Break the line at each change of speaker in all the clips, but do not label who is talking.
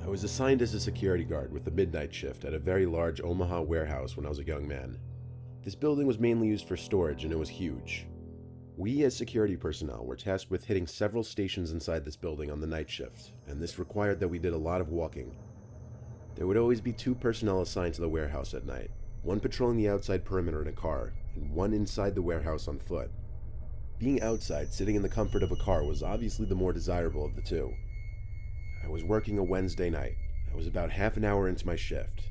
I was assigned as a security guard with the midnight shift at a very large Omaha warehouse when I was a young man. This building was mainly used for storage and it was huge. We as security personnel were tasked with hitting several stations inside this building on the night shift, and this required that we did a lot of walking. There would always be 2 personnel assigned to the warehouse at night, one patrolling the outside perimeter in a car, and one inside the warehouse on foot. Being outside, sitting in the comfort of a car, was obviously the more desirable of the two. I was working a Wednesday night. I was about half an hour into my shift.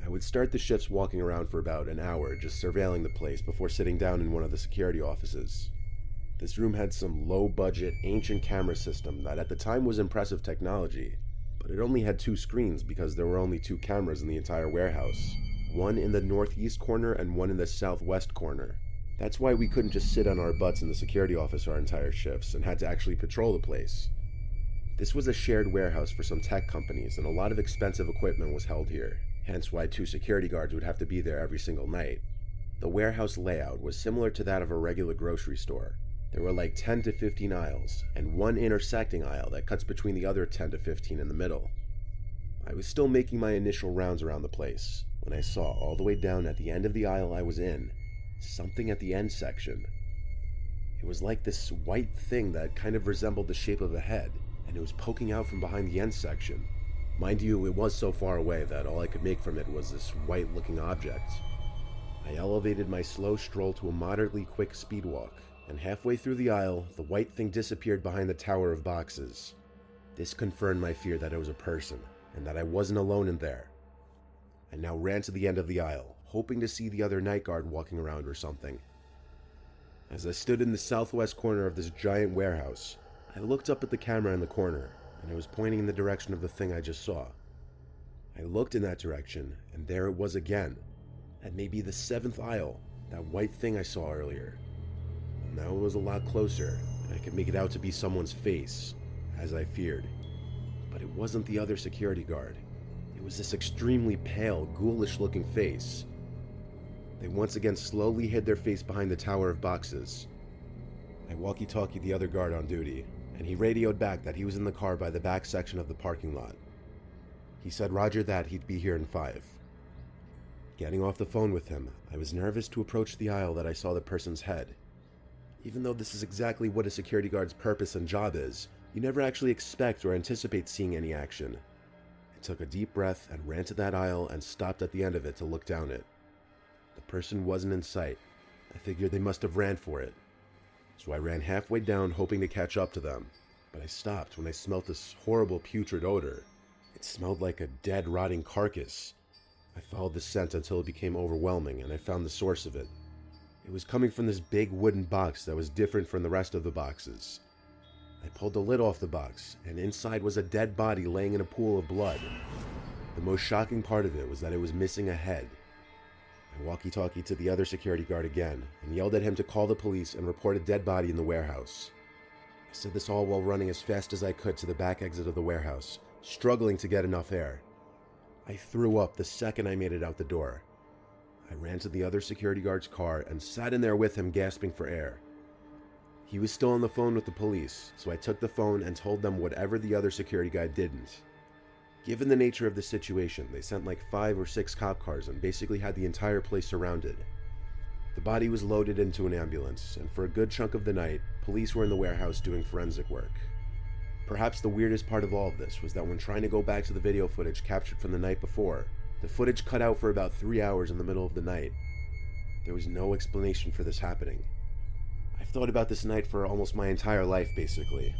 I would start the shifts walking around for about an hour, just surveilling the place before sitting down in one of the security offices. This room had some low-budget, ancient camera system that at the time was impressive technology, but it only had 2 screens because there were only 2 cameras in the entire warehouse, one in the northeast corner and one in the southwest corner. That's why we couldn't just sit on our butts in the security office our entire shifts and had to actually patrol the place. This was a shared warehouse for some tech companies, and a lot of expensive equipment was held here, hence why 2 security guards would have to be there every single night. The warehouse layout was similar to that of a regular grocery store. There were like 10 to 15 aisles, and one intersecting aisle that cuts between the other 10 to 15 in the middle. I was still making my initial rounds around the place, when I saw, all the way down at the end of the aisle I was in, something at the end section. It was like this white thing that kind of resembled the shape of a head, and it was poking out from behind the end section. Mind you, it was so far away that all I could make from it was this white-looking object. I elevated my slow stroll to a moderately quick speed walk, and halfway through the aisle, the white thing disappeared behind the tower of boxes. This confirmed my fear that it was a person, and that I wasn't alone in there. I now ran to the end of the aisle, hoping to see the other night guard walking around or something. As I stood in the southwest corner of this giant warehouse, I looked up at the camera in the corner, and it was pointing in the direction of the thing I just saw. I looked in that direction, and there it was again, at maybe the 7th aisle, that white thing I saw earlier. Well, now it was a lot closer, and I could make it out to be someone's face, as I feared. But it wasn't the other security guard. It was this extremely pale, ghoulish-looking face. They once again slowly hid their face behind the tower of boxes. I walkie-talkied the other guard on duty, and he radioed back that he was in the car by the back section of the parking lot. He said roger that, he'd be here in 5. Getting off the phone with him, I was nervous to approach the aisle that I saw the person's head. Even though this is exactly what a security guard's purpose and job is, you never actually expect or anticipate seeing any action. I took a deep breath and ran to that aisle and stopped at the end of it to look down it. The person wasn't in sight. I figured they must have ran for it. So I ran halfway down hoping to catch up to them, but I stopped when I smelt this horrible putrid odor. It smelled like a dead, rotting carcass. I followed the scent until it became overwhelming, and I found the source of it. It was coming from this big wooden box that was different from the rest of the boxes. I pulled the lid off the box, and inside was a dead body laying in a pool of blood. The most shocking part of it was that it was missing a head. I walkie-talkied to the other security guard again, and yelled at him to call the police and report a dead body in the warehouse. I said this all while running as fast as I could to the back exit of the warehouse, struggling to get enough air. I threw up the second I made it out the door. I ran to the other security guard's car and sat in there with him, gasping for air. He was still on the phone with the police, so I took the phone and told them whatever the other security guy didn't. Given the nature of the situation, they sent like 5 or 6 cop cars and basically had the entire place surrounded. The body was loaded into an ambulance, and for a good chunk of the night, police were in the warehouse doing forensic work. Perhaps the weirdest part of all of this was that when trying to go back to the video footage captured from the night before, the footage cut out for about 3 hours in the middle of the night. There was no explanation for this happening. I've thought about this night for almost my entire life, basically.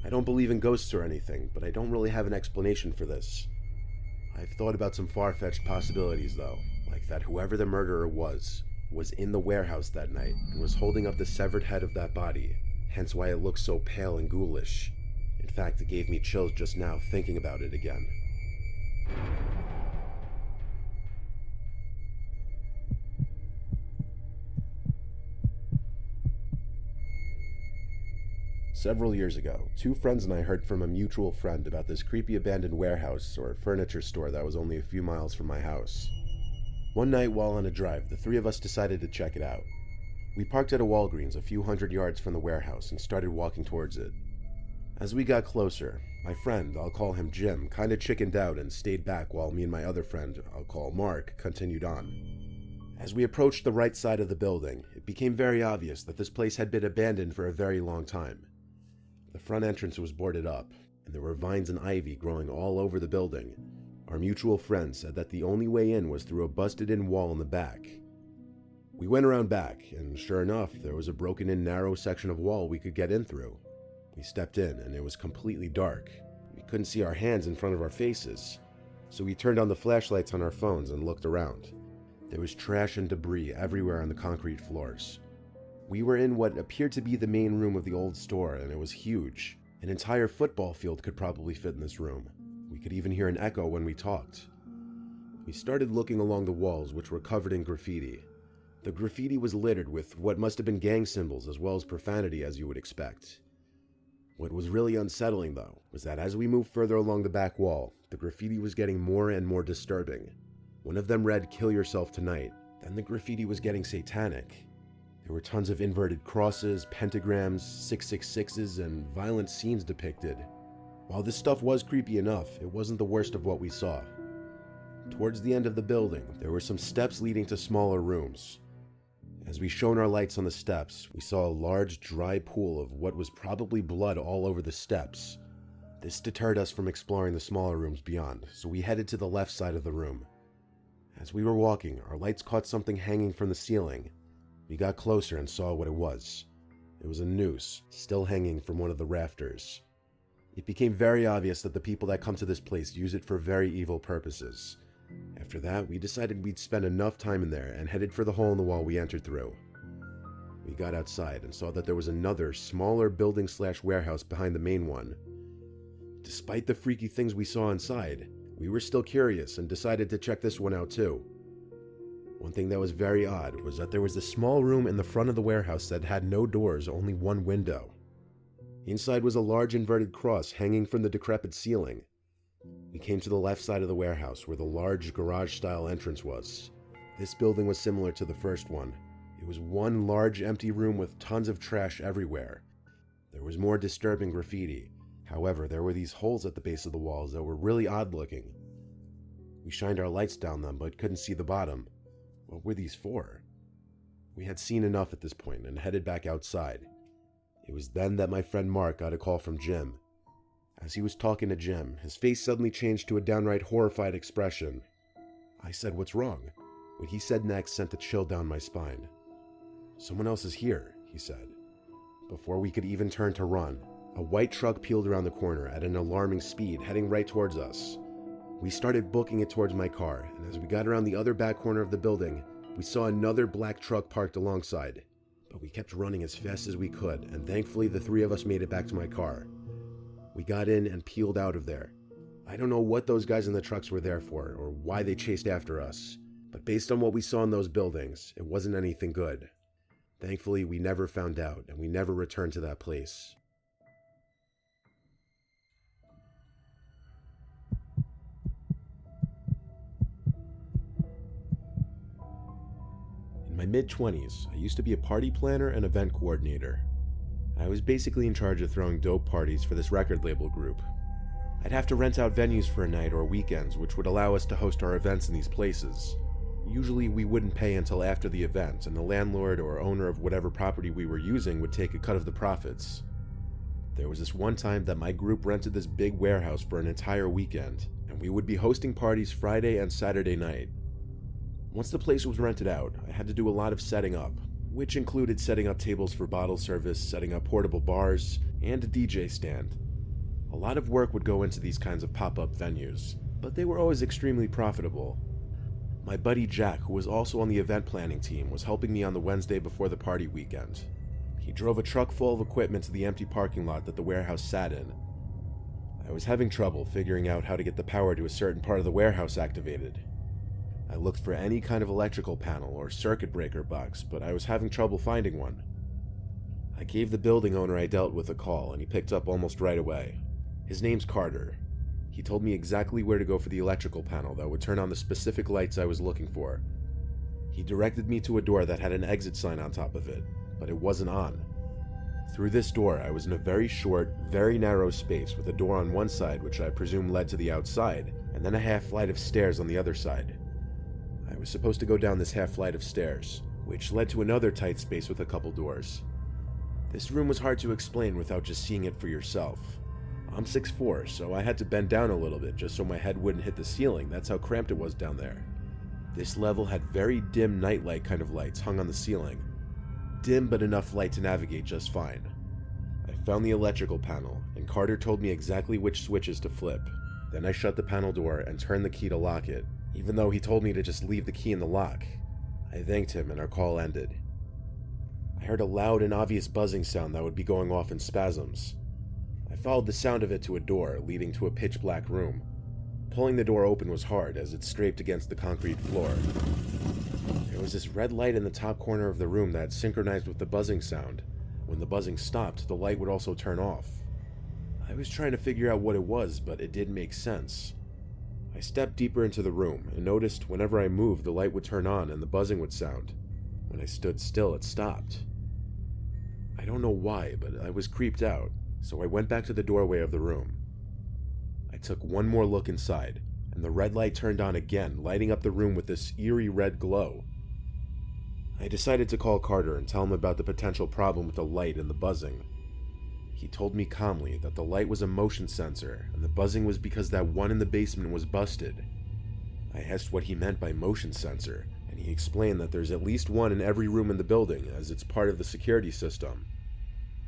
I don't believe in ghosts or anything, but I don't really have an explanation for this. I've thought about some far-fetched possibilities, though, like that whoever the murderer was in the warehouse that night and was holding up the severed head of that body, hence why it looked so pale and ghoulish. In fact, it gave me chills just now thinking about it again. Several years ago, 2 friends and I heard from a mutual friend about this creepy abandoned warehouse or furniture store that was only a few miles from my house. One night while on a drive, the 3 of us decided to check it out. We parked at a Walgreens a few hundred yards from the warehouse and started walking towards it. As we got closer, My friend, I'll call him Jim, kinda chickened out and stayed back while me and my other friend, I'll call Mark, continued on. As we approached the right side of the building, it became very obvious that this place had been abandoned for a very long time. The front entrance was boarded up, and there were vines and ivy growing all over the building. Our mutual friend said that the only way in was through a busted-in wall in the back. We went around back, and sure enough, there was a broken-in narrow section of wall we could get in through. We stepped in, and it was completely dark. We couldn't see our hands in front of our faces, so we turned on the flashlights on our phones and looked around. There was trash and debris everywhere on the concrete floors. We were in what appeared to be the main room of the old store, and it was huge. An entire football field could probably fit in this room. We could even hear an echo when we talked. We started looking along the walls, which were covered in graffiti. The graffiti was littered with what must have been gang symbols as well as profanity, as you would expect. What was really unsettling, though, was that as we moved further along the back wall, the graffiti was getting more and more disturbing. One of them read, "Kill yourself tonight." Then the graffiti was getting satanic. There were tons of inverted crosses, pentagrams, 666s, and violent scenes depicted. While this stuff was creepy enough, it wasn't the worst of what we saw. Towards the end of the building, there were some steps leading to smaller rooms. As we shone our lights on the steps, we saw a large, dry pool of what was probably blood all over the steps. This deterred us from exploring the smaller rooms beyond, so we headed to the left side of the room. As we were walking, our lights caught something hanging from the ceiling. We got closer and saw what it was. It was a noose, still hanging from one of the rafters. It became very obvious that the people that come to this place use it for very evil purposes. After that, we decided we'd spend enough time in there and headed for the hole in the wall we entered through. We got outside and saw that there was another, smaller building/warehouse behind the main one. Despite the freaky things we saw inside, we were still curious and decided to check this one out too. One thing that was very odd was that there was a small room in the front of the warehouse that had no doors, only one window. Inside was a large inverted cross hanging from the decrepit ceiling. We came to the left side of the warehouse where the large garage-style entrance was. This building was similar to the first one. It was one large empty room with tons of trash everywhere. There was more disturbing graffiti. However, there were these holes at the base of the walls that were really odd-looking. We shined our lights down them but couldn't see the bottom. What were these for? We had seen enough at this point and headed back outside. It was then that my friend Mark got a call from Jim. As he was talking to Jim, his face suddenly changed to a downright horrified expression. I said, "What's wrong?" What he said next sent a chill down my spine. "Someone else is here," he said. Before we could even turn to run, a white truck peeled around the corner at an alarming speed, heading right towards us. We started booking it towards my car, and as we got around the other back corner of the building, we saw another black truck parked alongside. But we kept running as fast as we could, and thankfully the three of us made it back to my car. We got in and peeled out of there. I don't know what those guys in the trucks were there for, or why they chased after us, but based on what we saw in those buildings, it wasn't anything good. Thankfully, we never found out, and we never returned to that place. In my mid-20s, I used to be a party planner and event coordinator. I was basically in charge of throwing dope parties for this record label group. I'd have to rent out venues for a night or weekends, which would allow us to host our events in these places. Usually we wouldn't pay until after the event, and the landlord or owner of whatever property we were using would take a cut of the profits. There was this one time that my group rented this big warehouse for an entire weekend, and we would be hosting parties Friday and Saturday night. Once the place was rented out, I had to do a lot of setting up, which included setting up tables for bottle service, setting up portable bars, and a DJ stand. A lot of work would go into these kinds of pop-up venues, but they were always extremely profitable. My buddy Jack, who was also on the event planning team, was helping me on the Wednesday before the party weekend. He drove a truck full of equipment to the empty parking lot that the warehouse sat in. I was having trouble figuring out how to get the power to a certain part of the warehouse activated. I looked for any kind of electrical panel or circuit breaker box, but I was having trouble finding one. I gave the building owner I dealt with a call, and he picked up almost right away. His name's Carter. He told me exactly where to go for the electrical panel that would turn on the specific lights I was looking for. He directed me to a door that had an exit sign on top of it, but it wasn't on. Through this door, I was in a very short, very narrow space with a door on one side which I presume led to the outside, and then a half flight of stairs on the other side. I was supposed to go down this half flight of stairs, which led to another tight space with a couple doors. This room was hard to explain without just seeing it for yourself. I'm 6'4", so I had to bend down a little bit just so my head wouldn't hit the ceiling. That's how cramped it was down there. This level had very dim nightlight kind of lights hung on the ceiling. Dim but enough light to navigate just fine. I found the electrical panel, and Carter told me exactly which switches to flip. Then I shut the panel door and turned the key to lock it, even though he told me to just leave the key in the lock. I thanked him and our call ended. I heard a loud and obvious buzzing sound that would be going off in spasms. I followed the sound of it to a door leading to a pitch-black room. Pulling the door open was hard as it scraped against the concrete floor. There was this red light in the top corner of the room that synchronized with the buzzing sound. When the buzzing stopped, the light would also turn off. I was trying to figure out what it was, but it didn't make sense. I stepped deeper into the room and noticed whenever I moved, the light would turn on and the buzzing would sound. When I stood still, it stopped. I don't know why, but I was creeped out, so I went back to the doorway of the room. I took one more look inside, and the red light turned on again, lighting up the room with this eerie red glow. I decided to call Carter and tell him about the potential problem with the light and the buzzing. He told me calmly that the light was a motion sensor, and the buzzing was because that one in the basement was busted. I asked what he meant by motion sensor, and he explained that there's at least one in every room in the building, as it's part of the security system.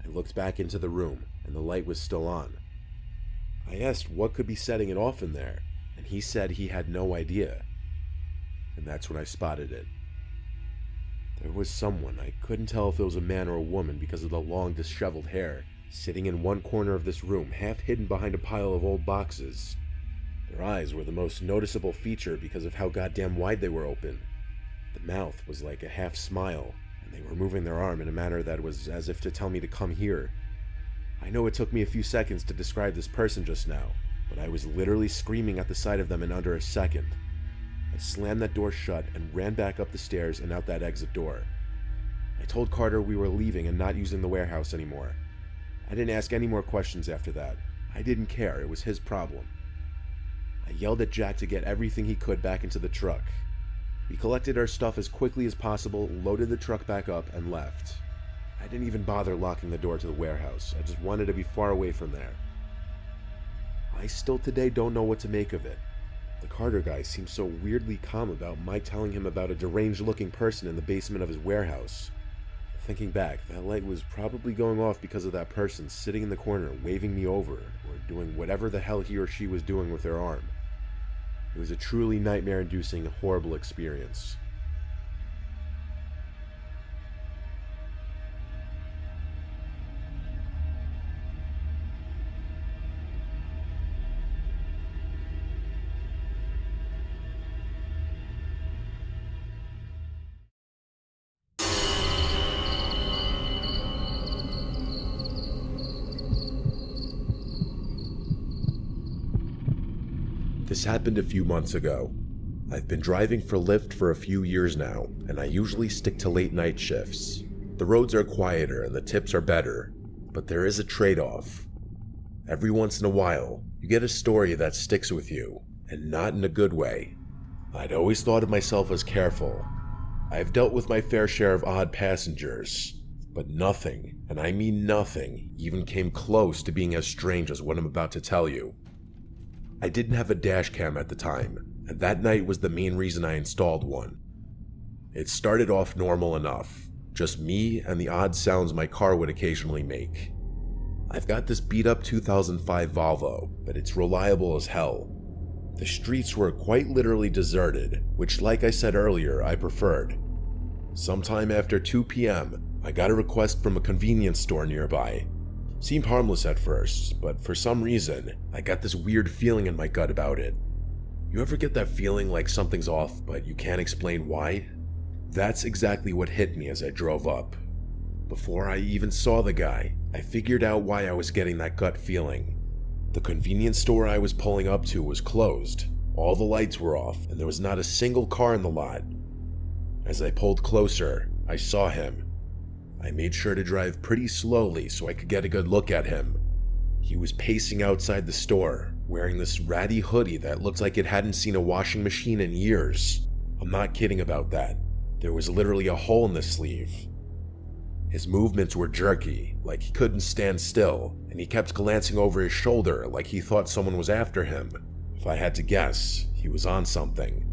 I looked back into the room, and the light was still on. I asked what could be setting it off in there, and he said he had no idea. And that's when I spotted it. There was someone, I couldn't tell if it was a man or a woman because of the long, disheveled hair, sitting in one corner of this room, half hidden behind a pile of old boxes. Their eyes were the most noticeable feature because of how goddamn wide they were open. The mouth was like a half smile, and they were moving their arm in a manner that was as if to tell me to come here. I know it took me a few seconds to describe this person just now, but I was literally screaming at the sight of them in under a second. I slammed that door shut and ran back up the stairs and out that exit door. I told Carter we were leaving and not using the warehouse anymore. I didn't ask any more questions after that. I didn't care, it was his problem. I yelled at Jack to get everything he could back into the truck. We collected our stuff as quickly as possible, loaded the truck back up, and left. I didn't even bother locking the door to the warehouse. I just wanted to be far away from there. I still today don't know what to make of it. The Carter guy seems so weirdly calm about my telling him about a deranged-looking person in the basement of his warehouse. Thinking back, that light was probably going off because of that person sitting in the corner waving me over, or doing whatever the hell he or she was doing with their arm. It was a truly nightmare-inducing, horrible experience. This happened a few months ago. I've been driving for Lyft for a few years now, and I usually stick to late night shifts. The roads are quieter and the tips are better, but there is a trade-off. Every once in a while, you get a story that sticks with you, and not in a good way. I'd always thought of myself as careful. I've dealt with my fair share of odd passengers, but nothing, and I mean nothing, even came close to being as strange as what I'm about to tell you. I didn't have a dash cam at the time, and that night was the main reason I installed one. It started off normal enough, just me and the odd sounds my car would occasionally make. I've got this beat-up 2005 Volvo, but it's reliable as hell. The streets were quite literally deserted, which, like I said earlier, I preferred. Sometime after 2 p.m., I got a request from a convenience store nearby. Seemed harmless at first, but for some reason, I got this weird feeling in my gut about it. You ever get that feeling like something's off, but you can't explain why? That's exactly what hit me as I drove up. Before I even saw the guy, I figured out why I was getting that gut feeling. The convenience store I was pulling up to was closed, all the lights were off, and there was not a single car in the lot. As I pulled closer, I saw him. I made sure to drive pretty slowly so I could get a good look at him. He was pacing outside the store, wearing this ratty hoodie that looked like it hadn't seen a washing machine in years. I'm not kidding about that. There was literally a hole in the sleeve. His movements were jerky, like he couldn't stand still, and he kept glancing over his shoulder like he thought someone was after him. If I had to guess, he was on something.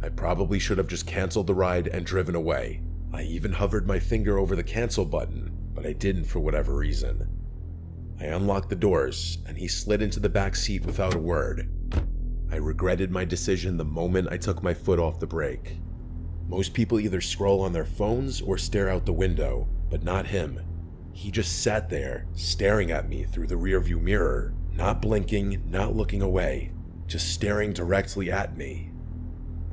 I probably should have just canceled the ride and driven away. I even hovered my finger over the cancel button, but I didn't for whatever reason. I unlocked the doors, and he slid into the back seat without a word. I regretted my decision the moment I took my foot off the brake. Most people either scroll on their phones or stare out the window, but not him. He just sat there, staring at me through the rearview mirror, not blinking, not looking away, just staring directly at me.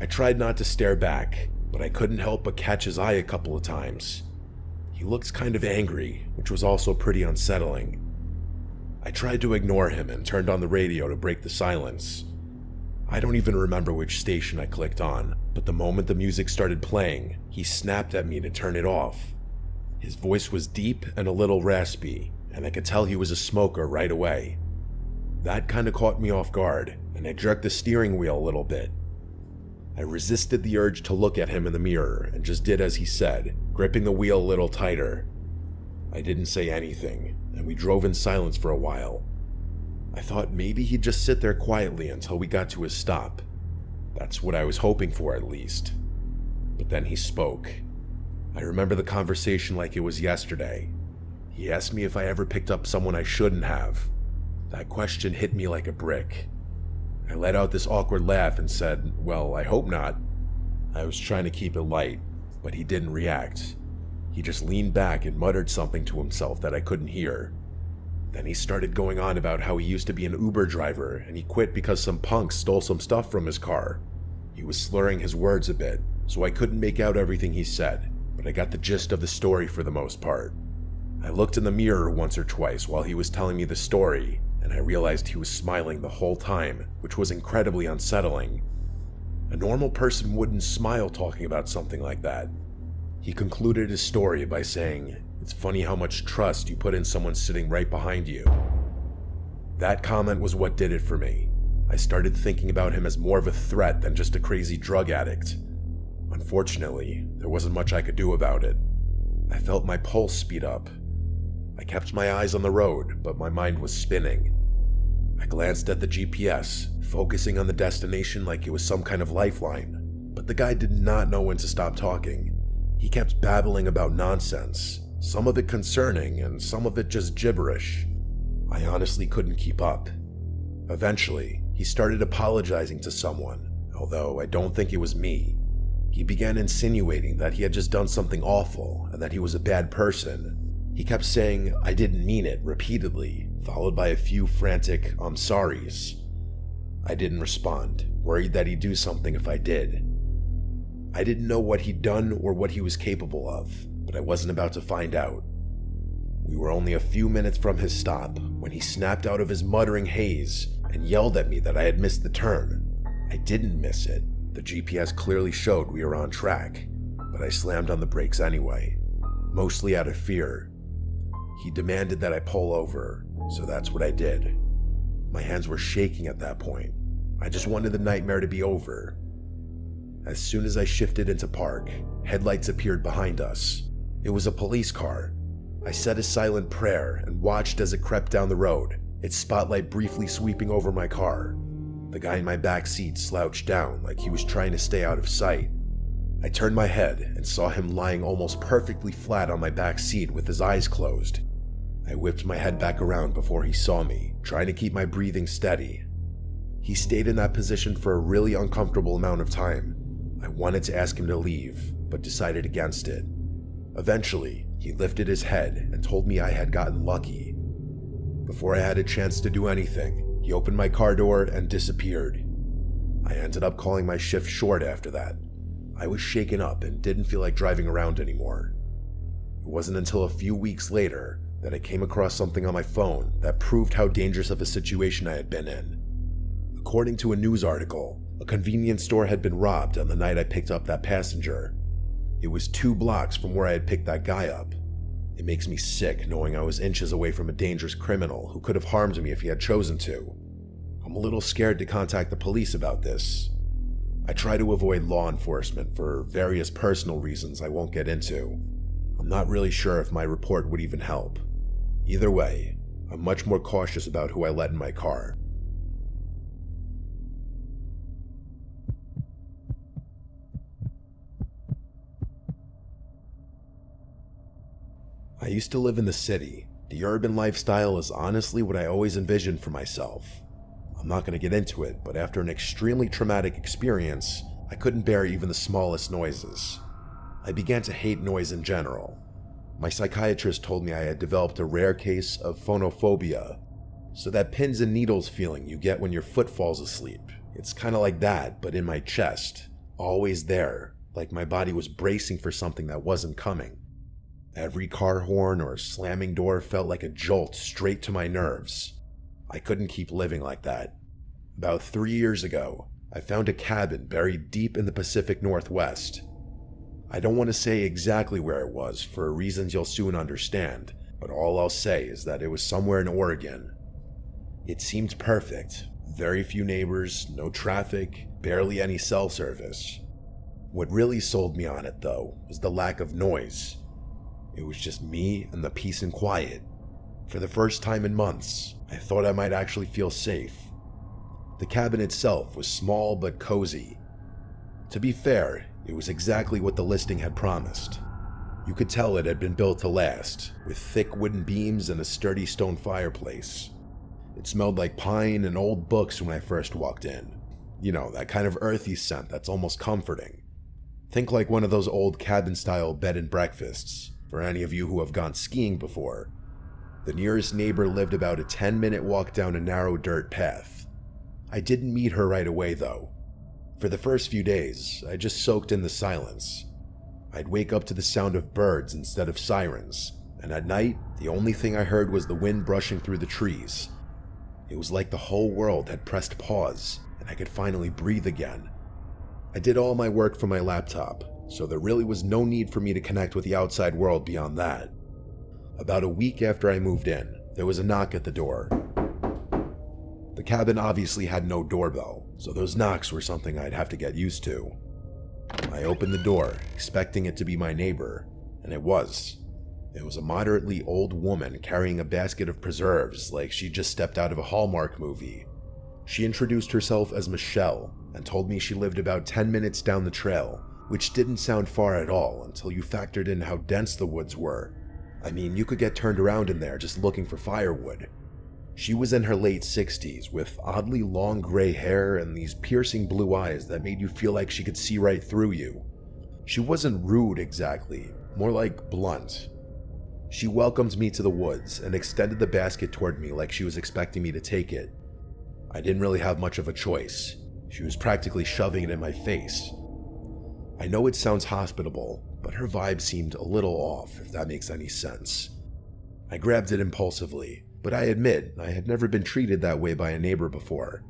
I tried not to stare back, but I couldn't help but catch his eye a couple of times. He looked kind of angry, which was also pretty unsettling. I tried to ignore him and turned on the radio to break the silence. I don't even remember which station I clicked on, but the moment the music started playing, he snapped at me to turn it off. His voice was deep and a little raspy, and I could tell he was a smoker right away. That kind of caught me off guard, and I jerked the steering wheel a little bit. I resisted the urge to look at him in the mirror and just did as he said, gripping the wheel a little tighter. I didn't say anything, and we drove in silence for a while. I thought maybe he'd just sit there quietly until we got to his stop. That's what I was hoping for, at least. But then he spoke. I remember the conversation like it was yesterday. He asked me if I ever picked up someone I shouldn't have. That question hit me like a brick. I let out this awkward laugh and said, "Well, I hope not." I was trying to keep it light, but he didn't react. He just leaned back and muttered something to himself that I couldn't hear. Then he started going on about how he used to be an Uber driver and he quit because some punks stole some stuff from his car. He was slurring his words a bit, so I couldn't make out everything he said, but I got the gist of the story for the most part. I looked in the mirror once or twice while he was telling me the story, and I realized he was smiling the whole time, which was incredibly unsettling. A normal person wouldn't smile talking about something like that. He concluded his story by saying, "It's funny how much trust you put in someone sitting right behind you." That comment was what did it for me. I started thinking about him as more of a threat than just a crazy drug addict. Unfortunately, there wasn't much I could do about it. I felt my pulse speed up. I kept my eyes on the road, but my mind was spinning. I glanced at the GPS, focusing on the destination like it was some kind of lifeline, but the guy did not know when to stop talking. He kept babbling about nonsense, some of it concerning and some of it just gibberish. I honestly couldn't keep up. Eventually, he started apologizing to someone, although I don't think it was me. He began insinuating that he had just done something awful and that he was a bad person. He kept saying, "I didn't mean it," repeatedly, followed by a few frantic "I'm sorries." I didn't respond, worried that he'd do something if I did. I didn't know what he'd done or what he was capable of, but I wasn't about to find out. We were only a few minutes from his stop when he snapped out of his muttering haze and yelled at me that I had missed the turn. I didn't miss it. The GPS clearly showed we were on track, but I slammed on the brakes anyway, mostly out of fear. He demanded that I pull over, so that's what I did. My hands were shaking at that point. I just wanted the nightmare to be over. As soon as I shifted into park, headlights appeared behind us. It was a police car. I said a silent prayer and watched as it crept down the road, its spotlight briefly sweeping over my car. The guy in my back seat slouched down like he was trying to stay out of sight. I turned my head and saw him lying almost perfectly flat on my back seat with his eyes closed. I whipped my head back around before he saw me, trying to keep my breathing steady. He stayed in that position for a really uncomfortable amount of time. I wanted to ask him to leave, but decided against it. Eventually, he lifted his head and told me I had gotten lucky. Before I had a chance to do anything, he opened my car door and disappeared. I ended up calling my shift short after that. I was shaken up and didn't feel like driving around anymore. It wasn't until a few weeks later that I came across something on my phone that proved how dangerous of a situation I had been in. According to a news article, a convenience store had been robbed on the night I picked up that passenger. It was 2 blocks from where I had picked that guy up. It makes me sick knowing I was inches away from a dangerous criminal who could have harmed me if he had chosen to. I'm a little scared to contact the police about this. I try to avoid law enforcement for various personal reasons I won't get into. I'm not really sure if my report would even help. Either way, I'm much more cautious about who I let in my car. I used to live in the city. The urban lifestyle is honestly what I always envisioned for myself. I'm not going to get into it, but after an extremely traumatic experience, I couldn't bear even the smallest noises. I began to hate noise in general. My psychiatrist told me I had developed a rare case of phonophobia, so that pins and needles feeling you get when your foot falls asleep. It's kind of like that, but in my chest, always there, like my body was bracing for something that wasn't coming. Every car horn or slamming door felt like a jolt straight to my nerves. I couldn't keep living like that. About 3 years ago, I found a cabin buried deep in the Pacific Northwest. I don't want to say exactly where it was for reasons you'll soon understand, but all I'll say is that it was somewhere in Oregon. It seemed perfect. Very few neighbors, no traffic, barely any cell service. What really sold me on it, though, was the lack of noise. It was just me and the peace and quiet. For the first time in months, I thought I might actually feel safe. The cabin itself was small but cozy. To be fair, it was exactly what the listing had promised. You could tell it had been built to last, with thick wooden beams and a sturdy stone fireplace. It smelled like pine and old books when I first walked in. You know, that kind of earthy scent that's almost comforting. Think like one of those old cabin-style bed and breakfasts. For any of you who have gone skiing before, the nearest neighbor lived about a 10-minute walk down a narrow dirt path. I didn't meet her right away though. For the first few days, I just soaked in the silence. I'd wake up to the sound of birds instead of sirens, and at night, the only thing I heard was the wind brushing through the trees. It was like the whole world had pressed pause, and I could finally breathe again. I did all my work from my laptop, so there really was no need for me to connect with the outside world beyond that. About a week after I moved in, there was a knock at the door. The cabin obviously had no doorbell, so those knocks were something I'd have to get used to. I opened the door, expecting it to be my neighbor, and it was. It was a moderately old woman carrying a basket of preserves like she'd just stepped out of a Hallmark movie. She introduced herself as Michelle and told me she lived about 10 minutes down the trail, which didn't sound far at all until you factored in how dense the woods were. I mean, you could get turned around in there just looking for firewood. She was in her late 60s with oddly long gray hair and these piercing blue eyes that made you feel like she could see right through you. She wasn't rude exactly, more like blunt. She welcomed me to the woods and extended the basket toward me like she was expecting me to take it. I didn't really have much of a choice. She was practically shoving it in my face. I know it sounds hospitable, but her vibe seemed a little off, if that makes any sense. I grabbed it impulsively, but I admit I had never been treated that way by a neighbor before.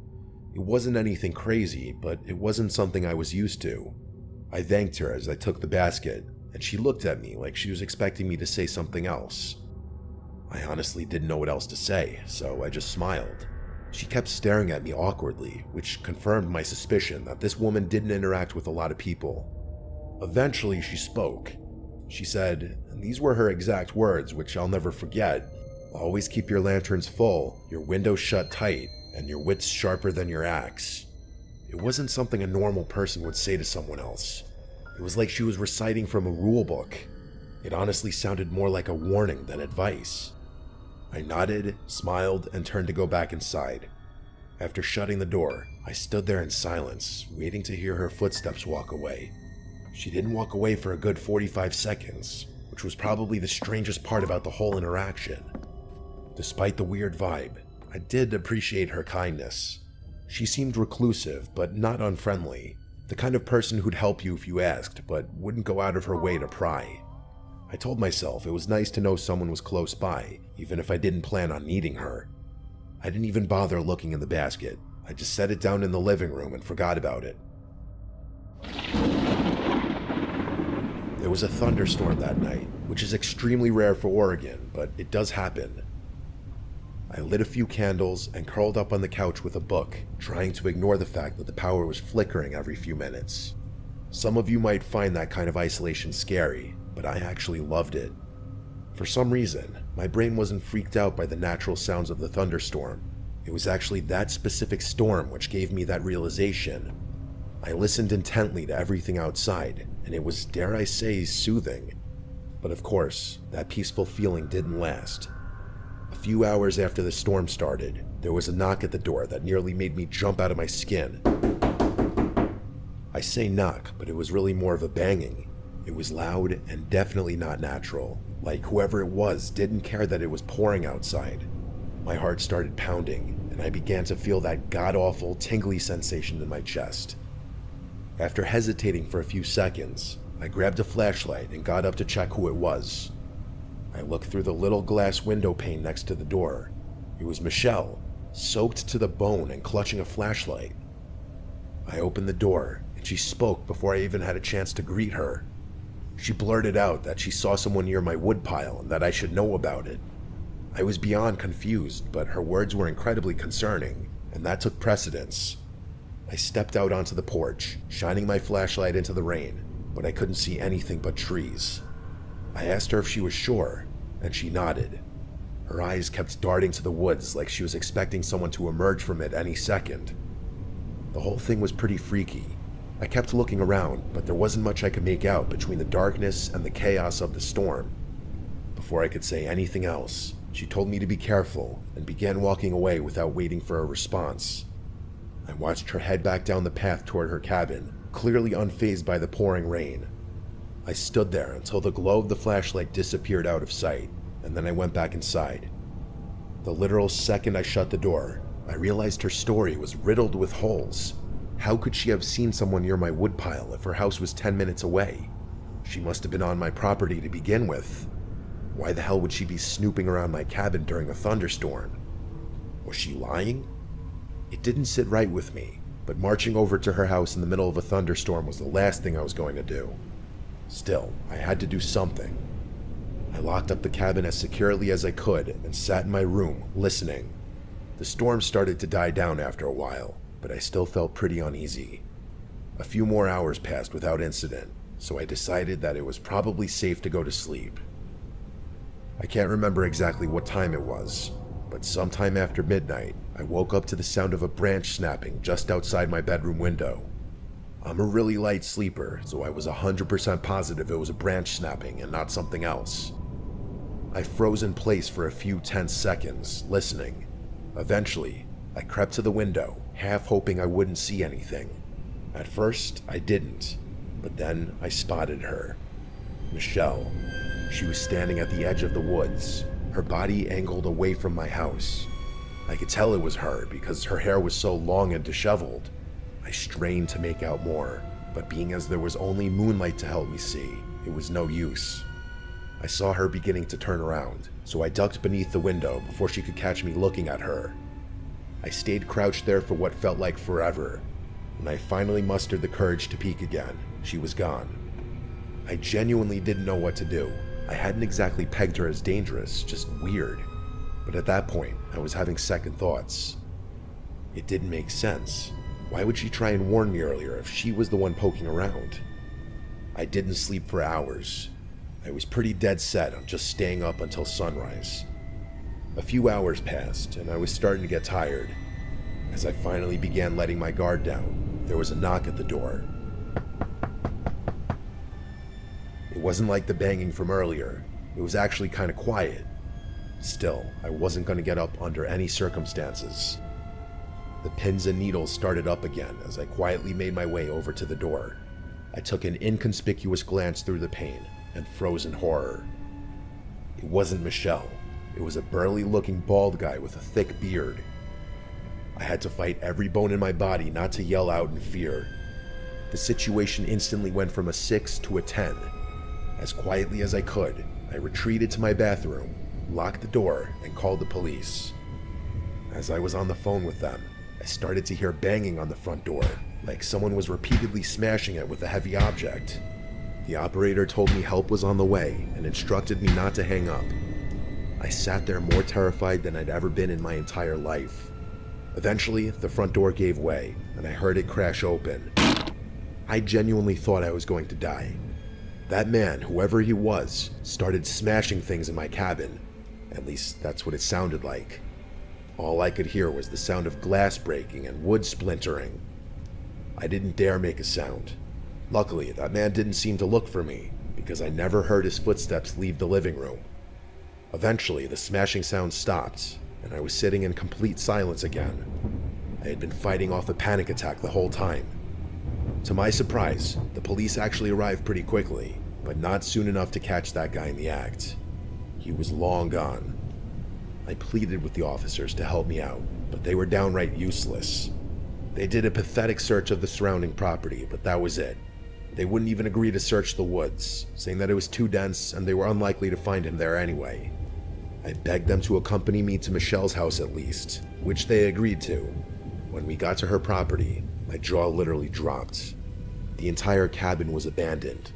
It wasn't anything crazy, but it wasn't something I was used to. I thanked her as I took the basket, and she looked at me like she was expecting me to say something else. I honestly didn't know what else to say, so I just smiled. She kept staring at me awkwardly, which confirmed my suspicion that this woman didn't interact with a lot of people. Eventually, she spoke. She said, and these were her exact words, which I'll never forget, "Always keep your lanterns full, your windows shut tight, and your wits sharper than your axe." It wasn't something a normal person would say to someone else. It was like she was reciting from a rule book. It honestly sounded more like a warning than advice. I nodded, smiled, and turned to go back inside. After shutting the door, I stood there in silence, waiting to hear her footsteps walk away. She didn't walk away for a good 45 seconds, which was probably the strangest part about the whole interaction. Despite the weird vibe, I did appreciate her kindness. She seemed reclusive, but not unfriendly, the kind of person who'd help you if you asked, but wouldn't go out of her way to pry. I told myself it was nice to know someone was close by, even if I didn't plan on needing her. I didn't even bother looking in the basket. I just set it down in the living room and forgot about it. There was a thunderstorm that night, which is extremely rare for Oregon, but it does happen. I lit a few candles and curled up on the couch with a book, trying to ignore the fact that the power was flickering every few minutes. Some of you might find that kind of isolation scary, but I actually loved it. For some reason, my brain wasn't freaked out by the natural sounds of the thunderstorm. It was actually that specific storm which gave me that realization. I listened intently to everything outside, and it was, dare I say, soothing. But of course, that peaceful feeling didn't last. A few hours after the storm started, there was a knock at the door that nearly made me jump out of my skin. I say knock, but it was really more of a banging. It was loud and definitely not natural, like whoever it was didn't care that it was pouring outside. My heart started pounding, and I began to feel that god-awful tingly sensation in my chest. After hesitating for a few seconds, I grabbed a flashlight and got up to check who it was. I looked through the little glass window pane next to the door. It was Michelle, soaked to the bone and clutching a flashlight. I opened the door, and she spoke before I even had a chance to greet her. She blurted out that she saw someone near my woodpile and that I should know about it. I was beyond confused, but her words were incredibly concerning, and that took precedence. I stepped out onto the porch, shining my flashlight into the rain, but I couldn't see anything but trees. I asked her if she was sure, and she nodded. Her eyes kept darting to the woods like she was expecting someone to emerge from it any second. The whole thing was pretty freaky. I kept looking around, but there wasn't much I could make out between the darkness and the chaos of the storm. Before I could say anything else, she told me to be careful and began walking away without waiting for a response. I watched her head back down the path toward her cabin, clearly unfazed by the pouring rain. I stood there until the glow of the flashlight disappeared out of sight, and then I went back inside. The literal second I shut the door, I realized her story was riddled with holes. How could she have seen someone near my woodpile if her house was 10 minutes away? She must have been on my property to begin with. Why the hell would she be snooping around my cabin during a thunderstorm? Was she lying? It didn't sit right with me, but marching over to her house in the middle of a thunderstorm was the last thing I was going to do. Still, I had to do something. I locked up the cabin as securely as I could and sat in my room, listening. The storm started to die down after a while, but I still felt pretty uneasy. A few more hours passed without incident, so I decided that it was probably safe to go to sleep. I can't remember exactly what time it was, but sometime after midnight, I woke up to the sound of a branch snapping just outside my bedroom window. I'm a really light sleeper, so I was 100% positive it was a branch snapping and not something else. I froze in place for a few tense seconds, listening. Eventually, I crept to the window, half hoping I wouldn't see anything. At first, I didn't, but then I spotted her. Michelle. She was standing at the edge of the woods, her body angled away from my house. I could tell it was her because her hair was so long and disheveled. I strained to make out more, but being as there was only moonlight to help me see, it was no use. I saw her beginning to turn around, so I ducked beneath the window before she could catch me looking at her. I stayed crouched there for what felt like forever. When I finally mustered the courage to peek again, she was gone. I genuinely didn't know what to do. I hadn't exactly pegged her as dangerous, just weird. But at that point, I was having second thoughts. It didn't make sense. Why would she try and warn me earlier if she was the one poking around? I didn't sleep for hours. I was pretty dead set on just staying up until sunrise. A few hours passed, and I was starting to get tired. As I finally began letting my guard down, there was a knock at the door. It wasn't like the banging from earlier. It was actually kind of quiet. Still, I wasn't going to get up under any circumstances. The pins and needles started up again as I quietly made my way over to the door. I took an inconspicuous glance through the pane and froze in horror. It wasn't Michelle. It was a burly-looking bald guy with a thick beard. I had to fight every bone in my body not to yell out in fear. The situation instantly went from a 6 to a 10. As quietly as I could, I retreated to my bathroom, locked the door, and called the police. As I was on the phone with them, I started to hear banging on the front door, like someone was repeatedly smashing it with a heavy object. The operator told me help was on the way and instructed me not to hang up. I sat there more terrified than I'd ever been in my entire life. Eventually, the front door gave way and I heard it crash open. I genuinely thought I was going to die. That man, whoever he was, started smashing things in my cabin. At least that's what it sounded like. All I could hear was the sound of glass breaking and wood splintering. I didn't dare make a sound. Luckily, that man didn't seem to look for me, because I never heard his footsteps leave the living room. Eventually, the smashing sound stopped, and I was sitting in complete silence again. I had been fighting off a panic attack the whole time. To my surprise, the police actually arrived pretty quickly, but not soon enough to catch that guy in the act. He was long gone. I pleaded with the officers to help me out, but they were downright useless. They did a pathetic search of the surrounding property, but that was it. They wouldn't even agree to search the woods, saying that it was too dense and they were unlikely to find him there anyway. I begged them to accompany me to Michelle's house at least, which they agreed to. When we got to her property, my jaw literally dropped. The entire cabin was abandoned.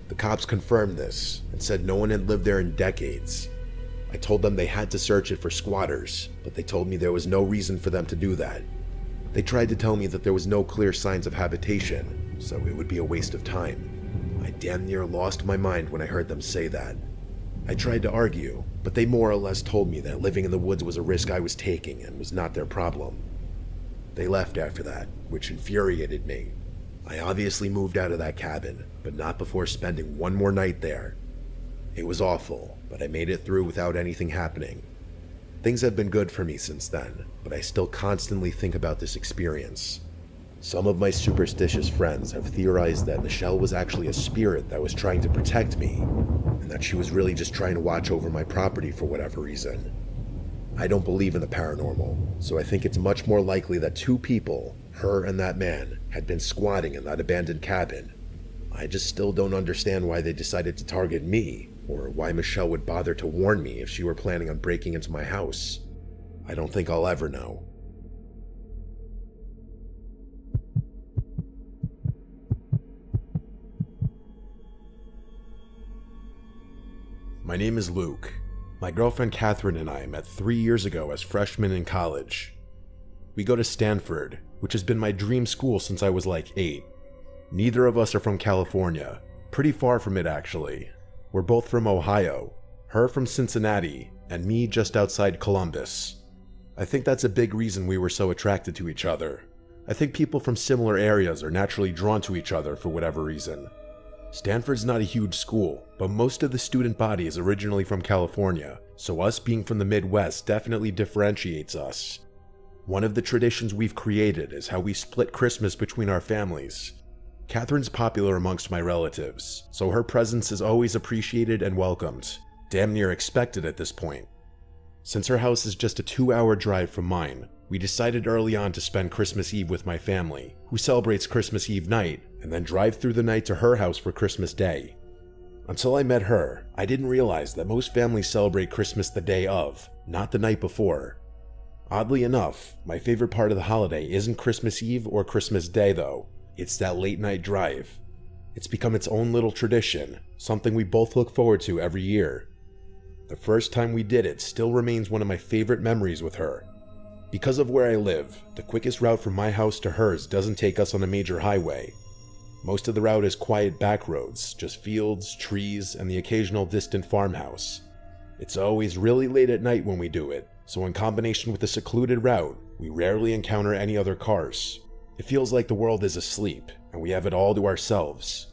The cops confirmed this and said no one had lived there in decades. I told them they had to search it for squatters, but they told me there was no reason for them to do that. They tried to tell me that there was no clear signs of habitation, so it would be a waste of time. I damn near lost my mind when I heard them say that. I tried to argue, but they more or less told me that living in the woods was a risk I was taking and was not their problem. They left after that, which infuriated me. I obviously moved out of that cabin, but not before spending one more night there. It was awful, but I made it through without anything happening. Things have been good for me since then, but I still constantly think about this experience. Some of my superstitious friends have theorized that Michelle was actually a spirit that was trying to protect me, and that she was really just trying to watch over my property for whatever reason. I don't believe in the paranormal, so I think it's much more likely that two people, her and that man, had been squatting in that abandoned cabin. I just still don't understand why they decided to target me, or why Michelle would bother to warn me if she were planning on breaking into my house. I don't think I'll ever know. My name is Luke. My girlfriend Catherine and I met 3 years ago as freshmen in college. We go to Stanford, which has been my dream school since I was like 8. Neither of us are from California. Pretty far from it, actually. We're both from Ohio, her from Cincinnati, and me just outside Columbus. I think that's a big reason we were so attracted to each other. I think people from similar areas are naturally drawn to each other for whatever reason. Stanford's not a huge school, but most of the student body is originally from California, so us being from the Midwest definitely differentiates us. One of the traditions we've created is how we split Christmas between our families. Catherine's popular amongst my relatives, so her presence is always appreciated and welcomed, damn near expected at this point. Since her house is just a 2-hour drive from mine, we decided early on to spend Christmas Eve with my family, who celebrates Christmas Eve night, and then drive through the night to her house for Christmas Day. Until I met her, I didn't realize that most families celebrate Christmas the day of, not the night before. Oddly enough, my favorite part of the holiday isn't Christmas Eve or Christmas Day though. It's that late night drive. It's become its own little tradition, something we both look forward to every year. The first time we did it still remains one of my favorite memories with her. Because of where I live, the quickest route from my house to hers doesn't take us on a major highway. Most of the route is quiet back roads, just fields, trees, and the occasional distant farmhouse. It's always really late at night when we do it, so in combination with the secluded route, we rarely encounter any other cars. It feels like the world is asleep, and we have it all to ourselves.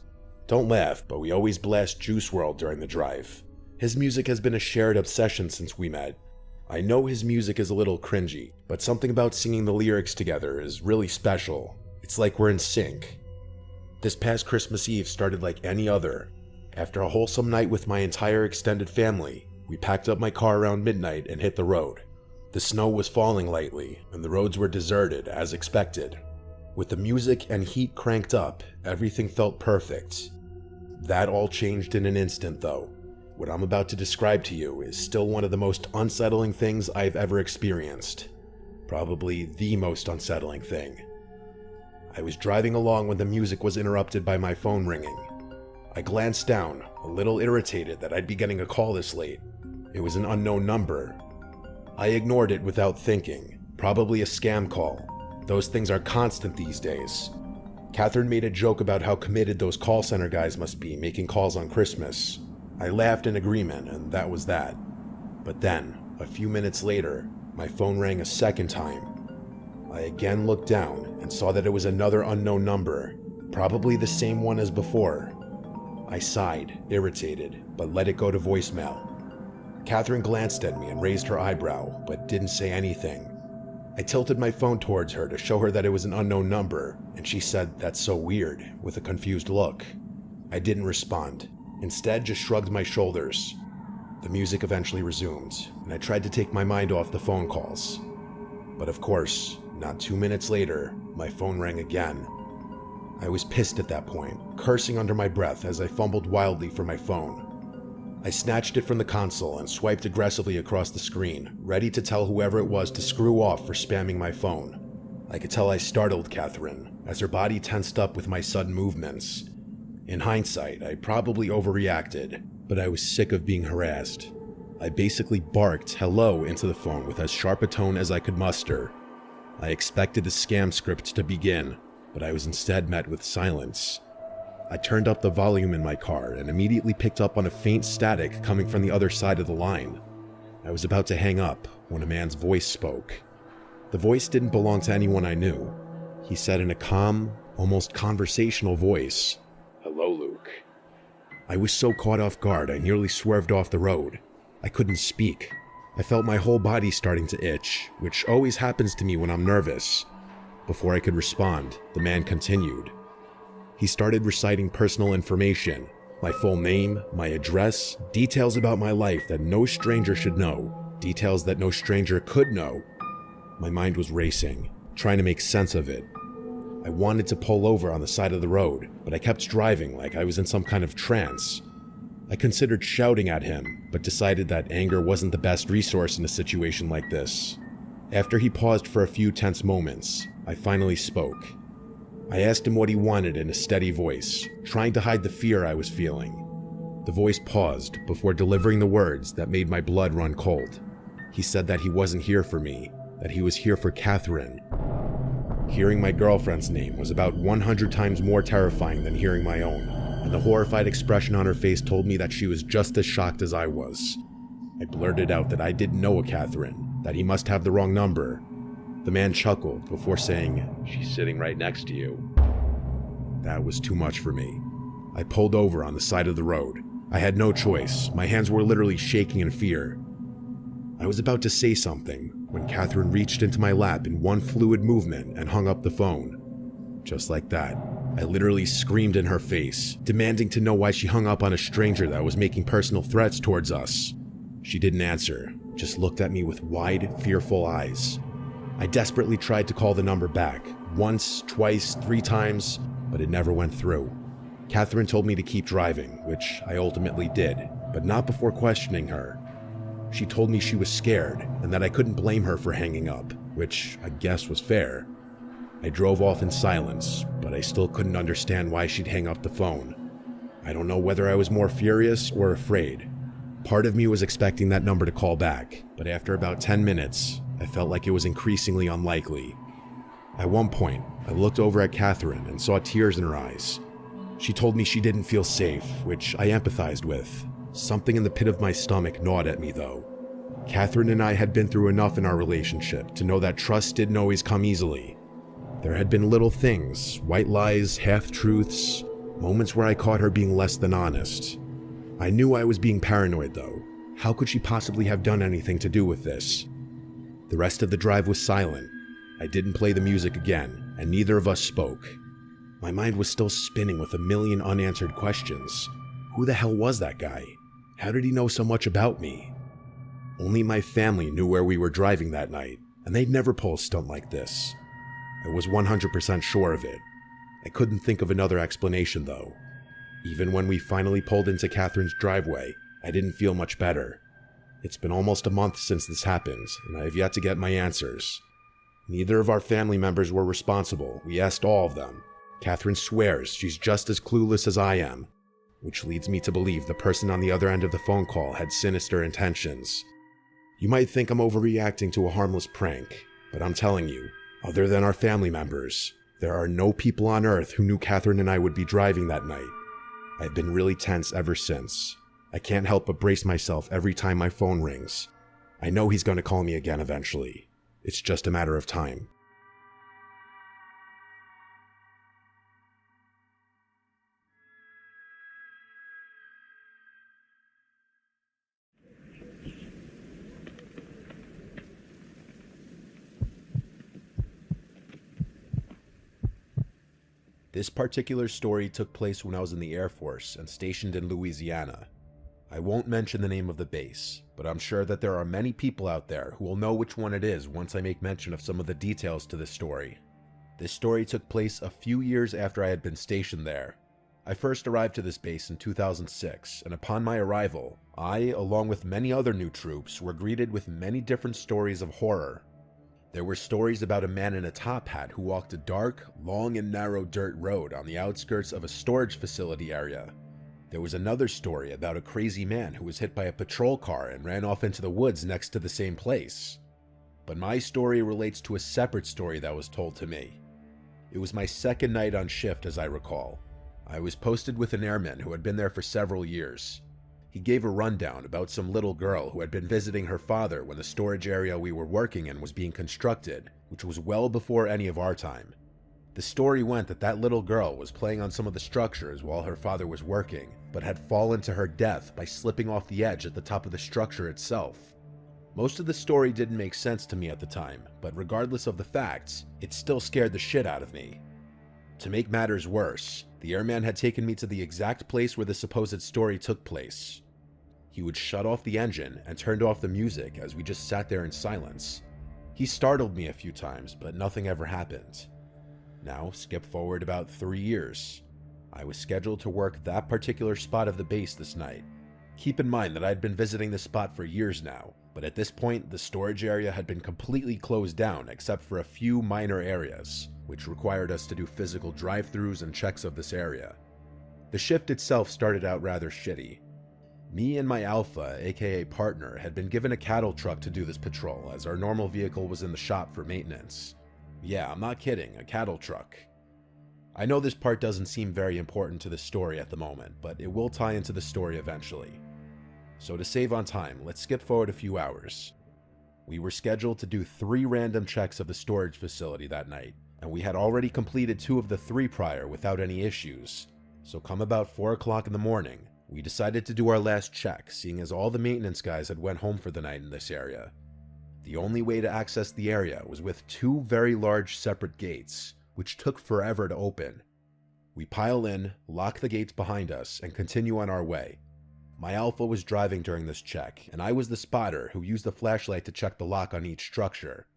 Don't laugh, but we always blast Juice WRLD during the drive. His music has been a shared obsession since we met. I know his music is a little cringy, but something about singing the lyrics together is really special. It's like we're in sync. This past Christmas Eve started like any other. After a wholesome night with my entire extended family, we packed up my car around midnight and hit the road. The snow was falling lightly, and the roads were deserted as expected. With the music and heat cranked up, everything felt perfect. That all changed in an instant though. What I'm about to describe to you is still one of the most unsettling things I've ever experienced. Probably the most unsettling thing. I was driving along when the music was interrupted by my phone ringing. I glanced down, a little irritated that I'd be getting a call this late. It was an unknown number. I ignored it without thinking. Probably a scam call. Those things are constant these days. Catherine made a joke about how committed those call center guys must be making calls on Christmas. I laughed in agreement, and that was that. But then, a few minutes later, my phone rang a second time. I again looked down and saw that it was another unknown number, probably the same one as before. I sighed, irritated, but let it go to voicemail. Catherine glanced at me and raised her eyebrow, but didn't say anything. I tilted my phone towards her to show her that it was an unknown number, and she said, "That's so weird," with a confused look. I didn't respond. Instead, just shrugged my shoulders. The music eventually resumed, and I tried to take my mind off the phone calls. But of course, not 2 minutes later, my phone rang again. I was pissed at that point, cursing under my breath as I fumbled wildly for my phone. I snatched it from the console and swiped aggressively across the screen, ready to tell whoever it was to screw off for spamming my phone. I could tell I startled Catherine, as her body tensed up with my sudden movements. In hindsight, I probably overreacted, but I was sick of being harassed. I basically barked hello into the phone with as sharp a tone as I could muster. I expected the scam script to begin, but I was instead met with silence. I turned up the volume in my car and immediately picked up on a faint static coming from the other side of the line. I was about to hang up when a man's voice spoke. The voice didn't belong to anyone I knew. He said in a calm, almost conversational voice, "Hello, Luke." I was so caught off guard I nearly swerved off the road. I couldn't speak. I felt my whole body starting to itch, which always happens to me when I'm nervous. Before I could respond, the man continued. He started reciting personal information, my full name, my address, details about my life that no stranger should know, details that no stranger could know. My mind was racing, trying to make sense of it. I wanted to pull over on the side of the road, but I kept driving like I was in some kind of trance. I considered shouting at him, but decided that anger wasn't the best resource in a situation like this. After he paused for a few tense moments, I finally spoke. I asked him what he wanted in a steady voice, trying to hide the fear I was feeling. The voice paused before delivering the words that made my blood run cold. He said that he wasn't here for me, that he was here for Catherine. Hearing my girlfriend's name was about 100 times more terrifying than hearing my own, and the horrified expression on her face told me that she was just as shocked as I was. I blurted out that I didn't know a Catherine, that he must have the wrong number. The man chuckled before saying, "She's sitting right next to you." That was too much for me. I pulled over on the side of the road. I had no choice. My hands were literally shaking in fear. I was about to say something when Catherine reached into my lap in one fluid movement and hung up the phone. Just like that, I literally screamed in her face, demanding to know why she hung up on a stranger that was making personal threats towards us. She didn't answer, just looked at me with wide, fearful eyes. I desperately tried to call the number back, once, twice, 3 times, but it never went through. Catherine told me to keep driving, which I ultimately did, but not before questioning her. She told me she was scared, and that I couldn't blame her for hanging up, which I guess was fair. I drove off in silence, but I still couldn't understand why she'd hang up the phone. I don't know whether I was more furious or afraid. Part of me was expecting that number to call back, but after about 10 minutes, I felt like it was increasingly unlikely. At one point, I looked over at Catherine and saw tears in her eyes. She told me she didn't feel safe, which I empathized with. Something in the pit of my stomach gnawed at me, though. Catherine and I had been through enough in our relationship to know that trust didn't always come easily. There had been little things, white lies, half-truths, moments where I caught her being less than honest. I knew I was being paranoid, though. How could she possibly have done anything to do with this? The rest of the drive was silent. I didn't play the music again, and neither of us spoke. My mind was still spinning with a million unanswered questions. Who the hell was that guy? How did he know so much about me? Only my family knew where we were driving that night, and they'd never pull a stunt like this. I was 100% sure of it. I couldn't think of another explanation, though. Even when we finally pulled into Catherine's driveway, I didn't feel much better. It's been almost a month since this happened, and I have yet to get my answers. Neither of our family members were responsible. We asked all of them. Catherine swears she's just as clueless as I am. which leads me to believe the person on the other end of the phone call had sinister intentions. You might think I'm overreacting to a harmless prank, but I'm telling you, other than our family members, there are no people on Earth who knew Catherine and I would be driving that night. I've been really tense ever since. I can't help but brace myself every time my phone rings. I know he's going to call me again eventually. It's just a matter of time. This particular story took place when I was in the Air Force and stationed in Louisiana. I won't mention the name of the base, but I'm sure that there are many people out there who will know which one it is once I make mention of some of the details to this story. This story took place a few years after I had been stationed there. I first arrived to this base in 2006, and upon my arrival, I, along with many other new troops, were greeted with many different stories of horror. There were stories about a man in a top hat who walked a dark, long and narrow dirt road on the outskirts of a storage facility area. There was another story about a crazy man who was hit by a patrol car and ran off into the woods next to the same place. But my story relates to a separate story that was told to me. It was my second night on shift, as I recall. I was posted with an airman who had been there for several years. He gave a rundown about some little girl who had been visiting her father when the storage area we were working in was being constructed, which was well before any of our time. The story went that that little girl was playing on some of the structures while her father was working, but had fallen to her death by slipping off the edge at the top of the structure itself. Most of the story didn't make sense to me at the time, but regardless of the facts, it still scared the shit out of me. To make matters worse, the airman had taken me to the exact place where the supposed story took place. He would shut off the engine and turned off the music as we just sat there in silence. He startled me a few times, but nothing ever happened. Now, skip forward about 3 years. I was scheduled to work that particular spot of the base this night. Keep in mind that I'd been visiting this spot for years now, but at this point, the storage area had been completely closed down except for a few minor areas, which required us to do physical drive-thrus and checks of this area. The shift itself started out rather shitty. Me and my Alpha, aka partner, had been given a cattle truck to do this patrol, as our normal vehicle was in the shop for maintenance. Yeah, I'm not kidding, a cattle truck. I know this part doesn't seem very important to the story at the moment, but it will tie into the story eventually. So to save on time, let's skip forward a few hours. We were scheduled to do 3 random checks of the storage facility that night, and we had already completed 2 of the 3 prior without any issues. So come about 4 o'clock in the morning, we decided to do our last check, seeing as all the maintenance guys had went home for the night in this area. The only way to access the area was with 2 very large separate gates, which took forever to open. We pile in, lock the gates behind us, and continue on our way. My Alpha was driving during this check, and I was the spotter who used the flashlight to check the lock on each structure.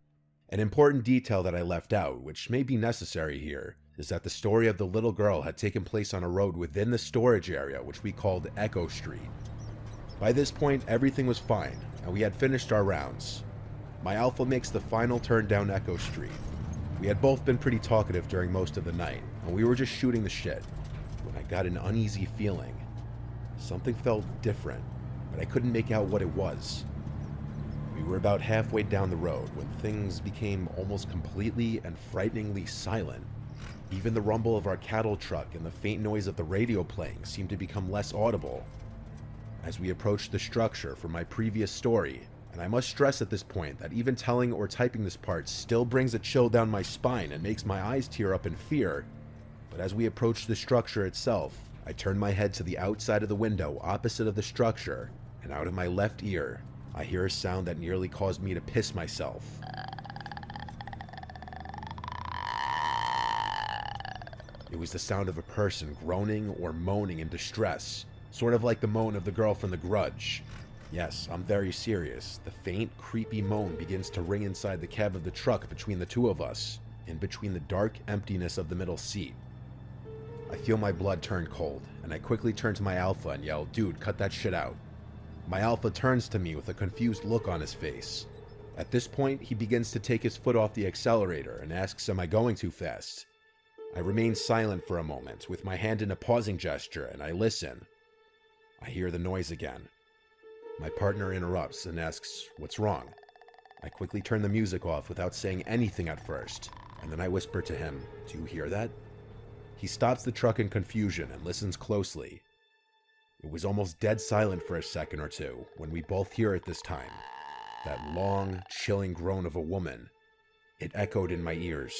An important detail that I left out, which may be necessary here, is that the story of the little girl had taken place on a road within the storage area, which we called Echo Street. By this point, everything was fine, and we had finished our rounds. My Alpha makes the final turn down Echo Street. We had both been pretty talkative during most of the night, and we were just shooting the shit, when I got an uneasy feeling. Something felt different, but I couldn't make out what it was. We were about halfway down the road when things became almost completely and frighteningly silent. Even the rumble of our cattle truck and the faint noise of the radio playing seemed to become less audible. As we approached the structure from my previous story, and I must stress at this point that even telling or typing this part still brings a chill down my spine and makes my eyes tear up in fear, but as we approached the structure itself, I turned my head to the outside of the window opposite of the structure, and out of my left ear, I hear a sound that nearly caused me to piss myself. It was the sound of a person groaning or moaning in distress, sort of like the moan of the girl from The Grudge. Yes, I'm very serious. The faint, creepy moan begins to ring inside the cab of the truck between the 2 of us, in between the dark emptiness of the middle seat. I feel my blood turn cold, and I quickly turn to my Alpha and yell, "Dude, cut that shit out." My Alpha turns to me with a confused look on his face. At this point, he begins to take his foot off the accelerator and asks, "Am I going too fast?" I remain silent for a moment, with my hand in a pausing gesture, and I listen. I hear the noise again. My partner interrupts and asks, "What's wrong?" I quickly turn the music off without saying anything at first, and then I whisper to him, "Do you hear that?" He stops the truck in confusion and listens closely. It was almost dead silent for a second or two when we both hear it this time. That long, chilling groan of a woman. It echoed in my ears.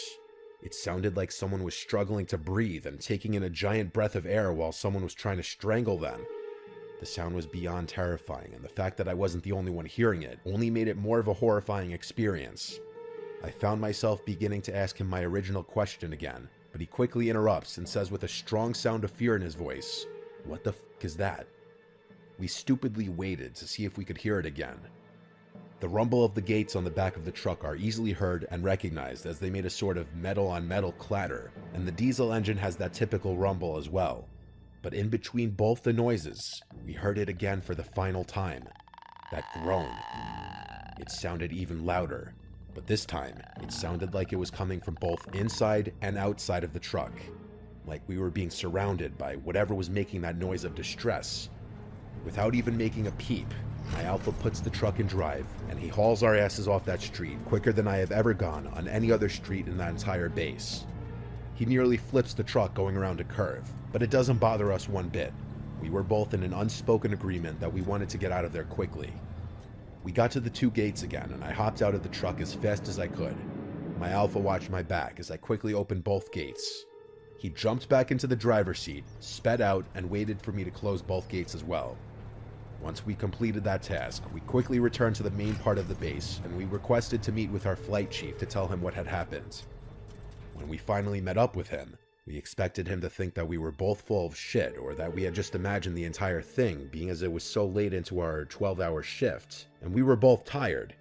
It sounded like someone was struggling to breathe and taking in a giant breath of air while someone was trying to strangle them. The sound was beyond terrifying, and the fact that I wasn't the only one hearing it only made it more of a horrifying experience. I found myself beginning to ask him my original question again, but he quickly interrupts and says with a strong sound of fear in his voice, "What the f*** is that?" We stupidly waited to see if we could hear it again. The rumble of the gates on the back of the truck are easily heard and recognized as they made a sort of metal-on-metal clatter, and the diesel engine has that typical rumble as well. But in between both the noises, we heard it again for the final time. That groan. It sounded even louder, but this time, it sounded like it was coming from both inside and outside of the truck. Like we were being surrounded by whatever was making that noise of distress. Without even making a peep, my alpha puts the truck in drive, and he hauls our asses off that street quicker than I have ever gone on any other street in that entire base. He nearly flips the truck going around a curve, but it doesn't bother us one bit. We were both in an unspoken agreement that we wanted to get out of there quickly. We got to the 2 gates again, and I hopped out of the truck as fast as I could. My alpha watched my back as I quickly opened both gates. He jumped back into the driver's seat, sped out, and waited for me to close both gates as well. Once we completed that task, we quickly returned to the main part of the base, and we requested to meet with our flight chief to tell him what had happened. When we finally met up with him, we expected him to think that we were both full of shit, or that we had just imagined the entire thing, being as it was so late into our 12-hour shift, and we were both tired.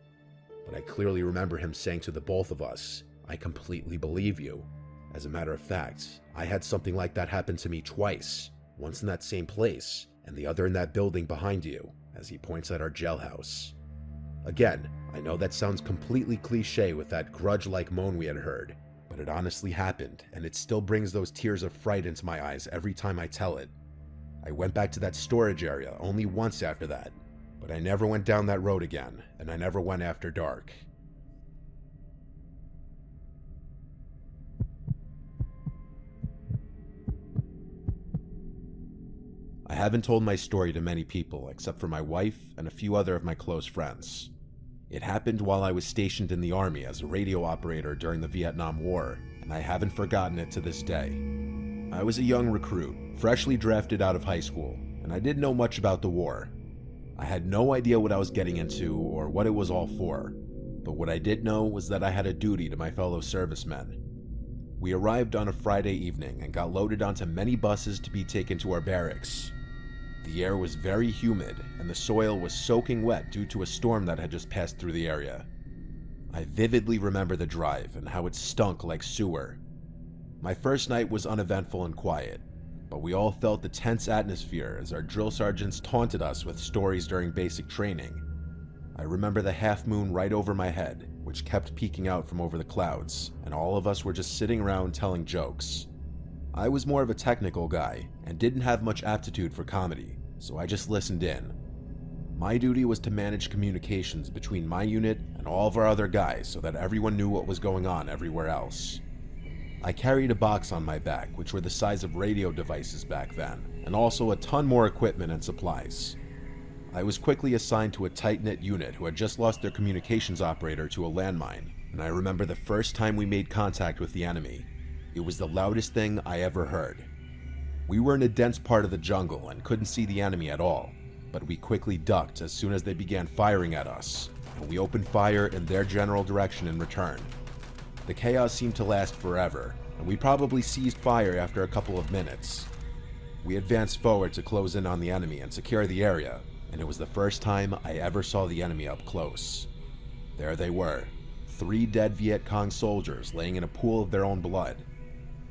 But I clearly remember him saying to the both of us, "I completely believe you. As a matter of fact, I had something like that happen to me twice, once in that same place, and the other in that building behind you," as he points at our jailhouse. Again, I know that sounds completely cliche with that grudge-like moan we had heard, but it honestly happened, and it still brings those tears of fright into my eyes every time I tell it. I went back to that storage area only once after that, but I never went down that road again, and I never went after dark. I haven't told my story to many people except for my wife and a few other of my close friends. It happened while I was stationed in the Army as a radio operator during the Vietnam War, and I haven't forgotten it to this day. I was a young recruit, freshly drafted out of high school, and I didn't know much about the war. I had no idea what I was getting into or what it was all for, but what I did know was that I had a duty to my fellow servicemen. We arrived on a Friday evening and got loaded onto many buses to be taken to our barracks. The air was very humid, and the soil was soaking wet due to a storm that had just passed through the area. I vividly remember the drive and how it stunk like sewer. My first night was uneventful and quiet, but we all felt the tense atmosphere as our drill sergeants taunted us with stories during basic training. I remember the half moon right over my head, which kept peeking out from over the clouds, and all of us were just sitting around telling jokes. I was more of a technical guy and didn't have much aptitude for comedy, so I just listened in. My duty was to manage communications between my unit and all of our other guys so that everyone knew what was going on everywhere else. I carried a box on my back, which were the size of radio devices back then, and also a ton more equipment and supplies. I was quickly assigned to a tight-knit unit who had just lost their communications operator to a landmine, and I remember the first time we made contact with the enemy. It was the loudest thing I ever heard. We were in a dense part of the jungle and couldn't see the enemy at all, but we quickly ducked as soon as they began firing at us, and we opened fire in their general direction in return. The chaos seemed to last forever, and we probably ceased fire after a couple of minutes. We advanced forward to close in on the enemy and secure the area, and it was the first time I ever saw the enemy up close. There they were, 3 dead Viet Cong soldiers laying in a pool of their own blood.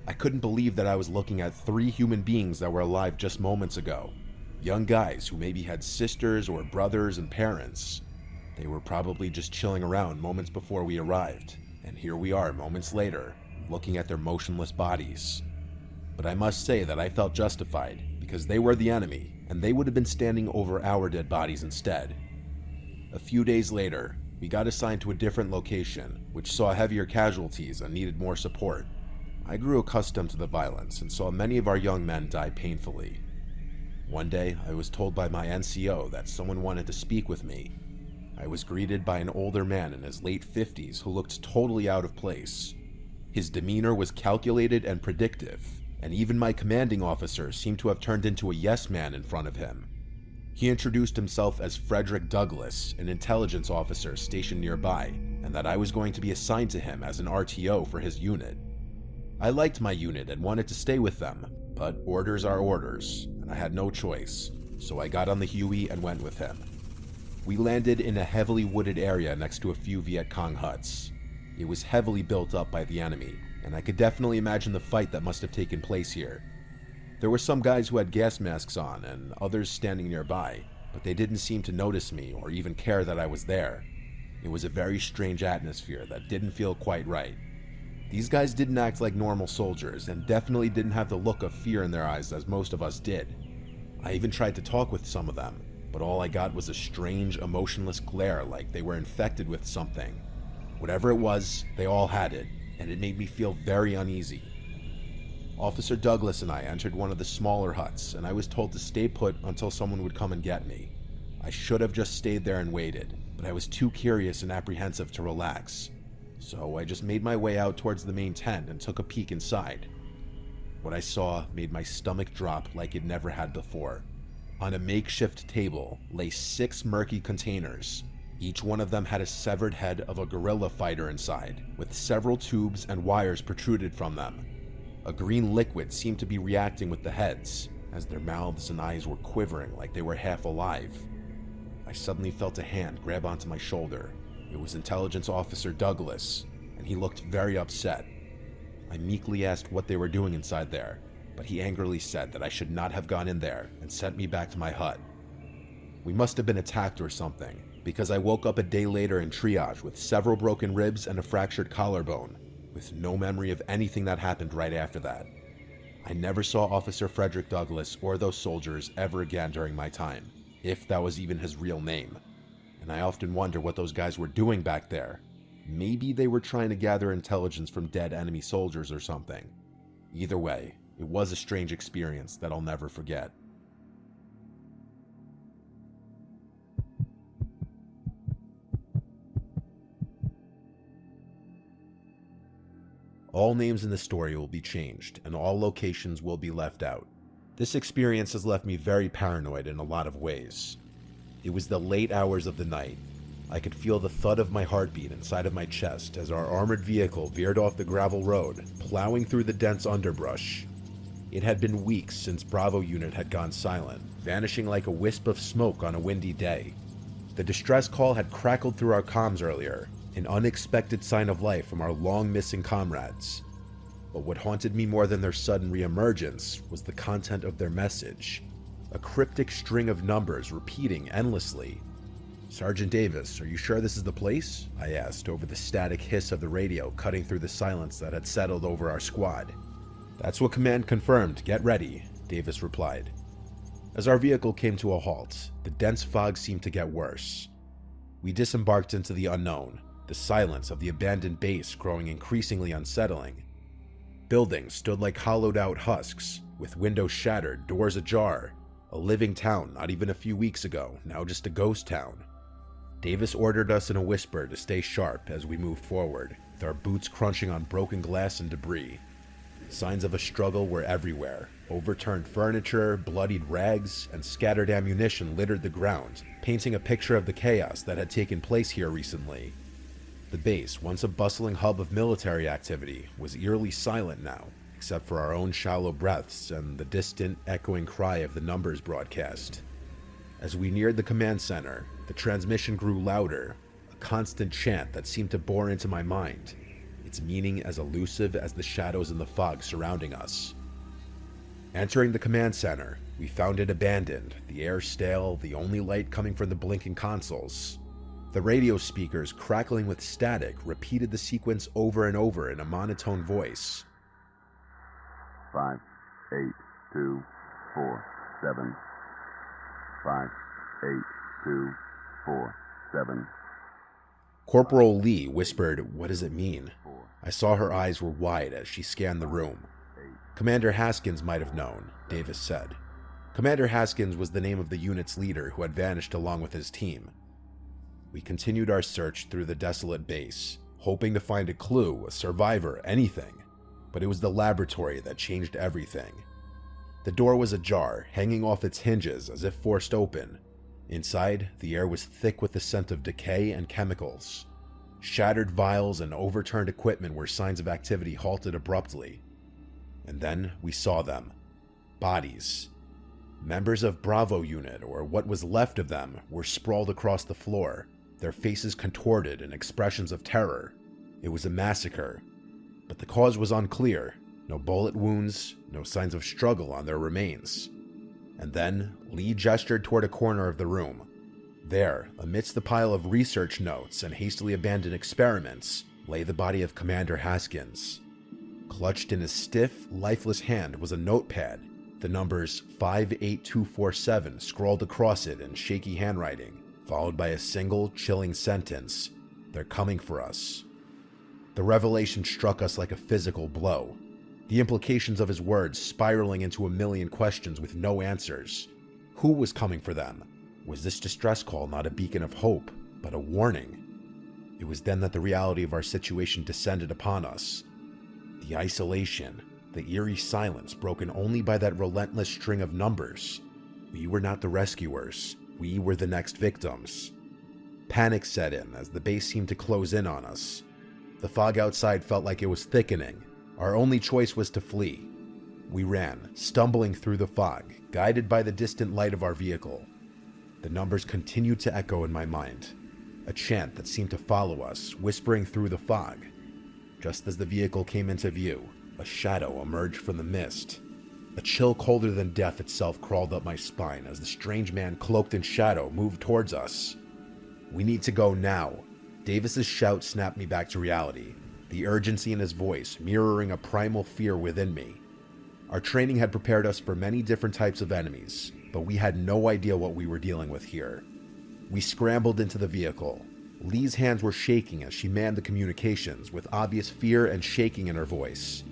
I couldn't believe that I was looking at 3 human beings that were alive just moments ago. Young guys who maybe had sisters or brothers and parents. They were probably just chilling around moments before we arrived, and here we are moments later, looking at their motionless bodies. But I must say that I felt justified, because they were the enemy, and they would have been standing over our dead bodies instead. A few days later, we got assigned to a different location, which saw heavier casualties and needed more support. I grew accustomed to the violence and saw many of our young men die painfully. One day, I was told by my NCO that someone wanted to speak with me. I was greeted by an older man in his late 50s who looked totally out of place. His demeanor was calculated and predictive, and even my commanding officer seemed to have turned into a yes man in front of him. He introduced himself as Frederick Douglass, an intelligence officer stationed nearby, and that I was going to be assigned to him as an RTO for his unit. I liked my unit and wanted to stay with them, but orders are orders, and I had no choice, so I got on the Huey and went with him. We landed in a heavily wooded area next to a few Viet Cong huts. It was heavily built up by the enemy, and I could definitely imagine the fight that must have taken place here. There were some guys who had gas masks on and others standing nearby, but they didn't seem to notice me or even care that I was there. It was a very strange atmosphere that didn't feel quite right. These guys didn't act like normal soldiers and definitely didn't have the look of fear in their eyes as most of us did. I even tried to talk with some of them, but all I got was a strange, emotionless glare like they were infected with something. Whatever it was, they all had it, and it made me feel very uneasy. Officer Douglas and I entered one of the smaller huts, and I was told to stay put until someone would come and get me. I should have just stayed there and waited, but I was too curious and apprehensive to relax. So I just made my way out towards the main tent and took a peek inside. What I saw made my stomach drop like it never had before. On a makeshift table lay 6 murky containers. Each one of them had a severed head of a guerrilla fighter inside, with several tubes and wires protruded from them. A green liquid seemed to be reacting with the heads, as their mouths and eyes were quivering like they were half alive. I suddenly felt a hand grab onto my shoulder. It was Intelligence Officer Douglas, and he looked very upset. I meekly asked what they were doing inside there, but he angrily said that I should not have gone in there and sent me back to my hut. We must have been attacked or something, because I woke up a day later in triage with several broken ribs and a fractured collarbone, with no memory of anything that happened right after that. I never saw Officer Frederick Douglass or those soldiers ever again during my time, if that was even his real name. And I often wonder what those guys were doing back there. Maybe they were trying to gather intelligence from dead enemy soldiers or something. Either way, it was a strange experience that I'll never forget. All names in the story will be changed, and all locations will be left out. This experience has left me very paranoid in a lot of ways. It was the late hours of the night. I could feel the thud of my heartbeat inside of my chest as our armored vehicle veered off the gravel road, plowing through the dense underbrush. It had been weeks since Bravo unit had gone silent, vanishing like a wisp of smoke on a windy day. The distress call had crackled through our comms earlier, an unexpected sign of life from our long-missing comrades. But what haunted me more than their sudden reemergence was the content of their message. A cryptic string of numbers repeating endlessly. "Sergeant Davis, are you sure this is the place?" I asked over the static hiss of the radio cutting through the silence that had settled over our squad. "That's what command confirmed. Get ready," Davis replied. As our vehicle came to a halt, the dense fog seemed to get worse. We disembarked into the unknown, the silence of the abandoned base growing increasingly unsettling. Buildings stood like hollowed-out husks, with windows shattered, doors ajar. A living town not even a few weeks ago, now just a ghost town. Davis ordered us in a whisper to stay sharp as we moved forward, with our boots crunching on broken glass and debris. Signs of a struggle were everywhere. Overturned furniture, bloodied rags, and scattered ammunition littered the ground, painting a picture of the chaos that had taken place here recently. The base, once a bustling hub of military activity, was eerily silent now, except for our own shallow breaths and the distant, echoing cry of the numbers broadcast. As we neared the command center, the transmission grew louder, a constant chant that seemed to bore into my mind, its meaning as elusive as the shadows in the fog surrounding us. Entering the command center, we found it abandoned, the air stale, the only light coming from the blinking consoles. The radio speakers, crackling with static, repeated the sequence over and over in a monotone voice.
5, 8, 2, 4, 7. 5, 8, 2, 4, 7.
Corporal Lee whispered, "What does it mean?" I saw her eyes were wide as she scanned the room. Commander Haskins might have known, Davis said. Commander Haskins was the name of the unit's leader who had vanished along with his team. We continued our search through the desolate base, hoping to find a clue, a survivor, anything. But it was the laboratory that changed everything. The door was ajar, hanging off its hinges as if forced open. Inside, the air was thick with the scent of decay and chemicals. Shattered vials and overturned equipment were signs of activity halted abruptly. And then we saw them. Bodies. Members of Bravo Unit, or what was left of them, were sprawled across the floor, their faces contorted in expressions of terror. It was a massacre, but the cause was unclear. No bullet wounds, no signs of struggle on their remains. And then Lee gestured toward a corner of the room. There, amidst the pile of research notes and hastily abandoned experiments, lay the body of Commander Haskins. Clutched in his stiff, lifeless hand was a notepad, the numbers 58247 scrawled across it in shaky handwriting, followed by a single, chilling sentence: "They're coming for us." The revelation struck us like a physical blow, the implications of his words spiraling into a million questions with no answers. Who was coming for them? Was this distress call not a beacon of hope, but a warning? It was then that the reality of our situation descended upon us. The isolation, the eerie silence broken only by that relentless string of numbers. We were not the rescuers. We were the next victims. Panic set in as the base seemed to close in on us. The fog outside felt like it was thickening. Our only choice was to flee. We ran, stumbling through the fog, guided by the distant light of our vehicle. The numbers continued to echo in my mind, a chant that seemed to follow us, whispering through the fog. Just as the vehicle came into view, a shadow emerged from the mist. A chill colder than death itself crawled up my spine as the strange man cloaked in shadow moved towards us. "We need to go now." Davis's shout snapped me back to reality, the urgency in his voice mirroring a primal fear within me. Our training had prepared us for many different types of enemies, but we had no idea what we were dealing with here. We scrambled into the vehicle. Lee's hands were shaking as she manned the communications, with obvious fear and shaking in her voice.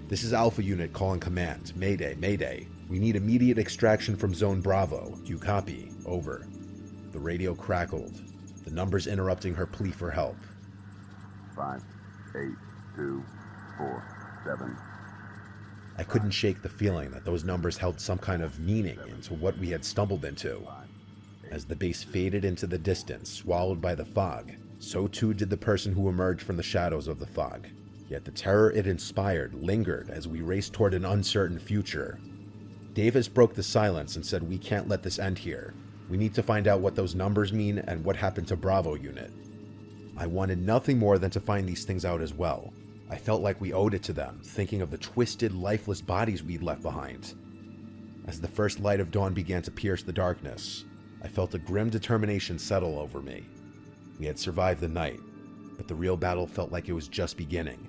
"This is Alpha Unit calling command. Mayday, Mayday. We need immediate extraction from Zone Bravo. Do you copy? Over." The radio crackled, the numbers interrupting her plea for help.
5, 8, 2, 4, 7.
I couldn't shake the feeling that those numbers held some kind of meaning into what we had stumbled into. As the base faded into the distance, swallowed by the fog, so too did the person who emerged from the shadows of the fog. Yet the terror it inspired lingered as we raced toward an uncertain future. Davis broke the silence and said, "We can't let this end here. We need to find out what those numbers mean and what happened to Bravo Unit." I wanted nothing more than to find these things out as well. I felt like we owed it to them, thinking of the twisted, lifeless bodies we'd left behind. As the first light of dawn began to pierce the darkness, I felt a grim determination settle over me. We had survived the night, but the real battle felt like it was just beginning.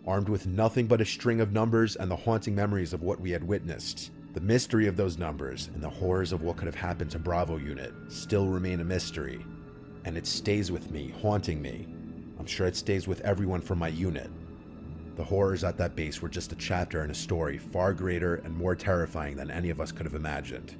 Armed with nothing but a string of numbers and the haunting memories of what we had witnessed, the mystery of those numbers and the horrors of what could have happened to Bravo Unit still remain a mystery. And it stays with me, haunting me. I'm sure it stays with everyone from my unit. The horrors at that base were just a chapter in a story far greater and more terrifying than any of us could have imagined.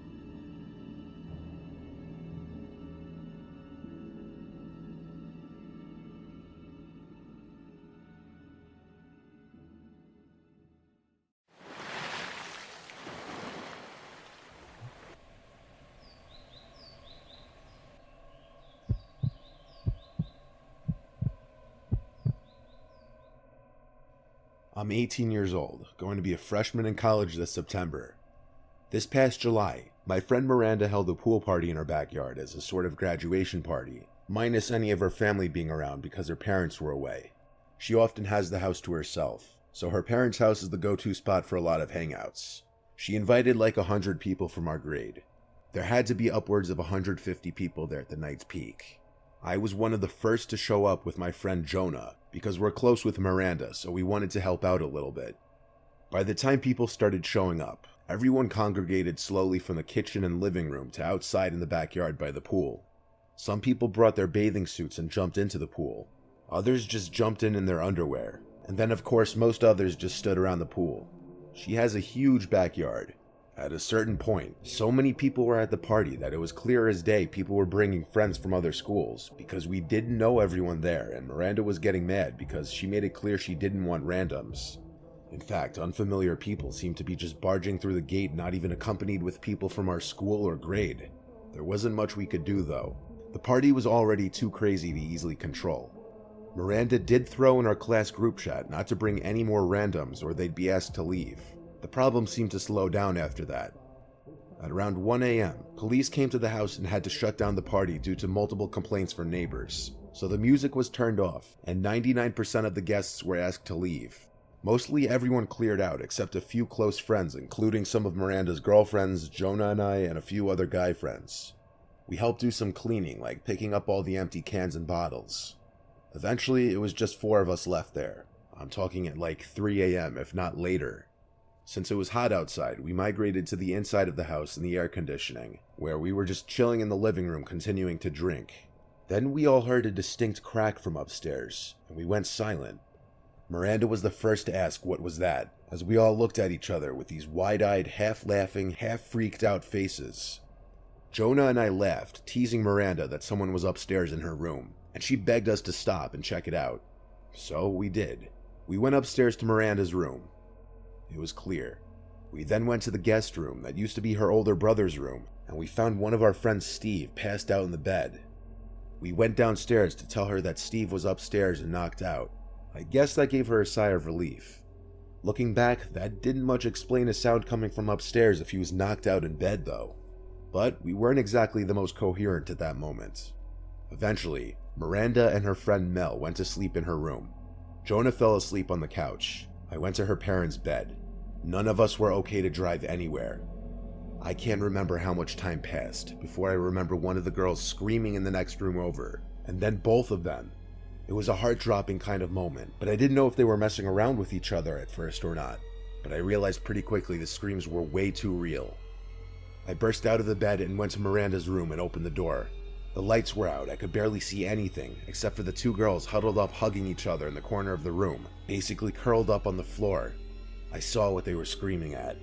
I'm 18 years old, going to be a freshman in college this September. This past July, my friend Miranda held a pool party in her backyard as a sort of graduation party, minus any of her family being around because her parents were away. She often has the house to herself, so her parents' house is the go-to spot for a lot of hangouts. She invited like 100 people from our grade. There had to be upwards of 150 people there at the night's peak. I was one of the first to show up with my friend Jonah, because we're close with Miranda, so we wanted to help out a little bit. By the time people started showing up, everyone congregated slowly from the kitchen and living room to outside in the backyard by the pool. Some people brought their bathing suits and jumped into the pool. Others just jumped in their underwear. And then of course most others just stood around the pool. She has a huge backyard. At a certain point, so many people were at the party that it was clear as day people were bringing friends from other schools because we didn't know everyone there, and Miranda was getting mad because she made it clear she didn't want randoms. In fact, unfamiliar people seemed to be just barging through the gate, not even accompanied with people from our school or grade. There wasn't much we could do though. The party was already too crazy to easily control. Miranda did throw in our class group chat not to bring any more randoms or they'd be asked to leave. The problem seemed to slow down after that. At around 1 a.m., police came to the house and had to shut down the party due to multiple complaints from neighbors. So the music was turned off, and 99% of the guests were asked to leave. Mostly everyone cleared out except a few close friends, including some of Miranda's girlfriends, Jonah and I, and a few other guy friends. We helped do some cleaning, like picking up all the empty cans and bottles. Eventually, it was just 4 of us left there. I'm talking at like 3 a.m., if not later. Since it was hot outside, we migrated to the inside of the house in the air conditioning, where we were just chilling in the living room continuing to drink. Then we all heard a distinct crack from upstairs, and we went silent. Miranda was the first to ask what was that, as we all looked at each other with these wide-eyed, half-laughing, half-freaked-out faces. Jonah and I laughed, teasing Miranda that someone was upstairs in her room, and she begged us to stop and check it out. So we did. We went upstairs to Miranda's room. It was clear. We then went to the guest room that used to be her older brother's room, and we found one of our friends, Steve, passed out in the bed. We went downstairs to tell her that Steve was upstairs and knocked out. I guess that gave her a sigh of relief. Looking back, that didn't much explain a sound coming from upstairs if he was knocked out in bed though. But we weren't exactly the most coherent at that moment. Eventually, Miranda and her friend Mel went to sleep in her room. Jonah fell asleep on the couch. I went to her parents' bed. None of us were okay to drive anywhere. I can't remember how much time passed before I remember one of the girls screaming in the next room over, and then both of them. It was a heart-dropping kind of moment, but I didn't know if they were messing around with each other at first or not. But I realized pretty quickly the screams were way too real. I burst out of the bed and went to Miranda's room and opened the door. The lights were out. I could barely see anything, except for the 2 girls huddled up hugging each other in the corner of the room, basically curled up on the floor. I saw what they were screaming at.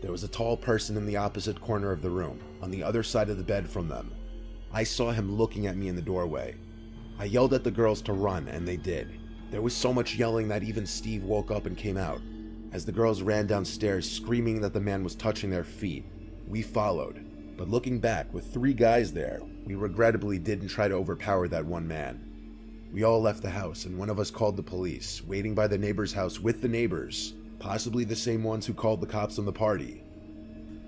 There was a tall person in the opposite corner of the room, on the other side of the bed from them. I saw him looking at me in the doorway. I yelled at the girls to run, and they did. There was so much yelling that even Steve woke up and came out. As the girls ran downstairs screaming that the man was touching their feet, we followed. But looking back, with 3 guys there, we regrettably didn't try to overpower that one man. We all left the house, and one of us called the police, waiting by the neighbor's house with the neighbors, possibly the same ones who called the cops on the party.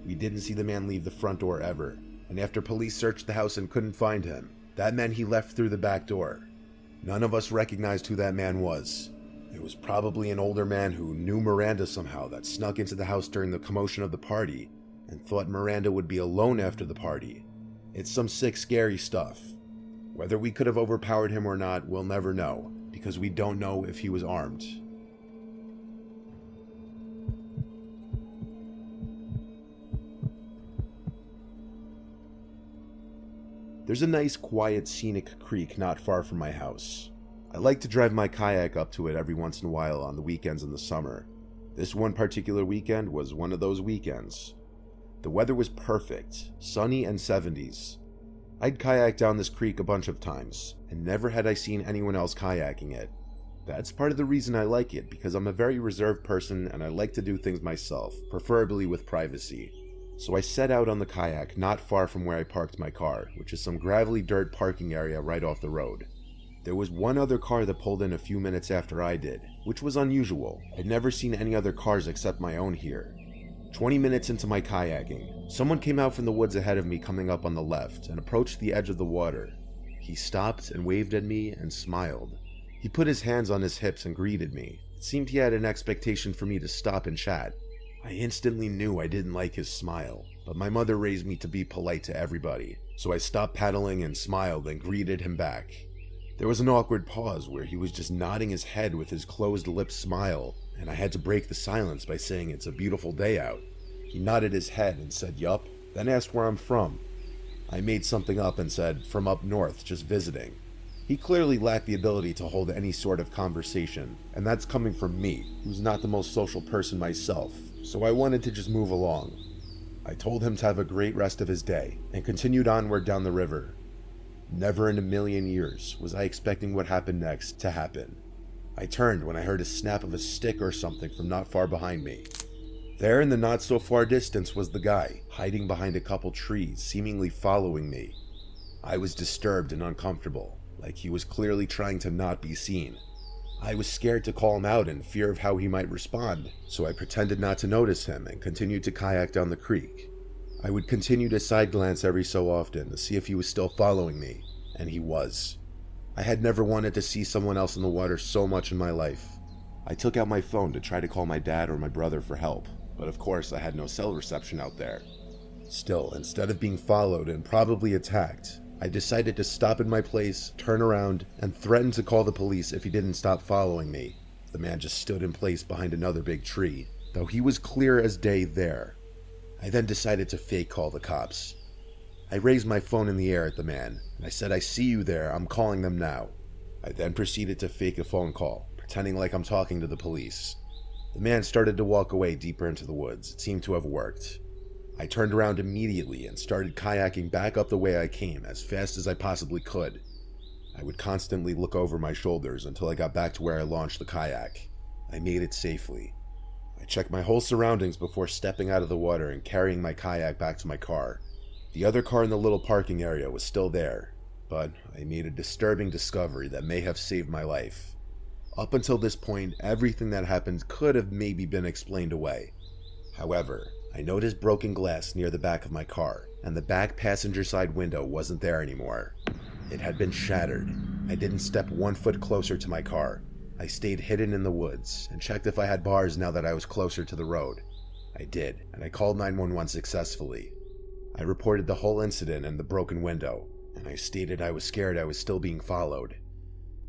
We didn't see the man leave the front door ever, and after police searched the house and couldn't find him, that meant he left through the back door. None of us recognized who that man was. It was probably an older man who knew Miranda somehow that snuck into the house during the commotion of the party and thought Miranda would be alone after the party. It's some sick, scary stuff. Whether we could have overpowered him or not, we'll never know, because we don't know if he was armed. There's a nice, quiet, scenic creek not far from my house. I like to drive my kayak up to it every once in a while on the weekends in the summer. This one particular weekend was one of those weekends. The weather was perfect, sunny and 70s. I'd kayaked down this creek a bunch of times, and never had I seen anyone else kayaking it. That's part of the reason I like it, because I'm a very reserved person and I like to do things myself, preferably with privacy. So I set out on the kayak not far from where I parked my car, which is some gravelly dirt parking area right off the road. There was one other car that pulled in a few minutes after I did, which was unusual. I'd never seen any other cars except my own here. 20 minutes into my kayaking, someone came out from the woods ahead of me coming up on the left and approached the edge of the water. He stopped and waved at me and smiled. He put his hands on his hips and greeted me. It seemed he had an expectation for me to stop and chat. I instantly knew I didn't like his smile, but my mother raised me to be polite to everybody. So I stopped paddling and smiled and greeted him back. There was an awkward pause where he was just nodding his head with his closed lips smile, and I had to break the silence by saying it's a beautiful day out. He nodded his head and said yup, then asked where I'm from. I made something up and said from up north, just visiting. He clearly lacked the ability to hold any sort of conversation, and that's coming from me, who's not the most social person myself, so I wanted to just move along. I told him to have a great rest of his day, and continued onward down the river. Never in a million years was I expecting what happened next to happen. I turned when I heard a snap of a stick or something from not far behind me. There in the not so far distance was the guy, hiding behind a couple trees, seemingly following me. I was disturbed and uncomfortable, like he was clearly trying to not be seen. I was scared to call him out in fear of how he might respond, so I pretended not to notice him and continued to kayak down the creek. I would continue to side glance every so often to see if he was still following me, and he was. I had never wanted to see someone else in the water so much in my life. I took out my phone to try to call my dad or my brother for help, but of course I had no cell reception out there. Still, instead of being followed and probably attacked, I decided to stop in my place, turn around, and threaten to call the police if he didn't stop following me. The man just stood in place behind another big tree, though he was clear as day there. I then decided to fake call the cops. I raised my phone in the air at the man, and I said, "I see you there, I'm calling them now." I then proceeded to fake a phone call, pretending like I'm talking to the police. The man started to walk away deeper into the woods. It seemed to have worked. I turned around immediately and started kayaking back up the way I came as fast as I possibly could. I would constantly look over my shoulders until I got back to where I launched the kayak. I made it safely. I checked my whole surroundings before stepping out of the water and carrying my kayak back to my car. The other car in the little parking area was still there, but I made a disturbing discovery that may have saved my life. Up until this point, everything that happened could have maybe been explained away. However, I noticed broken glass near the back of my car, and the back passenger side window wasn't there anymore. It had been shattered. I didn't step 1 foot closer to my car. I stayed hidden in the woods and checked if I had bars now that I was closer to the road. I did, and I called 911 successfully. I reported the whole incident and the broken window, and I stated I was scared I was still being followed.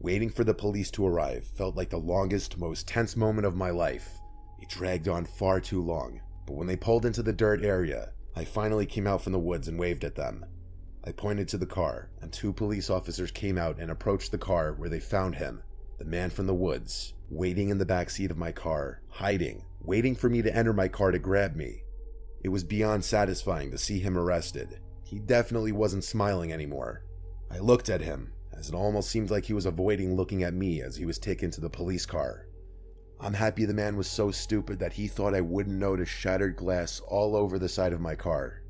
Waiting for the police to arrive felt like the longest, most tense moment of my life. It dragged on far too long, but when they pulled into the dirt area, I finally came out from the woods and waved at them. I pointed to the car, and 2 police officers came out and approached the car where they found him, the man from the woods, waiting in the back seat of my car, hiding, waiting for me to enter my car to grab me. It was beyond satisfying to see him arrested. He definitely wasn't smiling anymore. I looked at him, as it almost seemed like he was avoiding looking at me as he was taken to the police car. I'm happy the man was so stupid that he thought I wouldn't notice shattered glass all over the side of my car.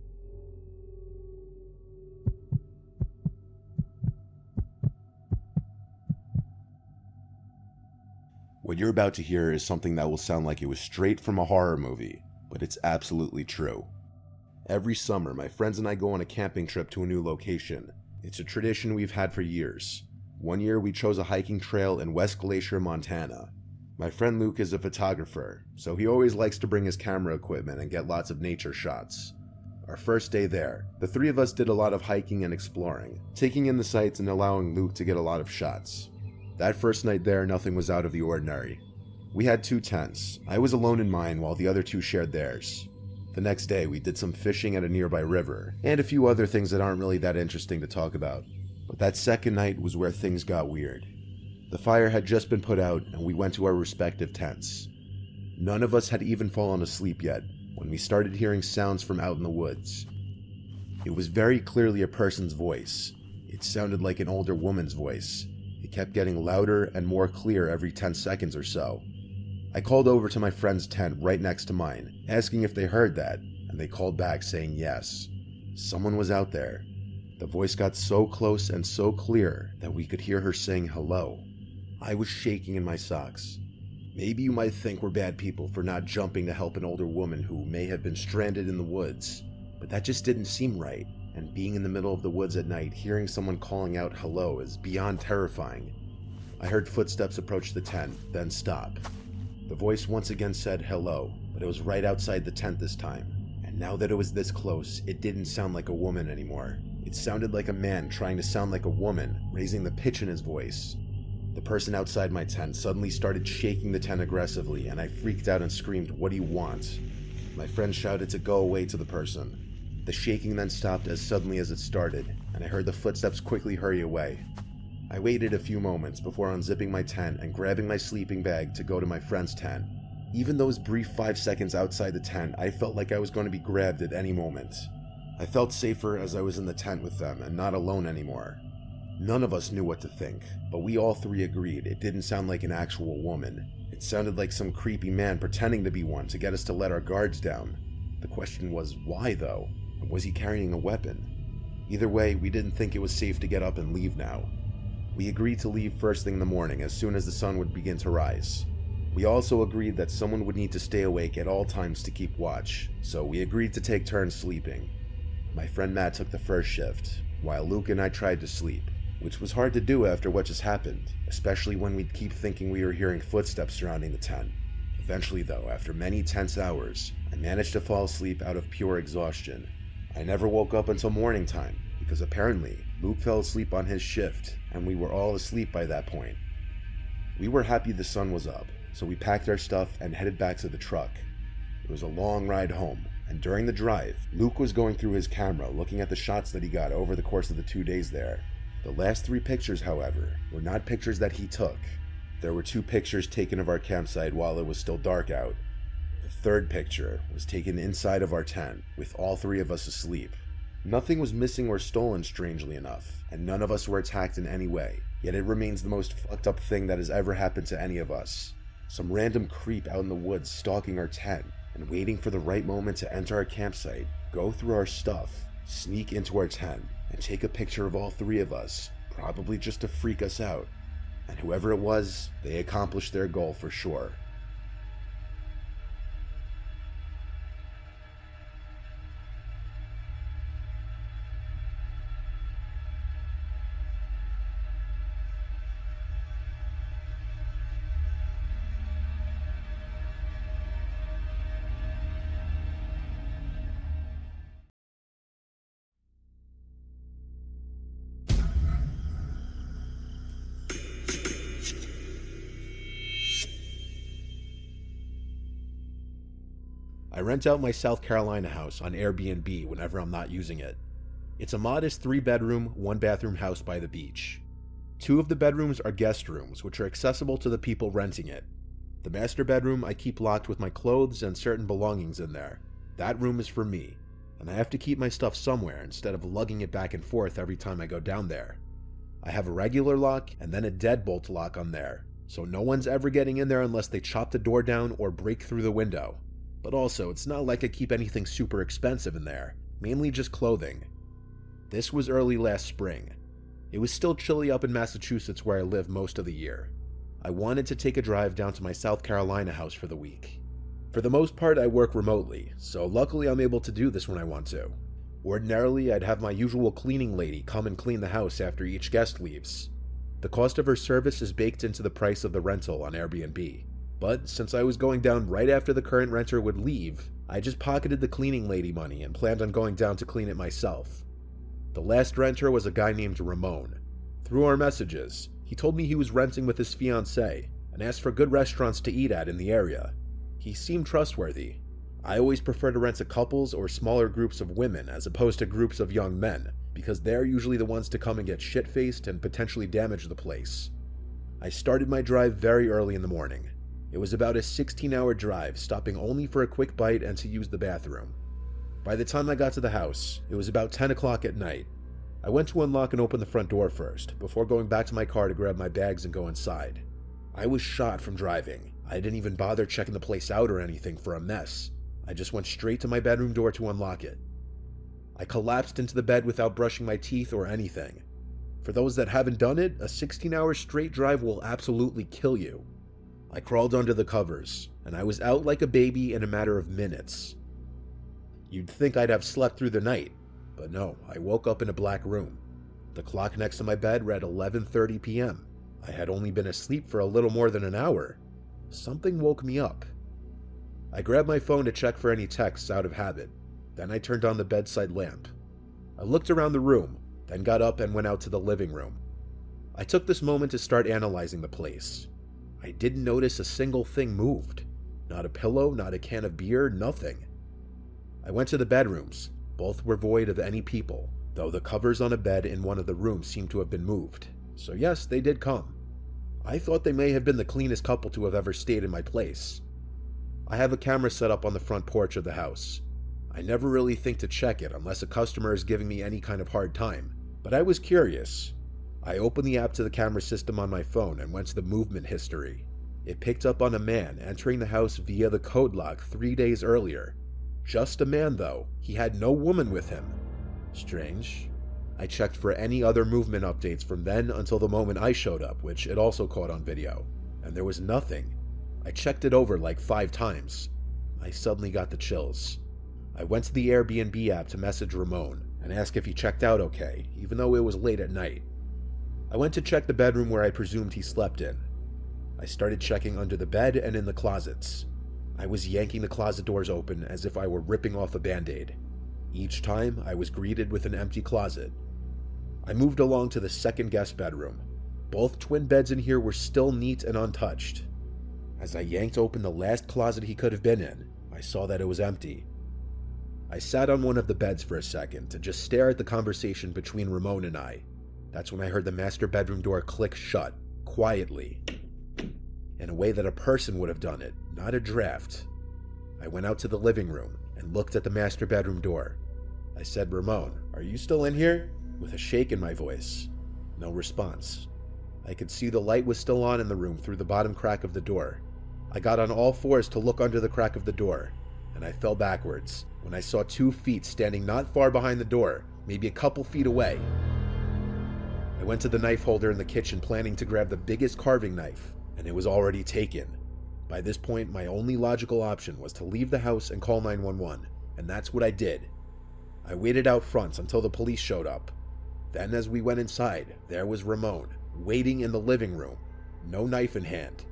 What you're about to hear is something that will sound like it was straight from a horror movie, but it's absolutely true. Every summer, my friends and I go on a camping trip to a new location. It's a tradition we've had for years. One year, we chose a hiking trail in West Glacier, Montana. My friend Luke is a photographer, so he always likes to bring his camera equipment and get lots of nature shots. Our first day there, the 3 of us did a lot of hiking and exploring, taking in the sights and allowing Luke to get a lot of shots. That first night there, nothing was out of the ordinary. We had 2 tents. I was alone in mine while the other 2 shared theirs. The next day, we did some fishing at a nearby river, and a few other things that aren't really that interesting to talk about. But that second night was where things got weird. The fire had just been put out, and we went to our respective tents. None of us had even fallen asleep yet, when we started hearing sounds from out in the woods. It was very clearly a person's voice. It sounded like an older woman's voice. It kept getting louder and more clear every 10 seconds or so. I called over to my friend's tent right next to mine, asking if they heard that, and they called back saying yes. Someone was out there. The voice got so close and so clear that we could hear her saying hello. I was shaking in my socks. Maybe you might think we're bad people for not jumping to help an older woman who may have been stranded in the woods, but that just didn't seem right, and being in the middle of the woods at night hearing someone calling out hello is beyond terrifying. I heard footsteps approach the tent, then stop. The voice once again said hello, but it was right outside the tent this time, and now that it was this close, it didn't sound like a woman anymore. It sounded like a man trying to sound like a woman, raising the pitch in his voice. The person outside my tent suddenly started shaking the tent aggressively, and I freaked out and screamed, "What do you want?" My friend shouted to go away to the person. The shaking then stopped as suddenly as it started, and I heard the footsteps quickly hurry away. I waited a few moments before unzipping my tent and grabbing my sleeping bag to go to my friend's tent. Even those brief 5 seconds outside the tent, I felt like I was going to be grabbed at any moment. I felt safer as I was in the tent with them and not alone anymore. None of us knew what to think, but we all three agreed it didn't sound like an actual woman. It sounded like some creepy man pretending to be one to get us to let our guards down. The question was, why though? And was he carrying a weapon? Either way, we didn't think it was safe to get up and leave now. We agreed to leave first thing in the morning as soon as the sun would begin to rise. We also agreed that someone would need to stay awake at all times to keep watch, so we agreed to take turns sleeping. My friend Matt took the first shift, while Luke and I tried to sleep, which was hard to do after what just happened, especially when we'd keep thinking we were hearing footsteps surrounding the tent. Eventually though, after many tense hours, I managed to fall asleep out of pure exhaustion. I never woke up until morning time, because apparently Luke fell asleep on his shift, and we were all asleep by that point. We were happy the sun was up, so we packed our stuff and headed back to the truck. It was a long ride home, and during the drive, Luke was going through his camera looking at the shots that he got over the course of the 2 days there. The last 3 pictures, however, were not pictures that he took. There were 2 pictures taken of our campsite while it was still dark out. The third picture was taken inside of our tent, with all 3 of us asleep. Nothing was missing or stolen, strangely enough, and none of us were attacked in any way, yet it remains the most fucked up thing that has ever happened to any of us. Some random creep out in the woods stalking our tent, and waiting for the right moment to enter our campsite, go through our stuff, sneak into our tent, and take a picture of all 3 of us, probably just to freak us out. And whoever it was, they accomplished their goal for sure. I rent out my South Carolina house on Airbnb whenever I'm not using it. It's a modest 3-bedroom, 1-bathroom house by the beach. 2 of the bedrooms are guest rooms, which are accessible to the people renting it. The master bedroom I keep locked with my clothes and certain belongings in there. That room is for me, and I have to keep my stuff somewhere instead of lugging it back and forth every time I go down there. I have a regular lock and then a deadbolt lock on there, so no one's ever getting in there unless they chop the door down or break through the window. But also, it's not like I keep anything super expensive in there, mainly just clothing. This was early last spring. It was still chilly up in Massachusetts where I live most of the year. I wanted to take a drive down to my South Carolina house for the week. For the most part, I work remotely, so luckily I'm able to do this when I want to. Ordinarily, I'd have my usual cleaning lady come and clean the house after each guest leaves. The cost of her service is baked into the price of the rental on Airbnb. But since I was going down right after the current renter would leave, I just pocketed the cleaning lady money and planned on going down to clean it myself. The last renter was a guy named Ramon. Through our messages, he told me he was renting with his fiancée and asked for good restaurants to eat at in the area. He seemed trustworthy. I always prefer to rent to couples or smaller groups of women as opposed to groups of young men, because they're usually the ones to come and get shit-faced and potentially damage the place. I started my drive very early in the morning. It was about a 16-hour drive, stopping only for a quick bite and to use the bathroom. By the time I got to the house, it was about 10 o'clock at night. I went to unlock and open the front door first, before going back to my car to grab my bags and go inside. I was shot from driving. I didn't even bother checking the place out or anything for a mess. I just went straight to my bedroom door to unlock it. I collapsed into the bed without brushing my teeth or anything. For those that haven't done it, a 16-hour straight drive will absolutely kill you. I crawled under the covers, and I was out like a baby in a matter of minutes. You'd think I'd have slept through the night, but no, I woke up in a black room. The clock next to my bed read 11:30 p.m. I had only been asleep for a little more than an hour. Something woke me up. I grabbed my phone to check for any texts out of habit. Then I turned on the bedside lamp. I looked around the room, then got up and went out to the living room. I took this moment to start analyzing the place. I didn't notice a single thing moved. Not a pillow, not a can of beer, nothing. I went to the bedrooms. Both were void of any people, though the covers on a bed in one of the rooms seemed to have been moved. So yes, they did come. I thought they may have been the cleanest couple to have ever stayed in my place. I have a camera set up on the front porch of the house. I never really think to check it unless a customer is giving me any kind of hard time, but I was curious. I opened the app to the camera system on my phone and went to the movement history. It picked up on a man entering the house via the code lock 3 days earlier. Just a man though, he had no woman with him. Strange. I checked for any other movement updates from then until the moment I showed up, which it also caught on video, and there was nothing. I checked it over like 5 times. I suddenly got the chills. I went to the Airbnb app to message Ramon and ask if he checked out okay, even though it was late at night. I went to check the bedroom where I presumed he slept in. I started checking under the bed and in the closets. I was yanking the closet doors open as if I were ripping off a band-aid. Each time, I was greeted with an empty closet. I moved along to the second guest bedroom. Both twin beds in here were still neat and untouched. As I yanked open the last closet he could have been in, I saw that it was empty. I sat on one of the beds for a second to just stare at the conversation between Ramon and I. That's when I heard the master bedroom door click shut, quietly, in a way that a person would have done it, not a draft. I went out to the living room and looked at the master bedroom door. I said, "Ramon, are you still in here?" with a shake in my voice. No response. I could see the light was still on in the room through the bottom crack of the door. I got on all fours to look under the crack of the door, and I fell backwards when I saw 2 feet standing not far behind the door, maybe a couple feet away. I went to the knife holder in the kitchen planning to grab the biggest carving knife, and it was already taken. By this point, my only logical option was to leave the house and call 911, and that's what I did. I waited out front until the police showed up. Then as we went inside, there was Ramon, waiting in the living room, no knife in hand.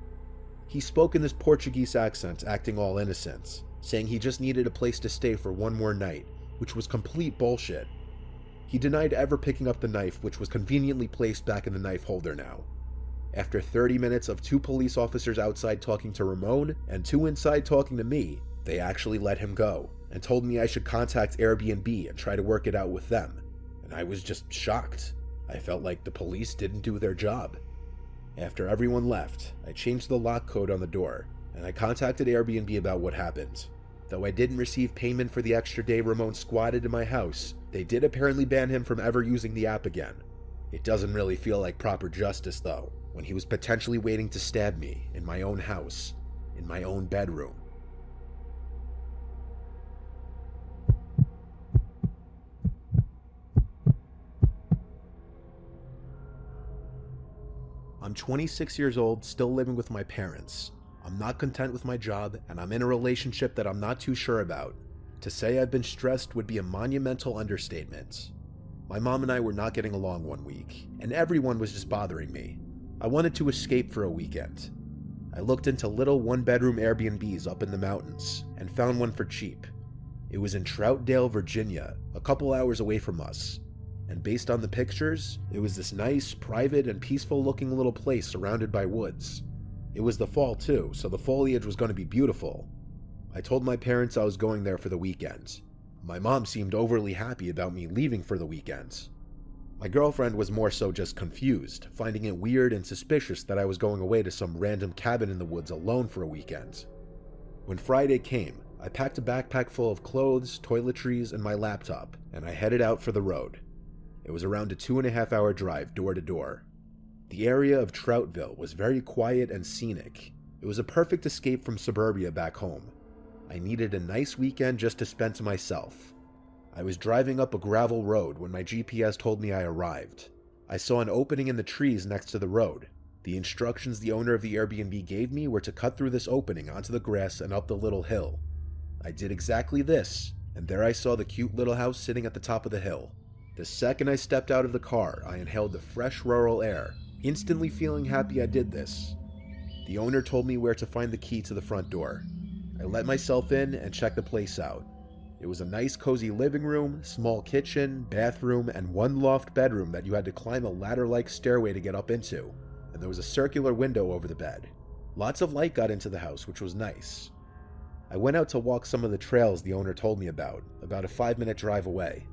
He spoke in this Portuguese accent, acting all innocent, saying he just needed a place to stay for one more night, which was complete bullshit. He denied ever picking up the knife, which was conveniently placed back in the knife holder now. After 30 minutes of 2 police officers outside talking to Ramon and 2 inside talking to me, they actually let him go and told me I should contact Airbnb and try to work it out with them. And I was just shocked. I felt like the police didn't do their job. After everyone left, I changed the lock code on the door, and I contacted Airbnb about what happened. Though I didn't receive payment for the extra day Ramon squatted in my house, they did apparently ban him from ever using the app again. It doesn't really feel like proper justice though, when he was potentially waiting to stab me in my own house, in my own bedroom. I'm 26 years old, still living with my parents. I'm not content with my job, and I'm in a relationship that I'm not too sure about. To say I've been stressed would be a monumental understatement. My mom and I were not getting along one week, and everyone was just bothering me. I wanted to escape for a weekend. I looked into little 1-bedroom Airbnbs up in the mountains, and found one for cheap. It was in Troutdale, Virginia, a couple hours away from us. And based on the pictures, it was this nice, private, and peaceful-looking little place surrounded by woods. It was the fall too, so the foliage was going to be beautiful. I told my parents I was going there for the weekend. My mom seemed overly happy about me leaving for the weekend. My girlfriend was more so just confused, finding it weird and suspicious that I was going away to some random cabin in the woods alone for a weekend. When Friday came, I packed a backpack full of clothes, toiletries, and my laptop, and I headed out for the road. It was around a 2.5-hour drive door to door. The area of Troutville was very quiet and scenic. It was a perfect escape from suburbia back home. I needed a nice weekend just to spend to myself. I was driving up a gravel road when my GPS told me I arrived. I saw an opening in the trees next to the road. The instructions the owner of the Airbnb gave me were to cut through this opening onto the grass and up the little hill. I did exactly this, and there I saw the cute little house sitting at the top of the hill. The second I stepped out of the car, I inhaled the fresh rural air, instantly feeling happy I did this. The owner told me where to find the key to the front door. I let myself in and checked the place out. It was a nice cozy living room, small kitchen, bathroom, and one loft bedroom that you had to climb a ladder-like stairway to get up into, and there was a circular window over the bed. Lots of light got into the house, which was nice. I went out to walk some of the trails the owner told me about a 5-minute drive away.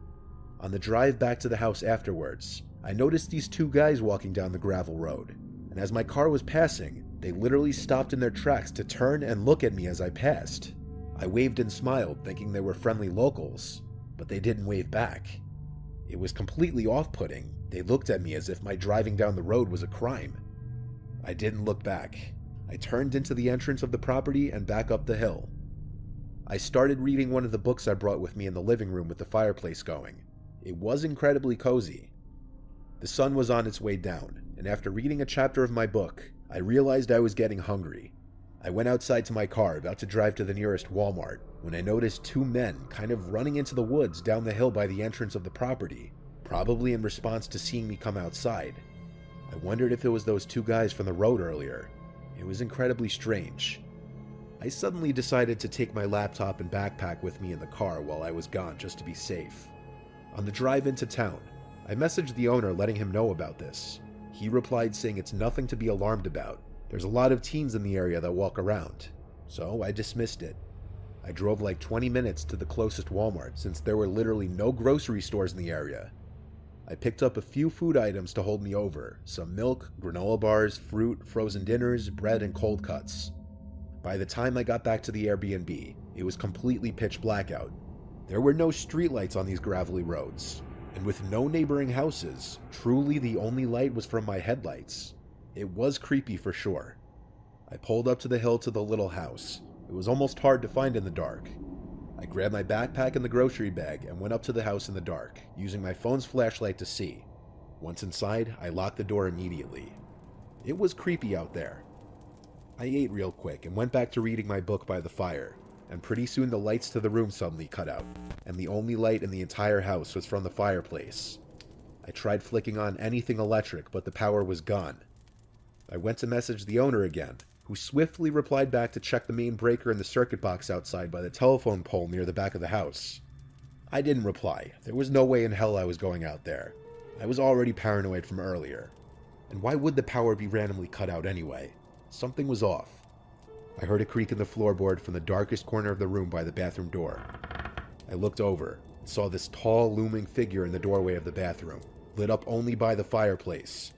On the drive back to the house afterwards, I noticed these two guys walking down the gravel road, and as my car was passing, they literally stopped in their tracks to turn and look at me as I passed. I waved and smiled, thinking they were friendly locals, but they didn't wave back. It was completely off-putting. They looked at me as if my driving down the road was a crime. I didn't look back. I turned into the entrance of the property and back up the hill. I started reading one of the books I brought with me in the living room with the fireplace going. It was incredibly cozy. The sun was on its way down, and after reading a chapter of my book, I realized I was getting hungry. I went outside to my car, about to drive to the nearest Walmart, when I noticed two men kind of running into the woods down the hill by the entrance of the property, probably in response to seeing me come outside. I wondered if it was those two guys from the road earlier. It was incredibly strange. I suddenly decided to take my laptop and backpack with me in the car while I was gone just to be safe. On the drive into town, I messaged the owner letting him know about this. He replied saying it's nothing to be alarmed about. There's a lot of teens in the area that walk around. So I dismissed it. I drove like 20 minutes to the closest Walmart since there were literally no grocery stores in the area. I picked up a few food items to hold me over, some milk, granola bars, fruit, frozen dinners, bread, and cold cuts. By the time I got back to the Airbnb, it was completely pitch black out. There were no streetlights on these gravelly roads, and with no neighboring houses, truly the only light was from my headlights. It was creepy for sure. I pulled up to the hill to the little house. It was almost hard to find in the dark. I grabbed my backpack and the grocery bag and went up to the house in the dark, using my phone's flashlight to see. Once inside, I locked the door immediately. It was creepy out there. I ate real quick and went back to reading my book by the fire, and pretty soon the lights to the room suddenly cut out, and the only light in the entire house was from the fireplace. I tried flicking on anything electric, but the power was gone. I went to message the owner again, who swiftly replied back to check the main breaker in the circuit box outside by the telephone pole near the back of the house. I didn't reply. There was no way in hell I was going out there. I was already paranoid from earlier. And why would the power be randomly cut out anyway? Something was off. I heard a creak in the floorboard from the darkest corner of the room by the bathroom door. I looked over and saw this tall, looming figure in the doorway of the bathroom, lit up only by the fireplace.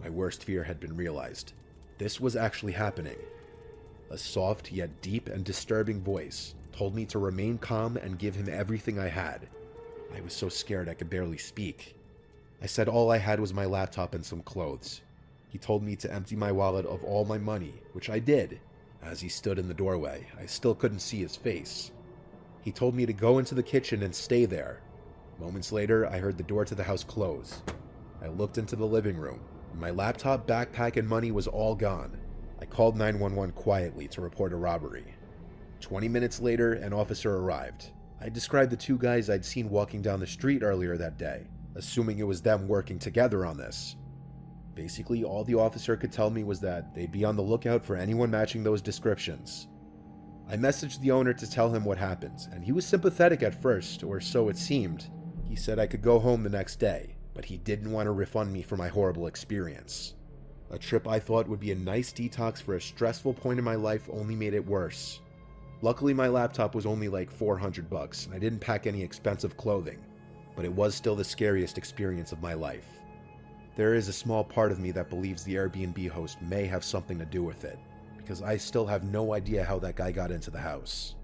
My worst fear had been realized. This was actually happening. A soft yet deep and disturbing voice told me to remain calm and give him everything I had. I was so scared I could barely speak. I said all I had was my laptop and some clothes. He told me to empty my wallet of all my money, which I did. As he stood in the doorway, I still couldn't see his face. He told me to go into the kitchen and stay there. Moments later, I heard the door to the house close. I looked into the living room. My laptop, backpack, and money was all gone. I called 911 quietly to report a robbery. 20 minutes later, an officer arrived. I described the two guys I'd seen walking down the street earlier that day, assuming it was them working together on this. Basically, all the officer could tell me was that they'd be on the lookout for anyone matching those descriptions. I messaged the owner to tell him what happened, and he was sympathetic at first, or so it seemed. He said I could go home the next day, but he didn't want to refund me for my horrible experience. A trip I thought would be a nice detox for a stressful point in my life only made it worse. Luckily, my laptop was only like $400, and I didn't pack any expensive clothing, but it was still the scariest experience of my life. There is a small part of me that believes the Airbnb host may have something to do with it, because I still have no idea how that guy got into the house.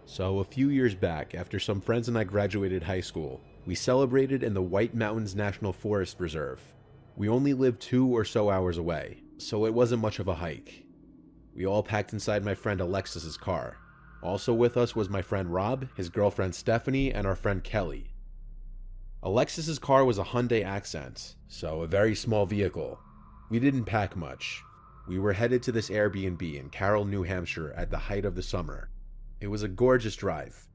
So a few years back, after some friends and I graduated high school, we celebrated in the White Mountains National Forest Reserve. We only lived 2 or so hours away, so it wasn't much of a hike. We all packed inside my friend Alexis's car. Also with us was my friend Rob, his girlfriend Stephanie, and our friend Kelly. Alexis's car was a Hyundai Accent, so a very small vehicle. We didn't pack much. We were headed to this Airbnb in Carroll, New Hampshire at the height of the summer. It was a gorgeous drive.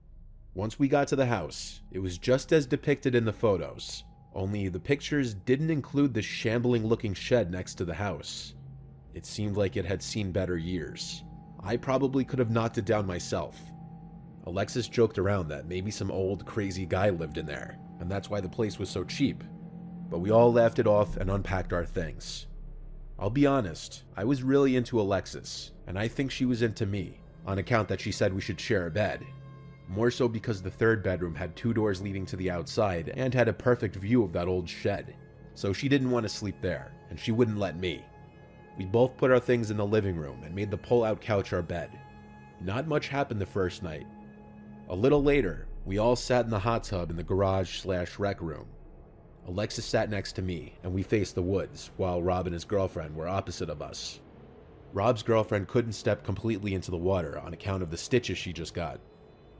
Once we got to the house, it was just as depicted in the photos. Only the pictures didn't include the shambling-looking shed next to the house. It seemed like it had seen better years. I probably could have knocked it down myself. Alexis joked around that maybe some old, crazy guy lived in there, and that's why the place was so cheap. But we all laughed it off and unpacked our things. I'll be honest, I was really into Alexis, and I think she was into me, on account that she said we should share a bed. More so because the third bedroom had 2 doors leading to the outside and had a perfect view of that old shed. So she didn't want to sleep there, and she wouldn't let me. We both put our things in the living room and made the pull-out couch our bed. Not much happened the first night. A little later, we all sat in the hot tub in the garage/rec room. Alexis sat next to me, and we faced the woods, while Rob and his girlfriend were opposite of us. Rob's girlfriend couldn't step completely into the water on account of the stitches she just got.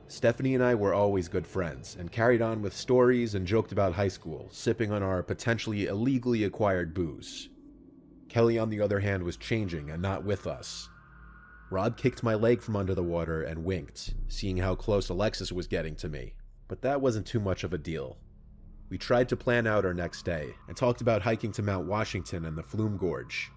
Stephanie and I were always good friends, and carried on with stories and joked about high school, sipping on our potentially illegally acquired booze. Kelly, on the other hand, was changing and not with us. Rob kicked my leg from under the water and winked, seeing how close Alexis was getting to me, but that wasn't too much of a deal. We tried to plan out our next day, and talked about hiking to Mount Washington and the Flume Gorge.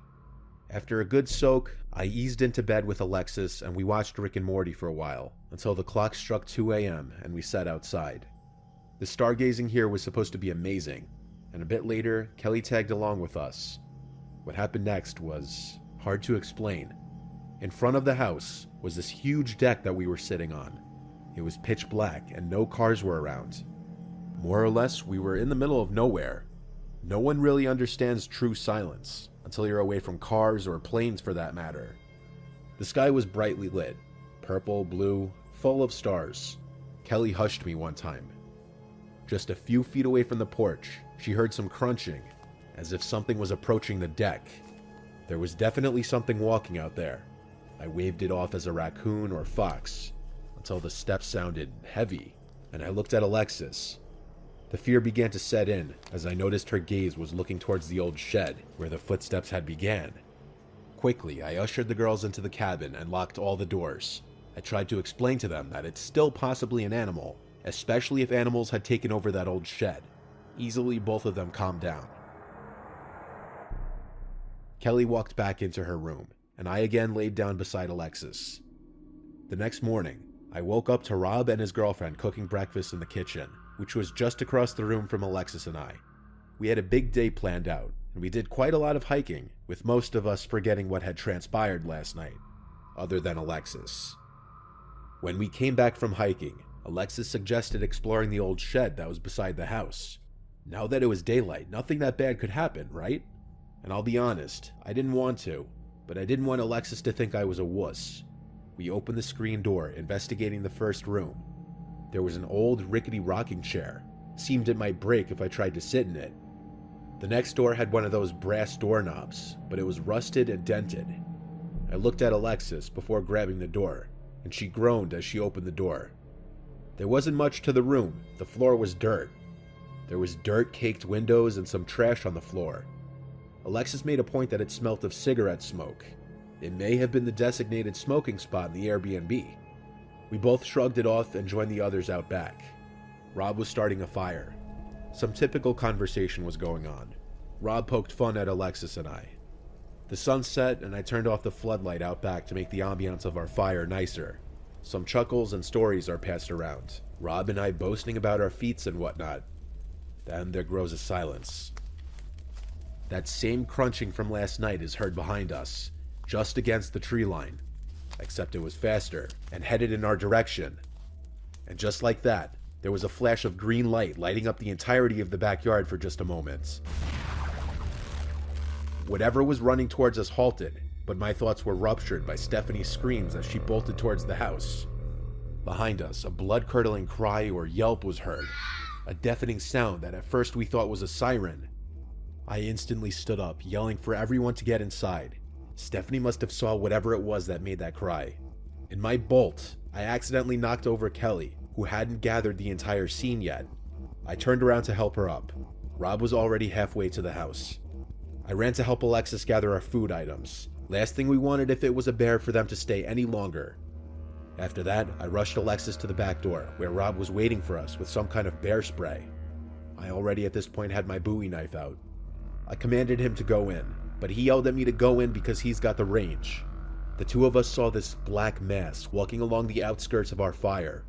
After a good soak, I eased into bed with Alexis and we watched Rick and Morty for a while, until the clock struck 2 a.m. and we sat outside. The stargazing here was supposed to be amazing, and a bit later, Kelly tagged along with us. What happened next was hard to explain. In front of the house was this huge deck that we were sitting on. It was pitch black and no cars were around. More or less, we were in the middle of nowhere. No one really understands true silence, until you're away from cars or planes for that matter. The sky was brightly lit, purple, blue, full of stars. Kelly hushed me one time. Just a few feet away from the porch, she heard some crunching, as if something was approaching the deck. There was definitely something walking out there. I waved it off as a raccoon or fox, until the steps sounded heavy, and I looked at Alexis. The fear began to set in as I noticed her gaze was looking towards the old shed where the footsteps had began. Quickly, I ushered the girls into the cabin and locked all the doors. I tried to explain to them that it's still possibly an animal, especially if animals had taken over that old shed. Easily, both of them calmed down. Kelly walked back into her room, and I again laid down beside Alexis. The next morning, I woke up to Rob and his girlfriend cooking breakfast in the kitchen, which was just across the room from Alexis and I. We had a big day planned out, and we did quite a lot of hiking, with most of us forgetting what had transpired last night, other than Alexis. When we came back from hiking, Alexis suggested exploring the old shed that was beside the house. Now that it was daylight, nothing that bad could happen, right? And I'll be honest, I didn't want to, but I didn't want Alexis to think I was a wuss. We opened the screen door, investigating the first room. There was an old, rickety rocking chair. Seemed it might break if I tried to sit in it. The next door had one of those brass doorknobs, but it was rusted and dented. I looked at Alexis before grabbing the door, and she groaned as she opened the door. There wasn't much to the room. The floor was dirt. There was dirt-caked windows and some trash on the floor. Alexis made a point that it smelt of cigarette smoke. It may have been the designated smoking spot in the Airbnb. We both shrugged it off and joined the others out back. Rob was starting a fire. Some typical conversation was going on. Rob poked fun at Alexis and I. The sun set and I turned off the floodlight out back to make the ambiance of our fire nicer. Some chuckles and stories are passed around, Rob and I boasting about our feats and whatnot. Then there grows a silence. That same crunching from last night is heard behind us, just against the tree line. Except it was faster, and headed in our direction. And just like that, there was a flash of green light lighting up the entirety of the backyard for just a moment. Whatever was running towards us halted, but my thoughts were ruptured by Stephanie's screams as she bolted towards the house. Behind us, a blood-curdling cry or yelp was heard, a deafening sound that at first we thought was a siren. I instantly stood up, yelling for everyone to get inside. Stephanie must have saw whatever it was that made that cry. In my bolt, I accidentally knocked over Kelly, who hadn't gathered the entire scene yet. I turned around to help her up. Rob was already halfway to the house. I ran to help Alexis gather our food items. Last thing we wanted if it was a bear for them to stay any longer. After that, I rushed Alexis to the back door, where Rob was waiting for us with some kind of bear spray. I already at this point had my Bowie knife out. I commanded him to go in, but he yelled at me to go in because he's got the range. The two of us saw this black mass walking along the outskirts of our fire.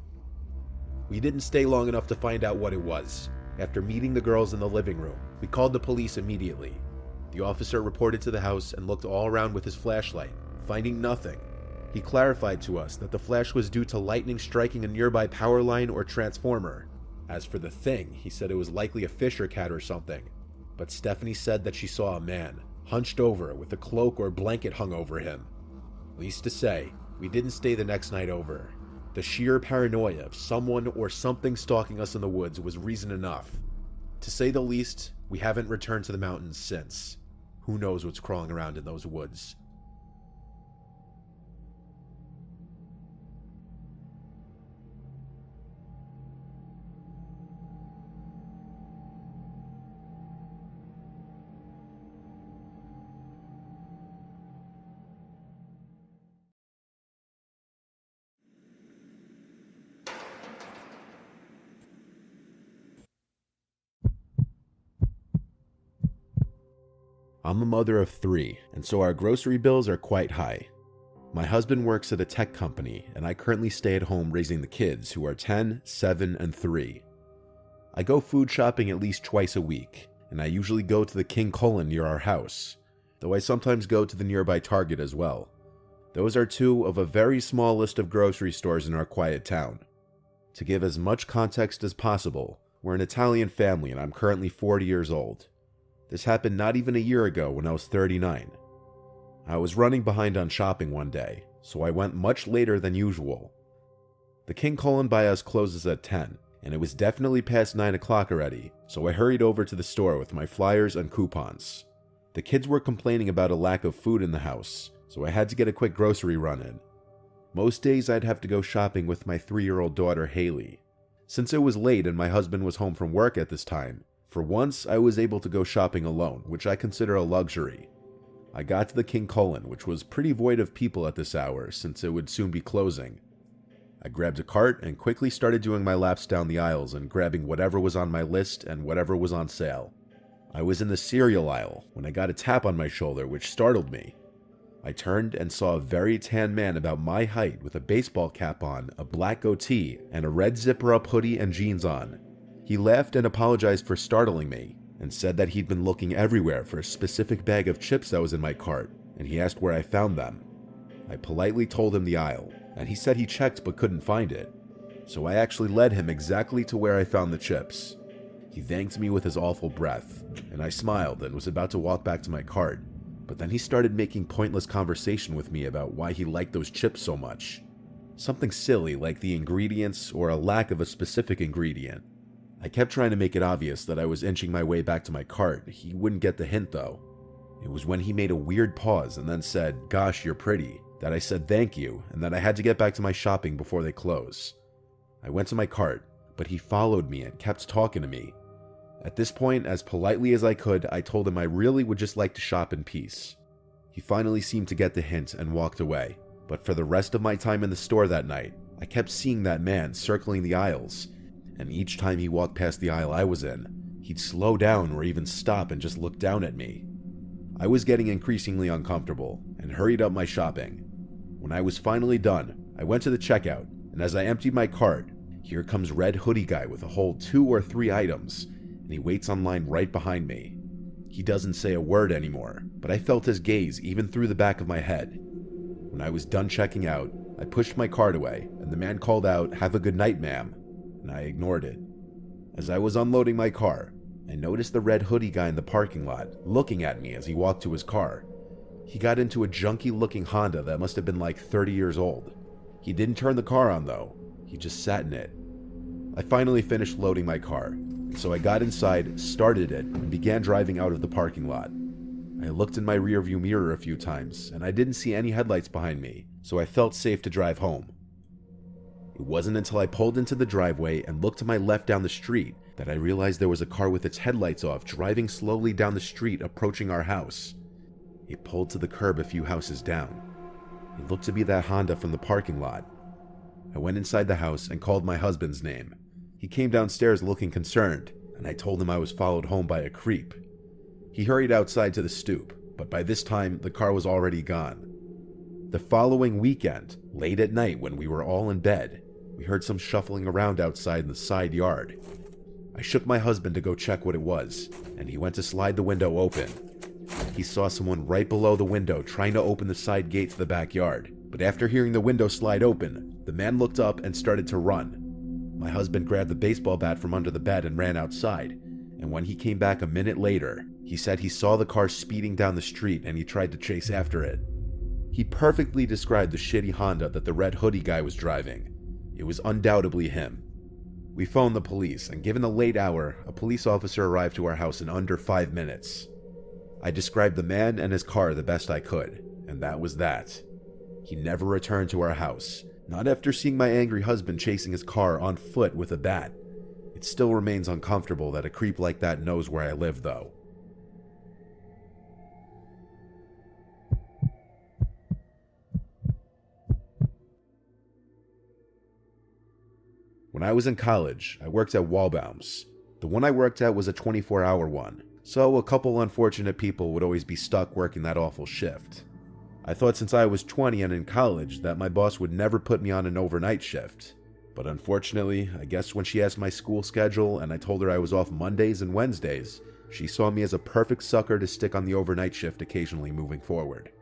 We didn't stay long enough to find out what it was. After meeting the girls in the living room, we called the police immediately. The officer reported to the house and looked all around with his flashlight, finding nothing. He clarified to us that the flash was due to lightning striking a nearby power line or transformer. As for the thing, he said it was likely a fisher cat or something. But Stephanie said that she saw a man, hunched over with a cloak or blanket hung over him. Needless to say, we didn't stay the next night over. The sheer paranoia of someone or something stalking us in the woods was reason enough. To say the least, we haven't returned to the mountains since. Who knows what's crawling around in those woods? I'm a mother of 3, and so our grocery bills are quite high. My husband works at a tech company, and I currently stay at home raising the kids, who are 10, 7, and 3. I go food shopping at least twice a week, and I usually go to the King Cullen near our house, though I sometimes go to the nearby Target as well. Those are 2 of a very small list of grocery stores in our quiet town. To give as much context as possible, we're an Italian family and I'm currently 40 years old. This happened not even a year ago when I was 39. I was running behind on shopping one day, so I went much later than usual. The King Cullen by us closes at 10, and it was definitely past 9 o'clock already, so I hurried over to the store with my flyers and coupons. The kids were complaining about a lack of food in the house, so I had to get a quick grocery run in. Most days I'd have to go shopping with my 3-year-old daughter Haley. Since it was late and my husband was home from work at this time, for once I was able to go shopping alone, which I consider a luxury. I got to the King Cullen, which was pretty void of people at this hour since it would soon be closing. I grabbed a cart and quickly started doing my laps down the aisles and grabbing whatever was on my list and whatever was on sale. I was in the cereal aisle when I got a tap on my shoulder, which startled me. I turned and saw a very tan man about my height with a baseball cap on, a black goatee, and a red zipper-up hoodie and jeans on. He laughed and apologized for startling me, and said that he'd been looking everywhere for a specific bag of chips that was in my cart, and he asked where I found them. I politely told him the aisle, and he said he checked but couldn't find it. So I actually led him exactly to where I found the chips. He thanked me with his awful breath, and I smiled and was about to walk back to my cart, but then he started making pointless conversation with me about why he liked those chips so much. Something silly like the ingredients or a lack of a specific ingredient. I kept trying to make it obvious that I was inching my way back to my cart. He wouldn't get the hint though. It was when he made a weird pause and then said, "Gosh, you're pretty," that I said thank you and that I had to get back to my shopping before they close. I went to my cart, but he followed me and kept talking to me. At this point, as politely as I could, I told him I really would just like to shop in peace. He finally seemed to get the hint and walked away, but for the rest of my time in the store that night, I kept seeing that man circling the aisles, and each time he walked past the aisle I was in, he'd slow down or even stop and just look down at me. I was getting increasingly uncomfortable and hurried up my shopping. When I was finally done, I went to the checkout, and as I emptied my cart, here comes red hoodie guy with a whole 2 or 3 items, and he waits on line right behind me. He doesn't say a word anymore, but I felt his gaze even through the back of my head. When I was done checking out, I pushed my cart away, and the man called out, "Have a good night, ma'am," and I ignored it. As I was unloading my car, I noticed the red hoodie guy in the parking lot looking at me as he walked to his car. He got into a junky-looking Honda that must have been like 30 years old. He didn't turn the car on though, he just sat in it. I finally finished loading my car, and so I got inside, started it, and began driving out of the parking lot. I looked in my rearview mirror a few times, and I didn't see any headlights behind me, so I felt safe to drive home. It wasn't until I pulled into the driveway and looked to my left down the street that I realized there was a car with its headlights off driving slowly down the street approaching our house. It pulled to the curb a few houses down. It looked to be that Honda from the parking lot. I went inside the house and called my husband's name. He came downstairs looking concerned, and I told him I was followed home by a creep. He hurried outside to the stoop, but by this time, the car was already gone. The following weekend, late at night when we were all in bed, we heard some shuffling around outside in the side yard. I shook my husband to go check what it was, and he went to slide the window open. He saw someone right below the window trying to open the side gate to the backyard, but after hearing the window slide open, the man looked up and started to run. My husband grabbed the baseball bat from under the bed and ran outside, and when he came back a minute later, he said he saw the car speeding down the street and he tried to chase after it. He perfectly described the shitty Honda that the red hoodie guy was driving. It was undoubtedly him. We phoned the police, and given the late hour, a police officer arrived to our house in under 5 minutes. I described the man and his car the best I could, and that was that. He never returned to our house, not after seeing my angry husband chasing his car on foot with a bat. It still remains uncomfortable that a creep like that knows where I live, though. When I was in college, I worked at Wallbaum's. The one I worked at was a 24-hour one, so a couple unfortunate people would always be stuck working that awful shift. I thought since I was 20 and in college that my boss would never put me on an overnight shift. But unfortunately, I guess when she asked my school schedule and I told her I was off Mondays and Wednesdays, she saw me as a perfect sucker to stick on the overnight shift occasionally moving forward.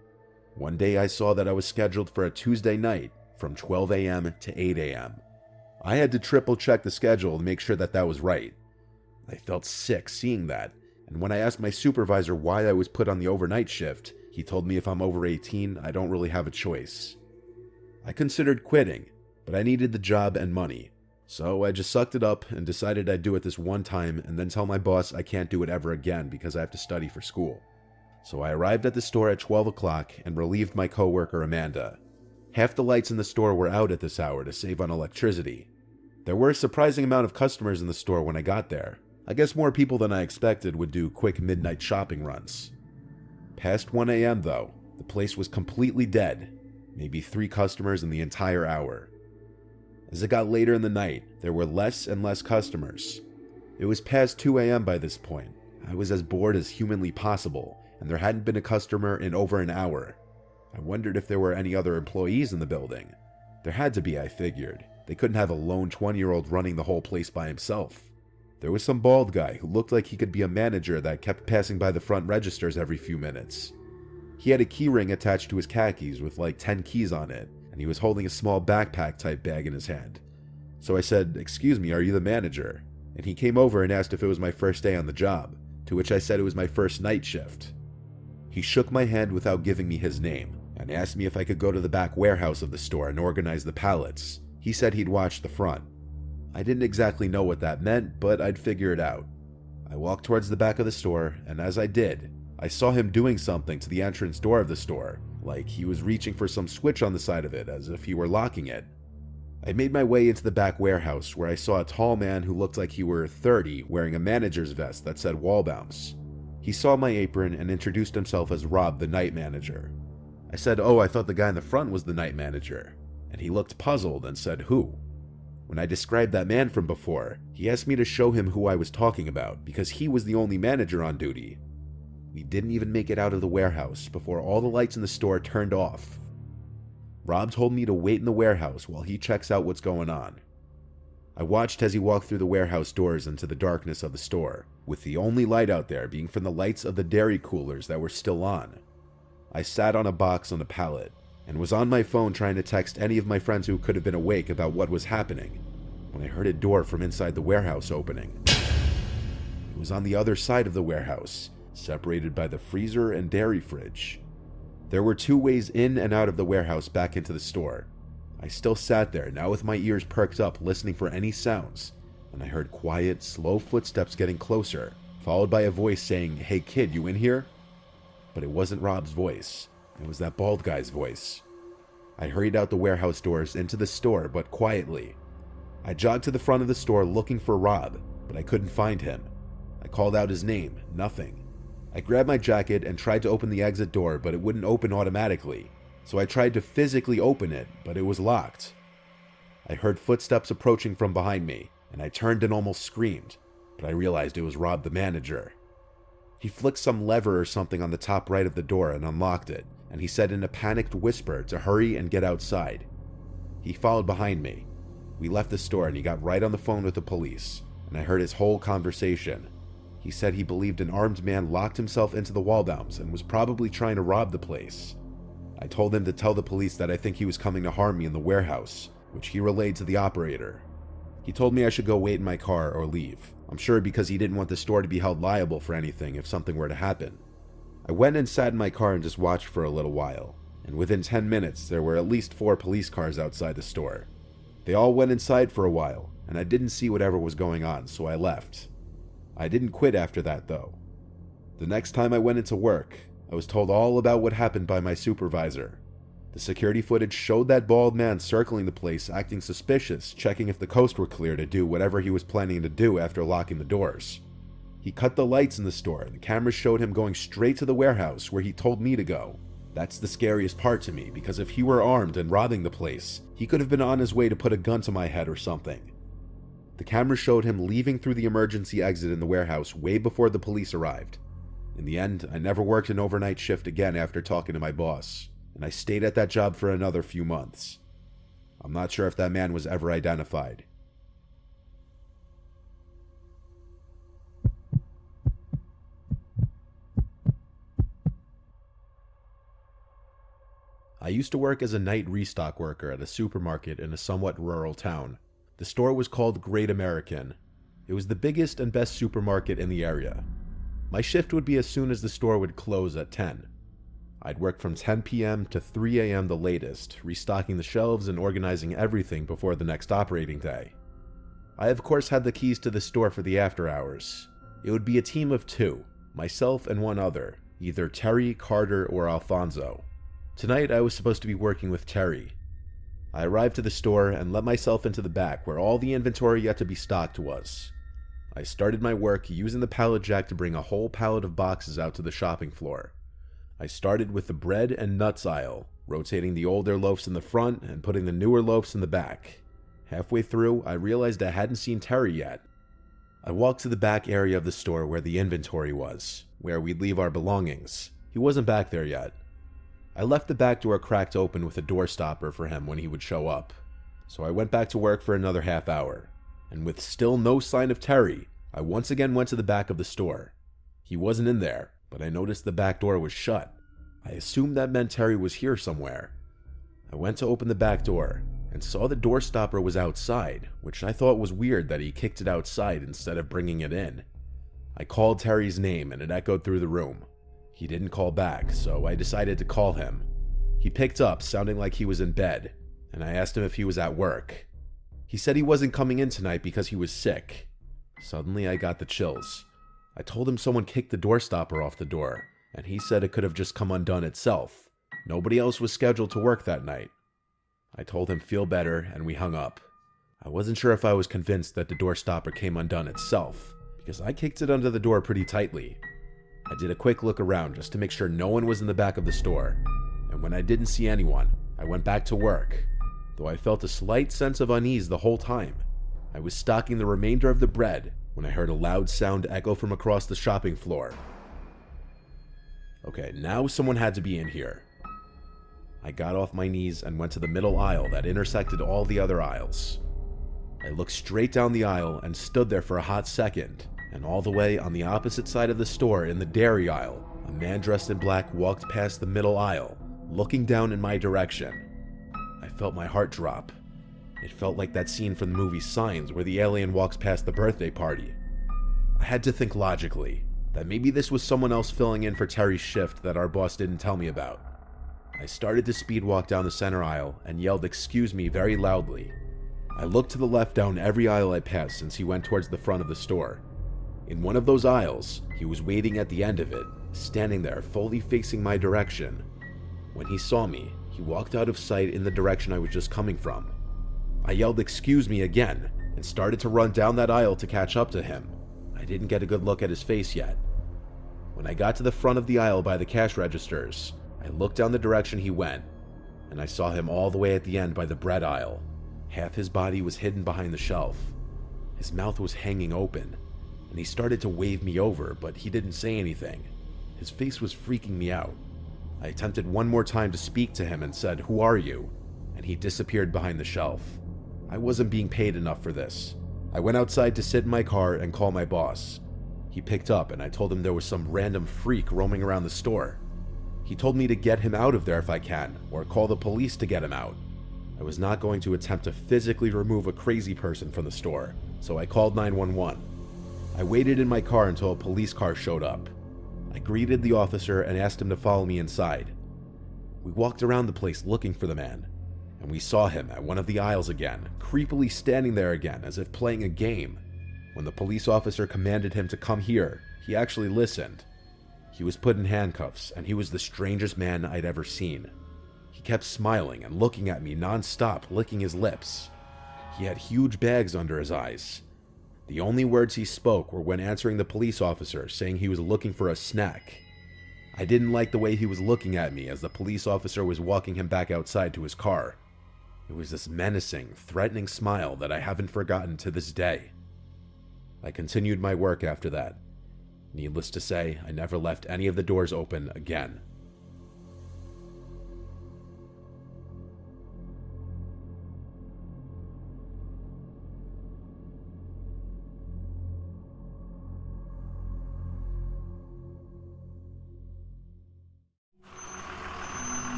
One day I saw that I was scheduled for a Tuesday night from 12 a.m. to 8 a.m. I had to triple check the schedule to make sure that that was right. I felt sick seeing that, and when I asked my supervisor why I was put on the overnight shift, he told me if I'm over 18, I don't really have a choice. I considered quitting, but I needed the job and money, so I just sucked it up and decided I'd do it this one time and then tell my boss I can't do it ever again because I have to study for school. So I arrived at the store at 12 o'clock and relieved my coworker Amanda. Half the lights in the store were out at this hour to save on electricity. There were a surprising amount of customers in the store when I got there. I guess more people than I expected would do quick midnight shopping runs. Past 1 a.m. though, the place was completely dead. Maybe 3 customers in the entire hour. As it got later in the night, there were less and less customers. It was past 2 a.m. by this point. I was as bored as humanly possible, and there hadn't been a customer in over an hour. I wondered if there were any other employees in the building. There had to be, I figured. They couldn't have a lone 20-year-old running the whole place by himself. There was some bald guy who looked like he could be a manager that kept passing by the front registers every few minutes. He had a keyring attached to his khakis with like 10 keys on it, and he was holding a small backpack type bag in his hand. So I said, "Excuse me, are you the manager?" And he came over and asked if it was my first day on the job, to which I said it was my first night shift. He shook my hand without giving me his name, and asked me if I could go to the back warehouse of the store and organize the pallets. He said he'd watch the front. I didn't exactly know what that meant, but I'd figure it out. I walked towards the back of the store, and as I did, I saw him doing something to the entrance door of the store, like he was reaching for some switch on the side of it as if he were locking it. I made my way into the back warehouse where I saw a tall man who looked like he were 30 wearing a manager's vest that said Wallbaum's. He saw my apron and introduced himself as Rob, the night manager. I said, "Oh, I thought the guy in the front was the night manager." And he looked puzzled and said, "Who?" When I described that man from before, he asked me to show him who I was talking about because he was the only manager on duty. We didn't even make it out of the warehouse before all the lights in the store turned off. Rob told me to wait in the warehouse while he checks out what's going on. I watched as he walked through the warehouse doors into the darkness of the store, with the only light out there being from the lights of the dairy coolers that were still on. I sat on a box on a pallet, and was on my phone trying to text any of my friends who could have been awake about what was happening, when I heard a door from inside the warehouse opening. It was on the other side of the warehouse, separated by the freezer and dairy fridge. There were 2 ways in and out of the warehouse back into the store. I still sat there, now with my ears perked up, listening for any sounds, when I heard quiet, slow footsteps getting closer, followed by a voice saying, "Hey kid, you in here?" But it wasn't Rob's voice. It was that bald guy's voice. I hurried out the warehouse doors into the store, but quietly. I jogged to the front of the store looking for Rob, but I couldn't find him. I called out his name, nothing. I grabbed my jacket and tried to open the exit door, but it wouldn't open automatically. So I tried to physically open it, but it was locked. I heard footsteps approaching from behind me, and I turned and almost screamed, but I realized it was Rob the manager. He flicked some lever or something on the top right of the door and unlocked it, and he said in a panicked whisper to hurry and get outside. He followed behind me. We left the store and he got right on the phone with the police, and I heard his whole conversation. He said he believed an armed man locked himself into the wall bounce and was probably trying to rob the place. I told him to tell the police that I think he was coming to harm me in the warehouse, which he relayed to the operator. He told me I should go wait in my car or leave. I'm sure because he didn't want the store to be held liable for anything if something were to happen. I went and sat in my car and just watched for a little while, and within 10 minutes there were at least 4 police cars outside the store. They all went inside for a while, and I didn't see whatever was going on, so I left. I didn't quit after that, though. The next time I went into work, I was told all about what happened by my supervisor. The security footage showed that bald man circling the place, acting suspicious, checking if the coast were clear to do whatever he was planning to do after locking the doors. He cut the lights in the store, and the cameras showed him going straight to the warehouse where he told me to go. That's the scariest part to me, because if he were armed and robbing the place, he could have been on his way to put a gun to my head or something. The camera showed him leaving through the emergency exit in the warehouse way before the police arrived. In the end, I never worked an overnight shift again after talking to my boss, and I stayed at that job for another few months. I'm not sure if that man was ever identified. I used to work as a night restock worker at a supermarket in a somewhat rural town. The store was called Great American. It was the biggest and best supermarket in the area. My shift would be as soon as the store would close at 10. I'd work from 10 p.m. to 3 a.m. the latest, restocking the shelves and organizing everything before the next operating day. I of course had the keys to the store for the after hours. It would be a team of 2, myself and one other, either Terry, Carter, or Alfonso. Tonight I was supposed to be working with Terry. I arrived to the store and let myself into the back where all the inventory yet to be stocked was. I started my work using the pallet jack to bring a whole pallet of boxes out to the shopping floor. I started with the bread and nuts aisle, rotating the older loaves in the front and putting the newer loaves in the back. Halfway through, I realized I hadn't seen Terry yet. I walked to the back area of the store where the inventory was, where we'd leave our belongings. He wasn't back there yet. I left the back door cracked open with a door stopper for him when he would show up. So I went back to work for another half hour, and with still no sign of Terry, I once again went to the back of the store. He wasn't in there, but I noticed the back door was shut. I assumed that meant Terry was here somewhere. I went to open the back door, and saw the door stopper was outside, which I thought was weird that he kicked it outside instead of bringing it in. I called Terry's name and it echoed through the room. He didn't call back, so I decided to call him. He picked up, sounding like he was in bed, and I asked him if he was at work. He said he wasn't coming in tonight because he was sick. Suddenly I got the chills. I told him someone kicked the door stopper off the door, and he said it could have just come undone itself. Nobody else was scheduled to work that night. I told him feel better, and we hung up. I wasn't sure if I was convinced that the door stopper came undone itself, because I kicked it under the door pretty tightly. I did a quick look around just to make sure no one was in the back of the store, and when I didn't see anyone, I went back to work, though I felt a slight sense of unease the whole time. I was stocking the remainder of the bread when I heard a loud sound echo from across the shopping floor. Okay, now someone had to be in here. I got off my knees and went to the middle aisle that intersected all the other aisles. I looked straight down the aisle and stood there for a hot second, and all the way on the opposite side of the store in the dairy aisle, a man dressed in black walked past the middle aisle, looking down in my direction. I felt my heart drop. It felt like that scene from the movie Signs where the alien walks past the birthday party. I had to think logically, that maybe this was someone else filling in for Terry's shift that our boss didn't tell me about. I started to speed walk down the center aisle and yelled "excuse me" very loudly. I looked to the left down every aisle I passed since he went towards the front of the store. In one of those aisles, he was waiting at the end of it, standing there fully facing my direction. When he saw me, he walked out of sight in the direction I was just coming from. I yelled "excuse me" again and started to run down that aisle to catch up to him. I didn't get a good look at his face yet. When I got to the front of the aisle by the cash registers, I looked down the direction he went, and I saw him all the way at the end by the bread aisle. Half his body was hidden behind the shelf. His mouth was hanging open. and he started to wave me over, but he didn't say anything. His face was freaking me out. I attempted one more time to speak to him and said, "Who are you?" And he disappeared behind the shelf. I wasn't being paid enough for this. I went outside to sit in my car and call my boss. He picked up and I told him there was some random freak roaming around the store. He told me to get him out of there if I can, or call the police to get him out. I was not going to attempt to physically remove a crazy person from the store, so I called 911. I waited in my car until a police car showed up. I greeted the officer and asked him to follow me inside. We walked around the place looking for the man, and we saw him at one of the aisles again, creepily standing there again as if playing a game. When the police officer commanded him to come here, he actually listened. He was put in handcuffs, and he was the strangest man I'd ever seen. He kept smiling and looking at me non-stop, licking his lips. He had huge bags under his eyes. The only words he spoke were when answering the police officer, saying he was looking for a snack. I didn't like the way he was looking at me as the police officer was walking him back outside to his car. It was this menacing, threatening smile that I haven't forgotten to this day. I continued my work after that. Needless to say, I never left any of the doors open again.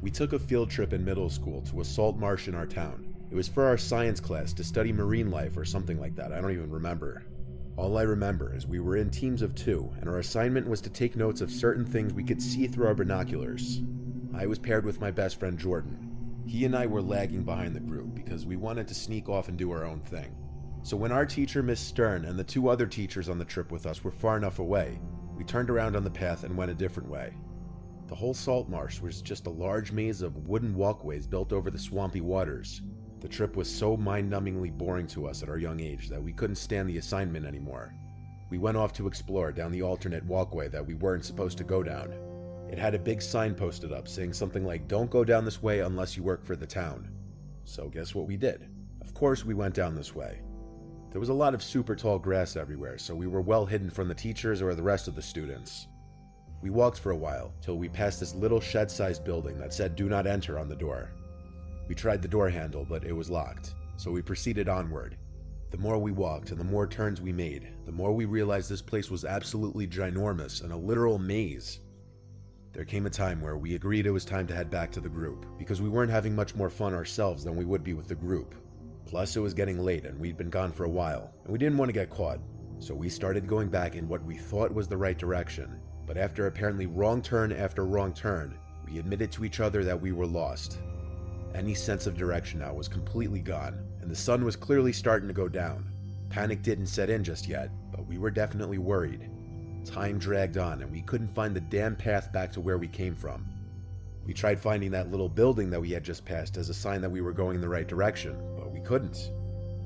We took a field trip in middle school to a salt marsh in our town. It was for our science class to study marine life or something like that, I don't even remember. All I remember is we were in teams of 2, and our assignment was to take notes of certain things we could see through our binoculars. I was paired with my best friend Jordan. He and I were lagging behind the group because we wanted to sneak off and do our own thing. So when our teacher, Miss Stern, and the 2 other teachers on the trip with us were far enough away, we turned around on the path and went a different way. The whole salt marsh was just a large maze of wooden walkways built over the swampy waters. The trip was so mind-numbingly boring to us at our young age that we couldn't stand the assignment anymore. We went off to explore down the alternate walkway that we weren't supposed to go down. It had a big sign posted up saying something like, "Don't go down this way unless you work for the town." So guess what we did? Of course we went down this way. There was a lot of super tall grass everywhere, so we were well hidden from the teachers or the rest of the students. We walked for a while, till we passed this little shed-sized building that said "Do not enter" on the door. We tried the door handle, but it was locked, so we proceeded onward. The more we walked and the more turns we made, the more we realized this place was absolutely ginormous and a literal maze. There came a time where we agreed it was time to head back to the group, because we weren't having much more fun ourselves than we would be with the group. Plus, it was getting late and we'd been gone for a while, and we didn't want to get caught, so we started going back in what we thought was the right direction. But after apparently wrong turn after wrong turn, we admitted to each other that we were lost. Any sense of direction now was completely gone, and the sun was clearly starting to go down. Panic didn't set in just yet, but we were definitely worried. Time dragged on, and we couldn't find the damn path back to where we came from. We tried finding that little building that we had just passed as a sign that we were going in the right direction, but we couldn't.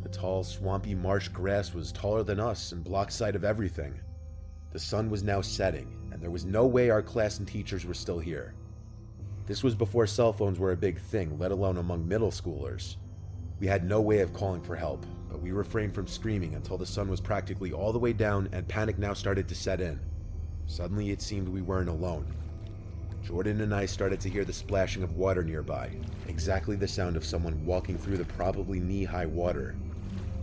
The tall, swampy marsh grass was taller than us and blocked sight of everything. The sun was now setting, and there was no way our class and teachers were still here. This was before cell phones were a big thing, let alone among middle schoolers. We had no way of calling for help, but we refrained from screaming until the sun was practically all the way down and panic now started to set in. Suddenly it seemed we weren't alone. Jordan and I started to hear the splashing of water nearby, exactly the sound of someone walking through the probably knee-high water.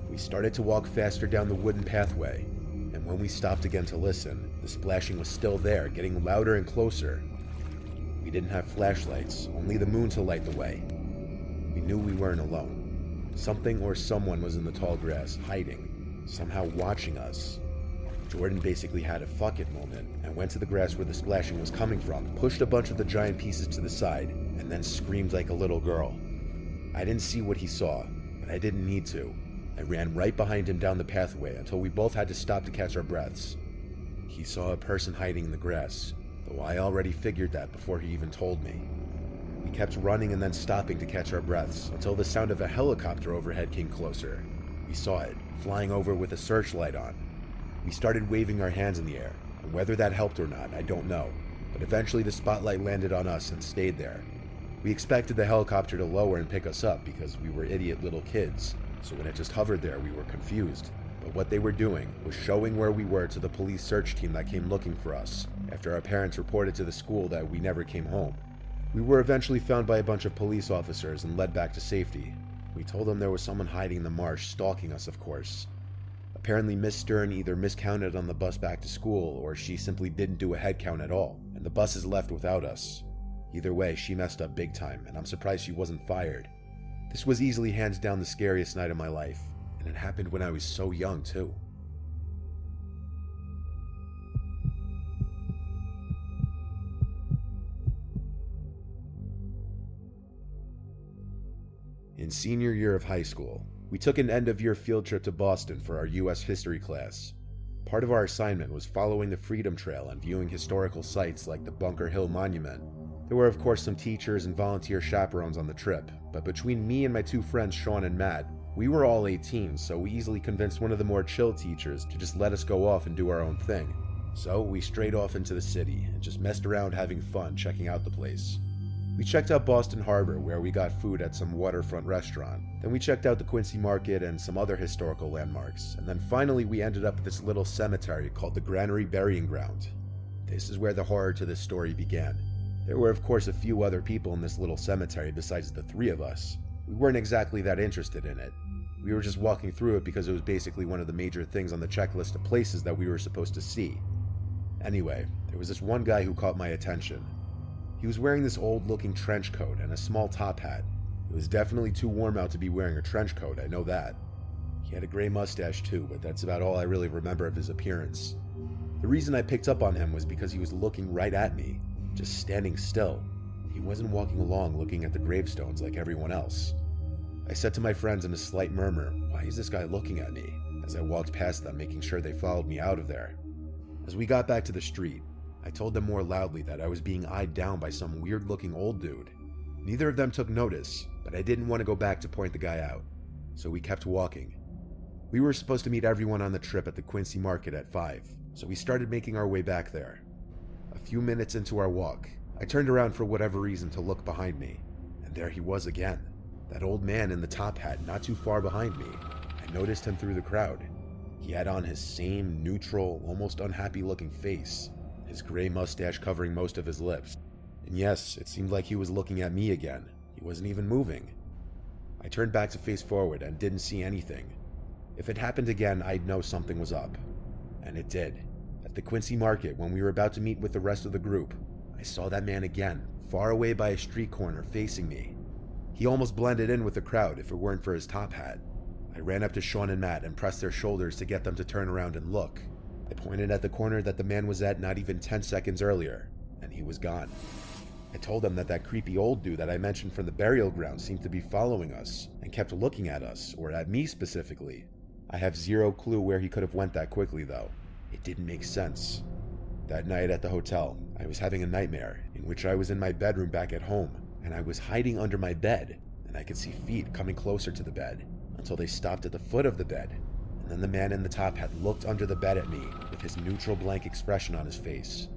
We started to walk faster down the wooden pathway, and when we stopped again to listen, the splashing was still there, getting louder and closer. We didn't have flashlights, only the moon to light the way. We knew we weren't alone. Something or someone was in the tall grass, hiding, somehow watching us. Jordan basically had a fuck it moment and went to the grass where the splashing was coming from, pushed a bunch of the giant pieces to the side, and then screamed like a little girl. I didn't see what he saw, but I didn't need to. I ran right behind him down the pathway until we both had to stop to catch our breaths. He saw a person hiding in the grass, though I already figured that before he even told me. We kept running and then stopping to catch our breaths until the sound of a helicopter overhead came closer. We saw it, flying over with a searchlight on. We started waving our hands in the air, and whether that helped or not, I don't know, but eventually the spotlight landed on us and stayed there. We expected the helicopter to lower and pick us up because we were idiot little kids, so when it just hovered there, we were confused. But what they were doing was showing where we were to the police search team that came looking for us, after our parents reported to the school that we never came home. We were eventually found by a bunch of police officers and led back to safety. We told them there was someone hiding in the marsh, stalking us, of course. Apparently Miss Stern either miscounted on the bus back to school, or she simply didn't do a head count at all, and the buses left without us. Either way, she messed up big time, and I'm surprised she wasn't fired. This was easily hands down the scariest night of my life, and it happened when I was so young, too. In senior year of high school, we took an end-of-year field trip to Boston for our U.S. history class. Part of our assignment was following the Freedom Trail and viewing historical sites like the Bunker Hill Monument. There were of course some teachers and volunteer chaperones on the trip, but between me and my two friends Sean and Matt, we were all 18, so we easily convinced one of the more chill teachers to just let us go off and do our own thing. So we strayed off into the city and just messed around having fun checking out the place. We checked out Boston Harbor, where we got food at some waterfront restaurant. Then we checked out the Quincy Market and some other historical landmarks. And then finally we ended up at this little cemetery called the Granary Burying Ground. This is where the horror to this story began. There were of course a few other people in this little cemetery besides the three of us. We weren't exactly that interested in it. We were just walking through it because it was basically one of the major things on the checklist of places that we were supposed to see. Anyway, there was this one guy who caught my attention. He was wearing this old-looking trench coat and a small top hat. It was definitely too warm out to be wearing a trench coat, I know that. He had a gray mustache too, but that's about all I really remember of his appearance. The reason I picked up on him was because he was looking right at me, just standing still. He wasn't walking along looking at the gravestones like everyone else. I said to my friends in a slight murmur, "Why is this guy looking at me?" as I walked past them, making sure they followed me out of there. As we got back to the street, I told them more loudly that I was being eyed down by some weird-looking old dude. Neither of them took notice, but I didn't want to go back to point the guy out, so we kept walking. We were supposed to meet everyone on the trip at the Quincy Market at 5, so we started making our way back there. A few minutes into our walk, I turned around for whatever reason to look behind me, and there he was again. That old man in the top hat not too far behind me. I noticed him through the crowd. He had on his same neutral, almost unhappy-looking face, his gray mustache covering most of his lips. And yes, it seemed like he was looking at me again. He wasn't even moving. I turned back to face forward and didn't see anything. If it happened again, I'd know something was up. And it did. At the Quincy Market, when we were about to meet with the rest of the group, I saw that man again, far away by a street corner, facing me. He almost blended in with the crowd if it weren't for his top hat. I ran up to Sean and Matt and pressed their shoulders to get them to turn around and look. I pointed at the corner that the man was at not even 10 seconds earlier, and he was gone. I told them that that creepy old dude that I mentioned from the burial ground seemed to be following us and kept looking at us, or at me specifically. I have zero clue where he could have went that quickly though. It didn't make sense. That night at the hotel, I was having a nightmare in which I was in my bedroom back at home, and I was hiding under my bed, and I could see feet coming closer to the bed until they stopped at the foot of the bed. And then the man in the top hat looked under the bed at me with his neutral blank expression on his face.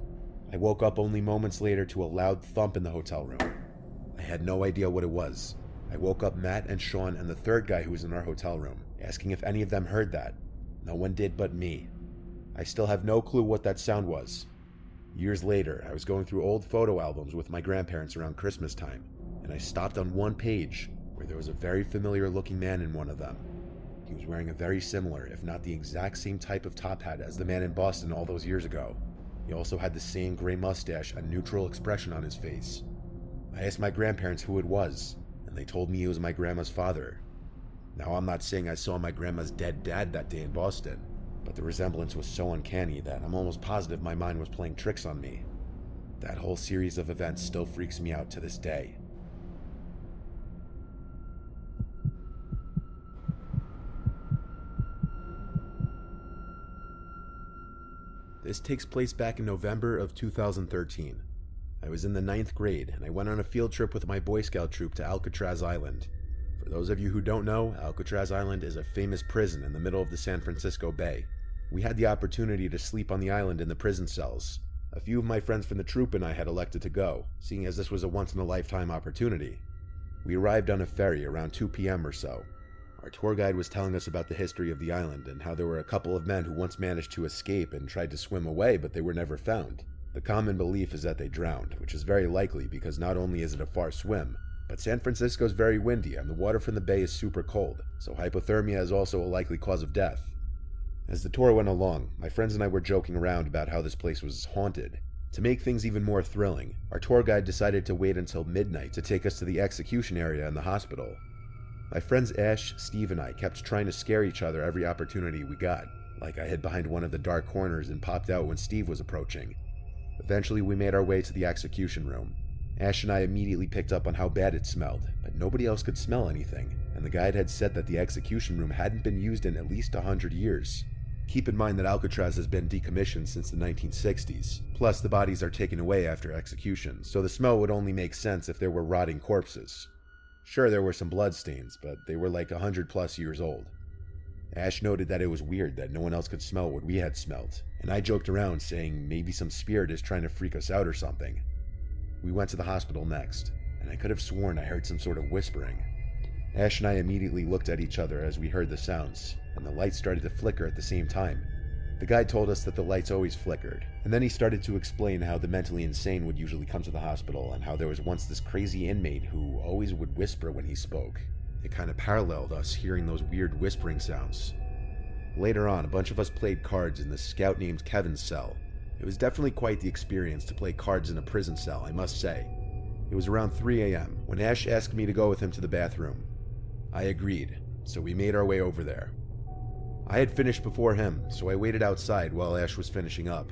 I woke up only moments later to a loud thump in the hotel room. I had no idea what it was. I woke up Matt and Sean and the third guy who was in our hotel room, asking if any of them heard that. No one did but me. I still have no clue what that sound was. Years later, I was going through old photo albums with my grandparents around Christmas time, and I stopped on one page where there was a very familiar looking man in one of them. He was wearing a very similar, if not the exact same type of top hat as the man in Boston all those years ago. He also had the same gray mustache and neutral expression on his face. I asked my grandparents who it was, and they told me it was my grandma's father. Now, I'm not saying I saw my grandma's dead dad that day in Boston, but the resemblance was so uncanny that I'm almost positive my mind was playing tricks on me. That whole series of events still freaks me out to this day. This takes place back in November of 2013. I was in the 9th grade, and I went on a field trip with my Boy Scout troop to Alcatraz Island. For those of you who don't know, Alcatraz Island is a famous prison in the middle of the San Francisco Bay. We had the opportunity to sleep on the island in the prison cells. A few of my friends from the troop and I had elected to go, seeing as this was a once-in-a-lifetime opportunity. We arrived on a ferry around 2 p.m. or so. Our tour guide was telling us about the history of the island and how there were a couple of men who once managed to escape and tried to swim away, but they were never found. The common belief is that they drowned, which is very likely because not only is it a far swim, but San Francisco is very windy and the water from the bay is super cold, so hypothermia is also a likely cause of death. As the tour went along, my friends and I were joking around about how this place was haunted. To make things even more thrilling, our tour guide decided to wait until midnight to take us to the execution area in the hospital. My friends Ash, Steve, and I kept trying to scare each other every opportunity we got, like I hid behind one of the dark corners and popped out when Steve was approaching. Eventually we made our way to the execution room. Ash and I immediately picked up on how bad it smelled, but nobody else could smell anything, and the guide had said that the execution room hadn't been used in at least 100 years. Keep in mind that Alcatraz has been decommissioned since the 1960s, plus the bodies are taken away after execution, so the smell would only make sense if there were rotting corpses. Sure, there were some bloodstains, but they were like 100+ years old. Ash noted that it was weird that no one else could smell what we had smelt, and I joked around saying maybe some spirit is trying to freak us out or something. We went to the hospital next, and I could have sworn I heard some sort of whispering. Ash and I immediately looked at each other as we heard the sounds, and the lights started to flicker at the same time. The guide told us that the lights always flickered, and then he started to explain how the mentally insane would usually come to the hospital and how there was once this crazy inmate who always would whisper when he spoke. It kind of paralleled us hearing those weird whispering sounds. Later on, a bunch of us played cards in the scout named Kevin's cell. It was definitely quite the experience to play cards in a prison cell, I must say. It was around 3 a.m. when Ash asked me to go with him to the bathroom. I agreed, so we made our way over there. I had finished before him, so I waited outside while Ash was finishing up.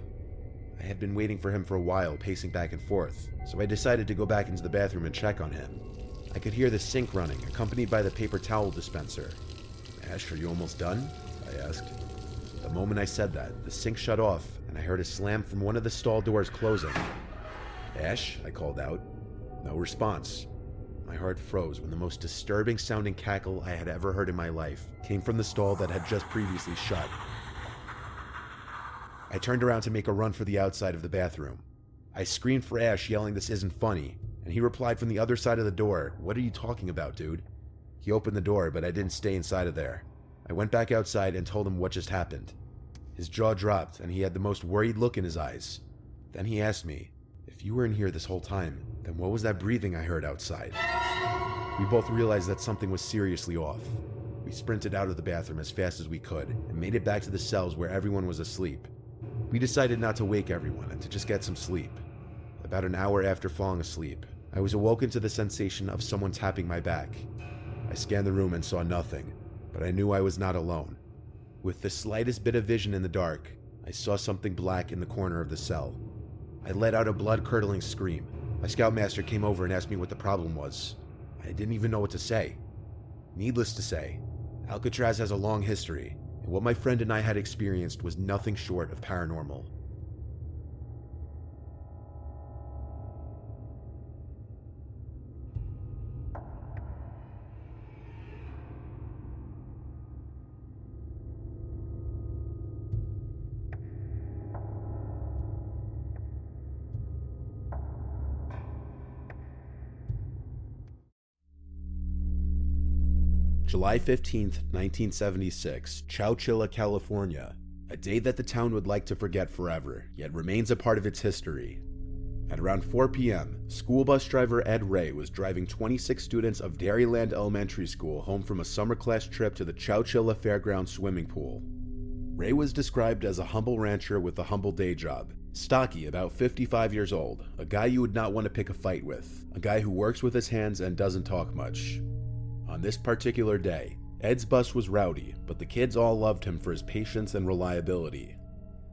I had been waiting for him for a while, pacing back and forth, so I decided to go back into the bathroom and check on him. I could hear the sink running, accompanied by the paper towel dispenser. "Ash, are you almost done?" I asked. The moment I said that, the sink shut off, and I heard a slam from one of the stall doors closing. "Ash?" I called out. No response. My heart froze when the most disturbing sounding cackle I had ever heard in my life came from the stall that had just previously shut. I turned around to make a run for the outside of the bathroom. I screamed for Ash, yelling this isn't funny, and he replied from the other side of the door, "What are you talking about, dude?" He opened the door, but I didn't stay inside of there. I went back outside and told him what just happened. His jaw dropped, and he had the most worried look in his eyes. Then he asked me, "If you were in here this whole time, then what was that breathing I heard outside?" We both realized that something was seriously off. We sprinted out of the bathroom as fast as we could and made it back to the cells where everyone was asleep. We decided not to wake everyone and to just get some sleep. About an hour after falling asleep, I was awoken to the sensation of someone tapping my back. I scanned the room and saw nothing, but I knew I was not alone. With the slightest bit of vision in the dark, I saw something black in the corner of the cell. I let out a blood-curdling scream. My scoutmaster came over and asked me what the problem was. I didn't even know what to say. Needless to say, Alcatraz has a long history, and what my friend and I had experienced was nothing short of paranormal. July 15th, 1976, Chowchilla, California. A day that the town would like to forget forever, yet remains a part of its history. At around 4 p.m., school bus driver Ed Ray was driving 26 students of Dairyland Elementary School home from a summer class trip to the Chowchilla Fairground swimming pool. Ray was described as a humble rancher with a humble day job. Stocky, about 55 years old, a guy you would not want to pick a fight with, a guy who works with his hands and doesn't talk much. On this particular day, Ed's bus was rowdy, but the kids all loved him for his patience and reliability.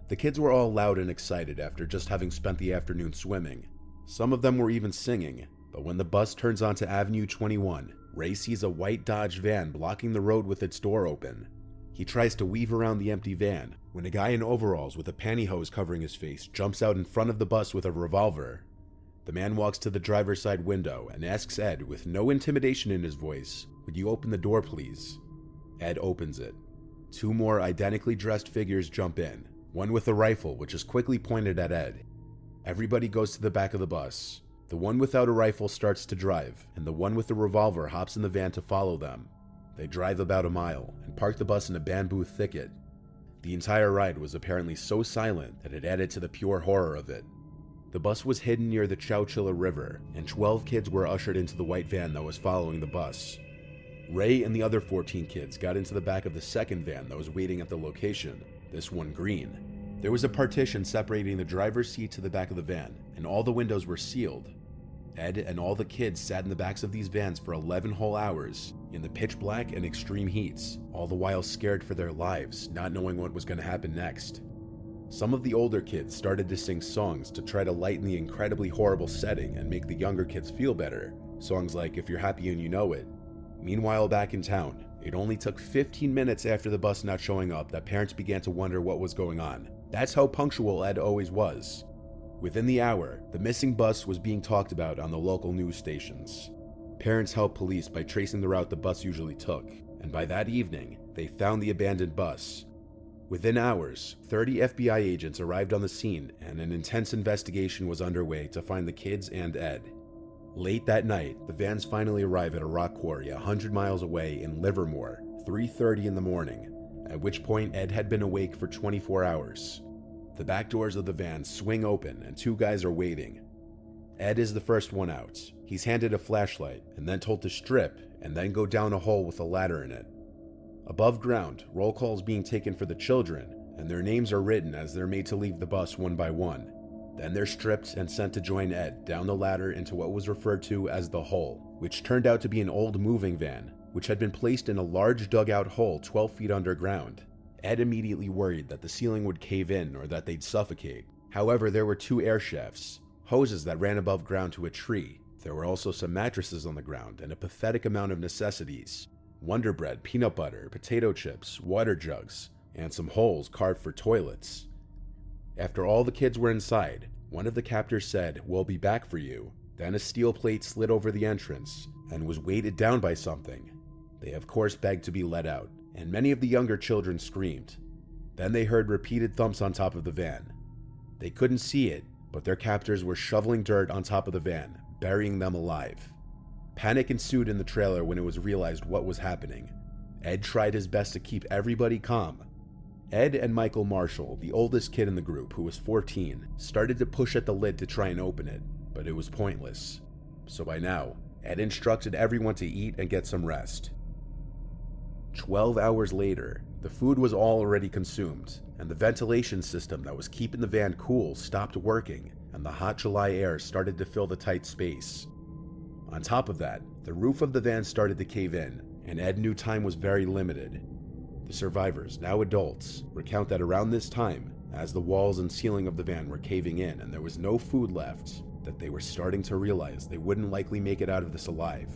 The kids were all loud and excited after just having spent the afternoon swimming. Some of them were even singing, but when the bus turns onto Avenue 21, Ray sees a white Dodge van blocking the road with its door open. He tries to weave around the empty van when a guy in overalls with a pantyhose covering his face jumps out in front of the bus with a revolver. The man walks to the driver's side window and asks Ed, with no intimidation in his voice, "Would you open the door, please?" Ed opens it. Two more identically dressed figures jump in, one with a rifle which is quickly pointed at Ed. Everybody goes to the back of the bus. The one without a rifle starts to drive, and the one with the revolver hops in the van to follow them. They drive about a mile and park the bus in a bamboo thicket. The entire ride was apparently so silent that it added to the pure horror of it. The bus was hidden near the Chowchilla River, and 12 kids were ushered into the white van that was following the bus. Ray and the other 14 kids got into the back of the second van that was waiting at the location, this one green. There was a partition separating the driver's seat to the back of the van, and all the windows were sealed. Ed and all the kids sat in the backs of these vans for 11 whole hours, in the pitch black and extreme heats, all the while scared for their lives, not knowing what was going to happen next. Some of the older kids started to sing songs to try to lighten the incredibly horrible setting and make the younger kids feel better, songs like If You're Happy and You Know It. Meanwhile, back in town, it only took 15 minutes after the bus not showing up that parents began to wonder what was going on. That's how punctual Ed always was. Within the hour, the missing bus was being talked about on the local news stations. Parents helped police by tracing the route the bus usually took, and by that evening, they found the abandoned bus. Within hours, 30 FBI agents arrived on the scene, and an intense investigation was underway to find the kids and Ed. Late that night, the vans finally arrive at a rock quarry 100 miles away in Livermore, 3:30 in the morning, at which point Ed had been awake for 24 hours. The back doors of the van swing open and 2 guys are waiting. Ed is the first one out. He's handed a flashlight and then told to strip and then go down a hole with a ladder in it. Above ground, roll call is being taken for the children, and their names are written as they're made to leave the bus one by one. Then they're stripped and sent to join Ed down the ladder into what was referred to as the hole, which turned out to be an old moving van, which had been placed in a large dugout hole 12 feet underground. Ed immediately worried that the ceiling would cave in or that they'd suffocate. However, there were 2 air shafts, hoses that ran above ground to a tree. There were also some mattresses on the ground and a pathetic amount of necessities: Wonder Bread, peanut butter, potato chips, water jugs, and some holes carved for toilets. After all the kids were inside, one of the captors said, "We'll be back for you." Then a steel plate slid over the entrance and was weighted down by something. They of course begged to be let out, and many of the younger children screamed. Then they heard repeated thumps on top of the van. They couldn't see it, but their captors were shoveling dirt on top of the van, burying them alive. Panic ensued in the trailer when it was realized what was happening. Ed tried his best to keep everybody calm. Ed and Michael Marshall, the oldest kid in the group, who was 14, started to push at the lid to try and open it, but it was pointless. So by now, Ed instructed everyone to eat and get some rest. 12 hours later, the food was all already consumed, and the ventilation system that was keeping the van cool stopped working, and the hot July air started to fill the tight space. On top of that, the roof of the van started to cave in, and Ed knew time was very limited. The survivors, now adults, recount that around this time, as the walls and ceiling of the van were caving in and there was no food left, that they were starting to realize they wouldn't likely make it out of this alive.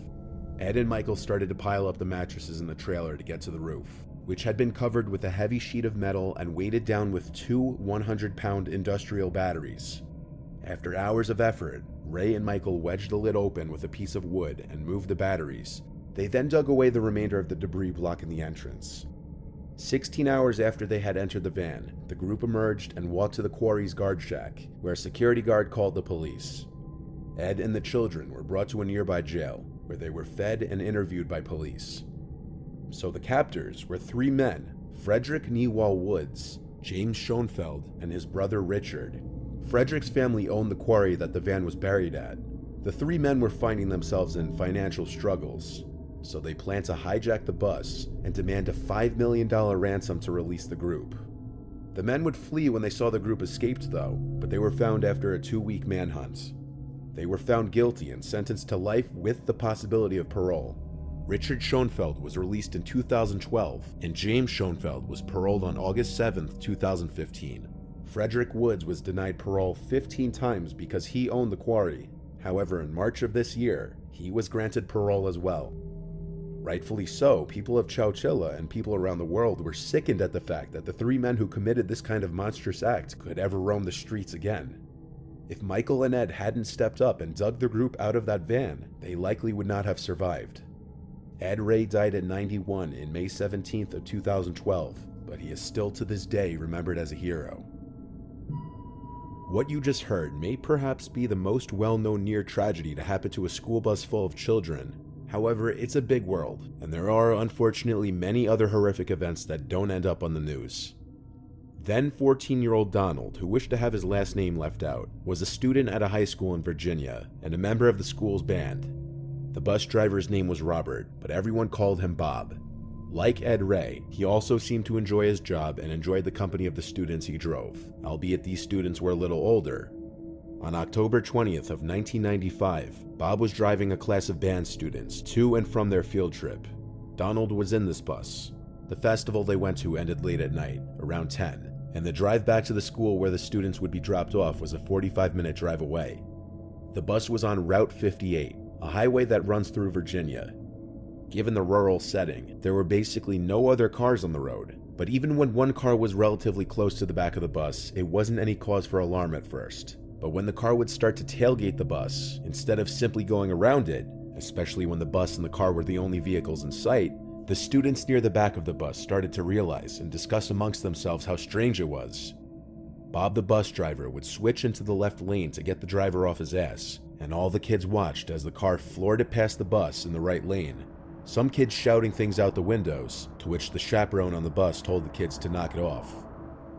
Ed and Michael started to pile up the mattresses in the trailer to get to the roof, which had been covered with a heavy sheet of metal and weighted down with 2 100-pound industrial batteries. After hours of effort, Ray and Michael wedged the lid open with a piece of wood and moved the batteries. They then dug away the remainder of the debris blocking the entrance. 16 hours after they had entered the van, the group emerged and walked to the quarry's guard shack, where a security guard called the police. Ed and the children were brought to a nearby jail, where they were fed and interviewed by police. So the captors were 3 men: Frederick Newall Woods, James Schoenfeld, and his brother Richard. Frederick's family owned the quarry that the van was buried at. The 3 men were finding themselves in financial struggles, so they planned to hijack the bus and demand a $5 million ransom to release the group. The men would flee when they saw the group escaped though, but they were found after a 2-week manhunt. They were found guilty and sentenced to life with the possibility of parole. Richard Schoenfeld was released in 2012, and James Schoenfeld was paroled on August 7, 2015. Frederick Woods was denied parole 15 times because he owned the quarry. However, in March of this year, he was granted parole as well. Rightfully so, people of Chowchilla and people around the world were sickened at the fact that the 3 men who committed this kind of monstrous act could ever roam the streets again. If Michael and Ed hadn't stepped up and dug the group out of that van, they likely would not have survived. Ed Ray died at 91 in May 17th of 2012, but he is still to this day remembered as a hero. What you just heard may perhaps be the most well-known near tragedy to happen to a school bus full of children. However, it's a big world, and there are unfortunately many other horrific events that don't end up on the news. Then 14-year-old Donald, who wished to have his last name left out, was a student at a high school in Virginia and a member of the school's band. The bus driver's name was Robert, but everyone called him Bob. Like Ed Ray, he also seemed to enjoy his job and enjoyed the company of the students he drove, albeit these students were a little older. On October 20th of 1995, Bob was driving a class of band students to and from their field trip. Donald was in this bus. The festival they went to ended late at night, around 10, and the drive back to the school where the students would be dropped off was a 45-minute drive away. The bus was on Route 58, a highway that runs through Virginia. Given the rural setting, there were basically no other cars on the road, but even when one car was relatively close to the back of the bus, it wasn't any cause for alarm at first. But when the car would start to tailgate the bus, instead of simply going around it, especially when the bus and the car were the only vehicles in sight, the students near the back of the bus started to realize and discuss amongst themselves how strange it was. Bob the bus driver would switch into the left lane to get the driver off his ass, and all the kids watched as the car floored it past the bus in the right lane. Some kids shouting things out the windows, to which the chaperone on the bus told the kids to knock it off.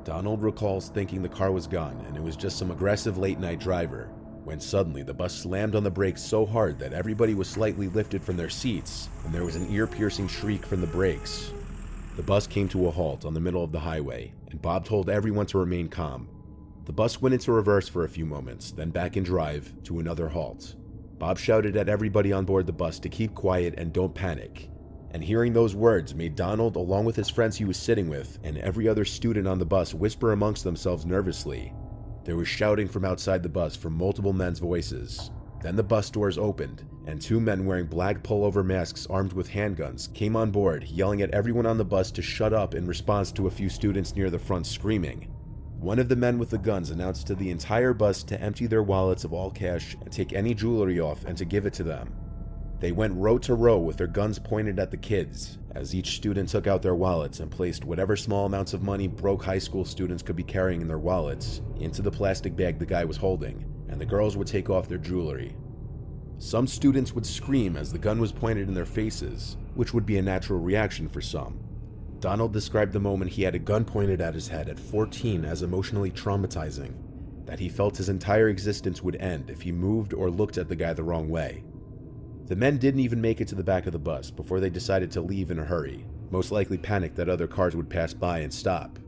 Donald recalls thinking the car was gone and it was just some aggressive late-night driver, when suddenly the bus slammed on the brakes so hard that everybody was slightly lifted from their seats, and there was an ear-piercing shriek from the brakes. The bus came to a halt on the middle of the highway, and Bob told everyone to remain calm. The bus went into reverse for a few moments, then back in drive to another halt. Bob shouted at everybody on board the bus to keep quiet and don't panic. And hearing those words made Donald, along with his friends he was sitting with, and every other student on the bus whisper amongst themselves nervously. There was shouting from outside the bus from multiple men's voices. Then the bus doors opened, and two men wearing black pullover masks armed with handguns came on board, yelling at everyone on the bus to shut up in response to a few students near the front screaming. One of the men with the guns announced to the entire bus to empty their wallets of all cash and take any jewelry off and to give it to them. They went row to row with their guns pointed at the kids, as each student took out their wallets and placed whatever small amounts of money broke high school students could be carrying in their wallets into the plastic bag the guy was holding, and the girls would take off their jewelry. Some students would scream as the gun was pointed in their faces, which would be a natural reaction for some. Donald described the moment he had a gun pointed at his head at 14 as emotionally traumatizing, that he felt his entire existence would end if he moved or looked at the guy the wrong way. The men didn't even make it to the back of the bus before they decided to leave in a hurry, most likely panicked that other cars would pass by and stop.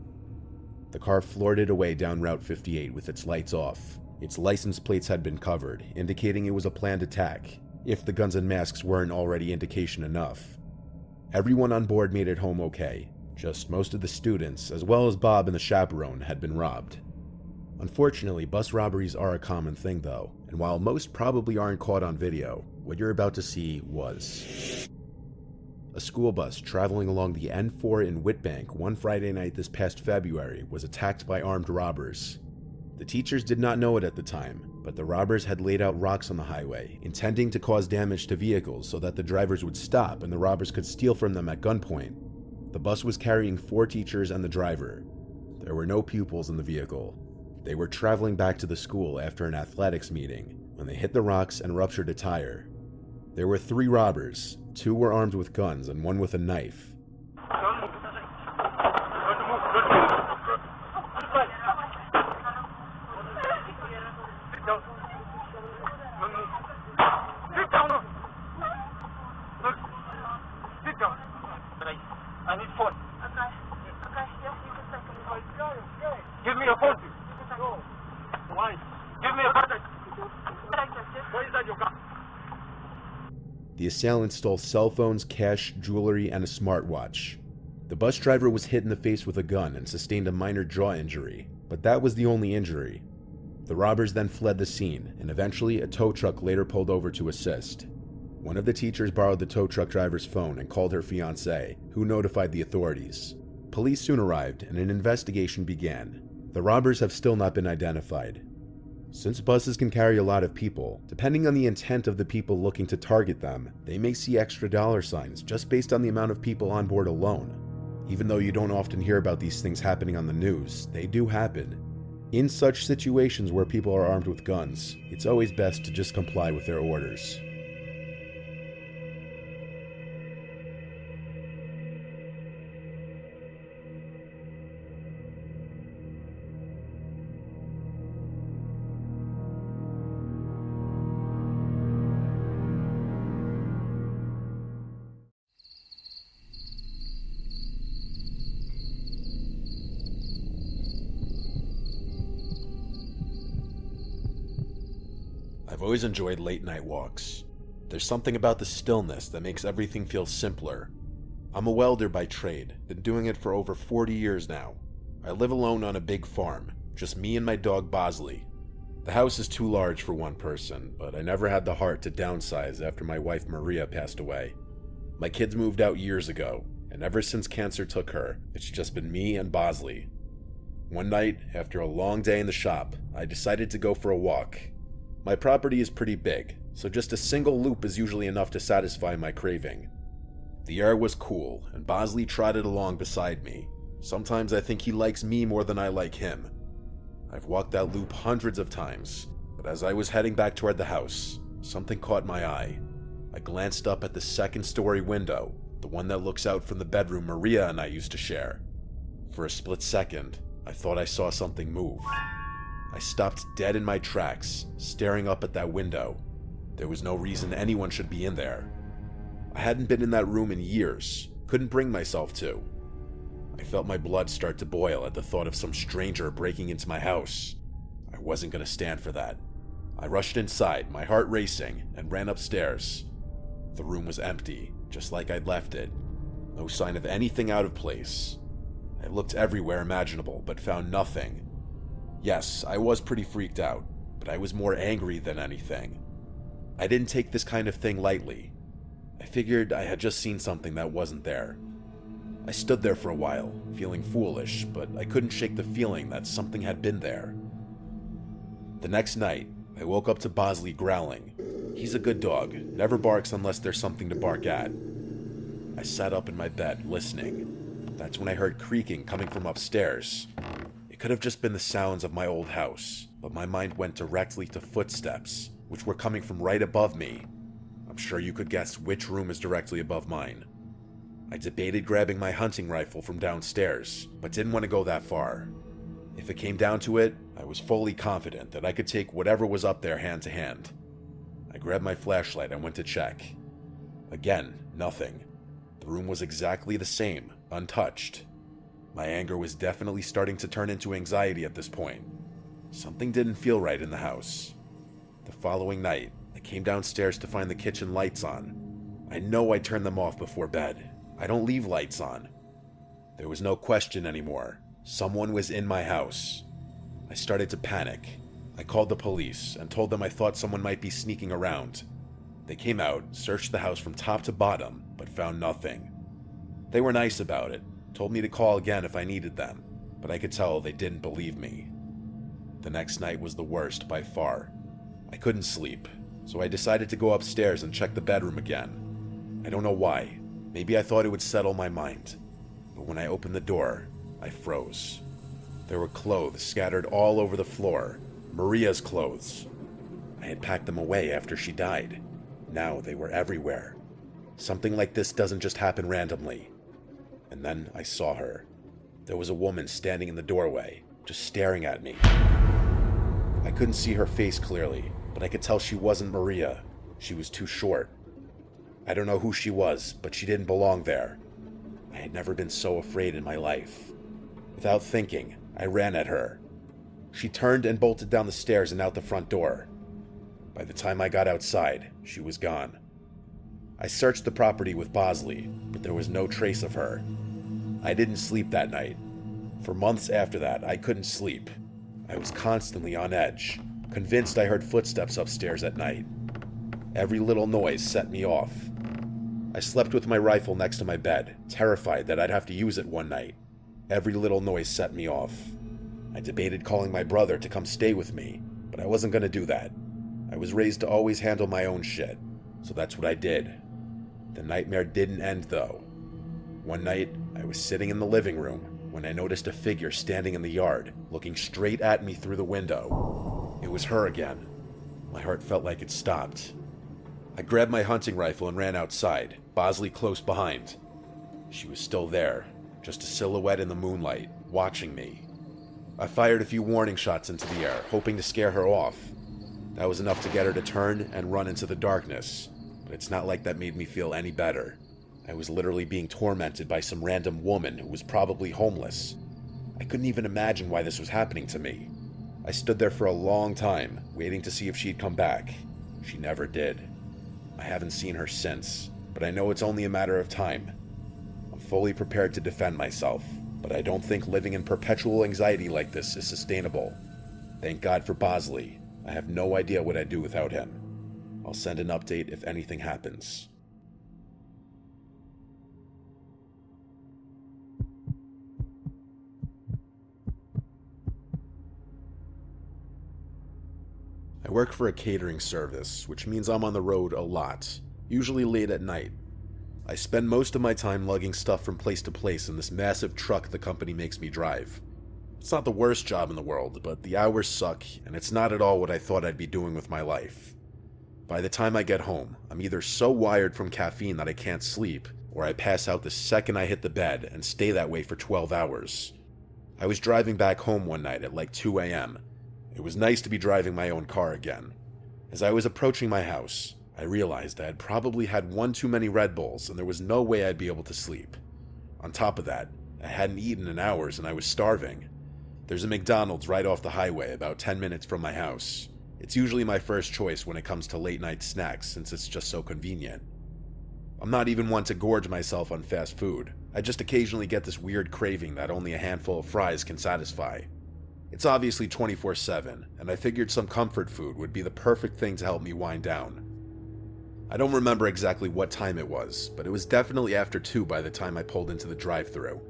The car floored it away down Route 58 with its lights off. Its license plates had been covered, indicating it was a planned attack, if the guns and masks weren't already indication enough. Everyone on board made it home okay, just most of the students, as well as Bob and the chaperone, had been robbed. Unfortunately, bus robberies are a common thing though, and while most probably aren't caught on video, what you're about to see was. A school bus traveling along the N4 in Whitbank one Friday night this past February was attacked by armed robbers. The teachers did not know it at the time, but the robbers had laid out rocks on the highway, intending to cause damage to vehicles so that the drivers would stop and the robbers could steal from them at gunpoint. The bus was carrying 4 teachers and the driver. There were no pupils in the vehicle. They were traveling back to the school after an athletics meeting when they hit the rocks and ruptured a tire. There were 3 robbers. 2 were armed with guns and 1 with a knife.
I need phone. Give me a phone. Why? Give me a phone. Where is that your gun?
The assailants stole cell phones, cash, jewelry, and a smartwatch. The bus driver was hit in the face with a gun and sustained a minor jaw injury, but that was the only injury. The robbers then fled the scene, and eventually a tow truck later pulled over to assist. One of the teachers borrowed the tow truck driver's phone and called her fiancé, who notified the authorities. Police soon arrived, and an investigation began. The robbers have still not been identified. Since buses can carry a lot of people, depending on the intent of the people looking to target them, they may see extra dollar signs just based on the amount of people on board alone. Even though you don't often hear about these things happening on the news, they do happen. In such situations where people are armed with guns, it's always best to just comply with their orders. I've always enjoyed late night walks. There's something about the stillness that makes everything feel simpler. I'm a welder by trade, been doing it for over 40 years now. I live alone on a big farm, just me and my dog Bosley. The house is too large for one person, but I never had the heart to downsize after my wife Maria passed away. My kids moved out years ago, and ever since cancer took her, it's just been me and Bosley. One night, after a long day in the shop, I decided to go for a walk. My property is pretty big, so just a single loop is usually enough to satisfy my craving. The air was cool, and Bosley trotted along beside me. Sometimes I think he likes me more than I like him. I've walked that loop hundreds of times, but as I was heading back toward the house, something caught my eye. I glanced up at the second-story window, the one that looks out from the bedroom Maria and I used to share. For a split second, I thought I saw something move. I stopped dead in my tracks, staring up at that window. There was no reason anyone should be in there. I hadn't been in that room in years, couldn't bring myself to. I felt my blood start to boil at the thought of some stranger breaking into my house. I wasn't going to stand for that. I rushed inside, my heart racing, and ran upstairs. The room was empty, just like I'd left it. No sign of anything out of place. I looked everywhere imaginable, but found nothing. Yes, I was pretty freaked out, but I was more angry than anything. I didn't take this kind of thing lightly. I figured I had just seen something that wasn't there. I stood there for a while, feeling foolish, but I couldn't shake the feeling that something had been there. The next night, I woke up to Bosley growling. He's a good dog, never barks unless there's something to bark at. I sat up in my bed, listening. That's when I heard creaking coming from upstairs. It could have just been the sounds of my old house, but my mind went directly to footsteps, which were coming from right above me. I'm sure you could guess which room is directly above mine. I debated grabbing my hunting rifle from downstairs, but didn't want to go that far. If it came down to it, I was fully confident that I could take whatever was up there hand to hand. I grabbed my flashlight and went to check. Again, nothing. The room was exactly the same, untouched. My anger was definitely starting to turn into anxiety at this point. Something didn't feel right in the house. The following night, I came downstairs to find the kitchen lights on. I know I turned them off before bed. I don't leave lights on. There was no question anymore. Someone was in my house. I started to panic. I called the police and told them I thought someone might be sneaking around. They came out, searched the house from top to bottom, but found nothing. They were nice about it, told me to call again if I needed them, but I could tell they didn't believe me. The next night was the worst by far. I couldn't sleep, so I decided to go upstairs and check the bedroom again. I don't know why. Maybe I thought it would settle my mind. But when I opened the door, I froze. There were clothes scattered all over the floor. Maria's clothes. I had packed them away after she died. Now they were everywhere. Something like this doesn't just happen randomly. And then I saw her. There was a woman standing in the doorway, just staring at me. I couldn't see her face clearly, but I could tell she wasn't Maria. She was too short. I don't know who she was, but she didn't belong there. I had never been so afraid in my life. Without thinking, I ran at her. She turned and bolted down the stairs and out the front door. By the time I got outside, she was gone. I searched the property with Bosley, but there was no trace of her. I didn't sleep that night. For months after that, I couldn't sleep. I was constantly on edge, convinced I heard footsteps upstairs at night. Every little noise set me off. I slept with my rifle next to my bed, terrified that I'd have to use it one night. Every little noise set me off. I debated calling my brother to come stay with me, but I wasn't going to do that. I was raised to always handle my own shit, so that's what I did. The nightmare didn't end though. One night, I was sitting in the living room, when I noticed a figure standing in the yard, looking straight at me through the window. It was her again. My heart felt like it stopped. I grabbed my hunting rifle and ran outside, Bosley close behind. She was still there, just a silhouette in the moonlight, watching me. I fired a few warning shots into the air, hoping to scare her off. That was enough to get her to turn and run into the darkness, but it's not like that made me feel any better. I was literally being tormented by some random woman who was probably homeless. I couldn't even imagine why this was happening to me. I stood there for a long time, waiting to see if she'd come back. She never did. I haven't seen her since, but I know it's only a matter of time. I'm fully prepared to defend myself, but I don't think living in perpetual anxiety like this is sustainable. Thank God for Bosley. I have no idea what I'd do without him. I'll send an update if anything happens. I work for a catering service, which means I'm on the road a lot, usually late at night. I spend most of my time lugging stuff from place to place in this massive truck the company makes me drive. It's not the worst job in the world, but the hours suck, and it's not at all what I thought I'd be doing with my life. By the time I get home, I'm either so wired from caffeine that I can't sleep, or I pass out the second I hit the bed and stay that way for 12 hours. I was driving back home one night at like 2 a.m. It was nice to be driving my own car again. As I was approaching my house, I realized I had probably had one too many Red Bulls and there was no way I'd be able to sleep. On top of that, I hadn't eaten in hours and I was starving. There's a McDonald's right off the highway about 10 minutes from my house. It's usually my first choice when it comes to late night snacks since it's just so convenient. I'm not even one to gorge myself on fast food. I just occasionally get this weird craving that only a handful of fries can satisfy. It's obviously 24/7, and I figured some comfort food would be the perfect thing to help me wind down. I don't remember exactly what time it was, but it was definitely after 2 by the time I pulled into the drive-thru.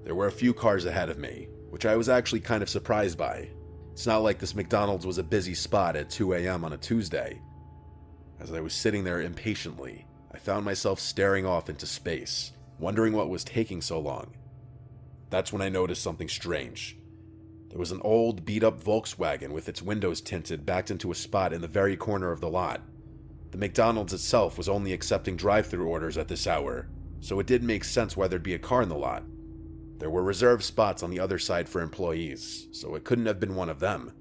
There were a few cars ahead of me, which I was actually kind of surprised by. It's not like this McDonald's was a busy spot at 2 a.m. on a Tuesday. As I was sitting there impatiently, I found myself staring off into space, wondering what was taking so long. That's when I noticed something strange. There was an old, beat-up Volkswagen with its windows tinted backed into a spot in the very corner of the lot. The McDonald's itself was only accepting drive-thru orders at this hour, so it did make sense why there'd be a car in the lot. There were reserved spots on the other side for employees, so it couldn't have been one of them.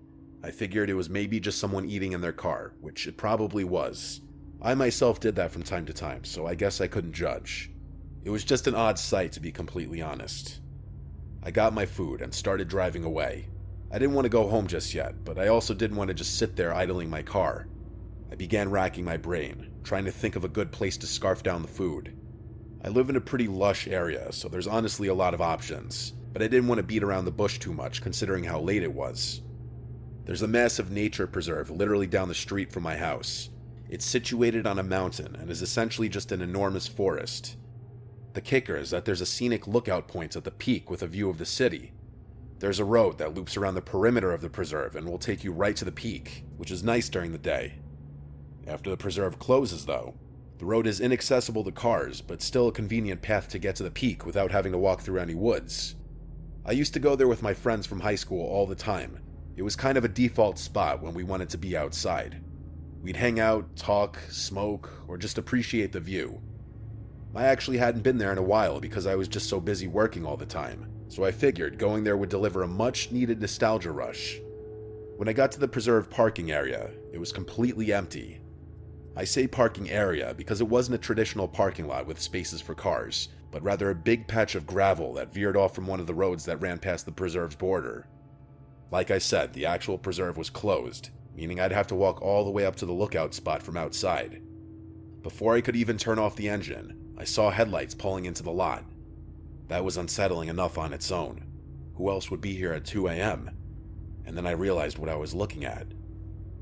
I figured it was maybe just someone eating in their car, which it probably was. I myself did that from time to time, so I guess I couldn't judge. It was just an odd sight, to be completely honest. I got my food and started driving away. I didn't want to go home just yet, but I also didn't want to just sit there idling my car. I began racking my brain, trying to think of a good place to scarf down the food. I live in a pretty lush area, so there's honestly a lot of options, but I didn't want to beat around the bush too much considering how late it was. There's a massive nature preserve literally down the street from my house. It's situated on a mountain and is essentially just an enormous forest. The kicker is that there's a scenic lookout point at the peak with a view of the city. There's a road that loops around the perimeter of the preserve and will take you right to the peak, which is nice during the day. After the preserve closes, though, the road is inaccessible to cars, but still a convenient path to get to the peak without having to walk through any woods. I used to go there with my friends from high school all the time. It was kind of a default spot when we wanted to be outside. We'd hang out, talk, smoke, or just appreciate the view. I actually hadn't been there in a while because I was just so busy working all the time, so I figured going there would deliver a much-needed nostalgia rush. When I got to the preserve parking area, it was completely empty. I say parking area because it wasn't a traditional parking lot with spaces for cars, but rather a big patch of gravel that veered off from one of the roads that ran past the preserve's border. Like I said, the actual preserve was closed, meaning I'd have to walk all the way up to the lookout spot from outside. Before I could even turn off the engine, I saw headlights pulling into the lot. That was unsettling enough on its own. Who else would be here at 2 a.m.? And then I realized what I was looking at.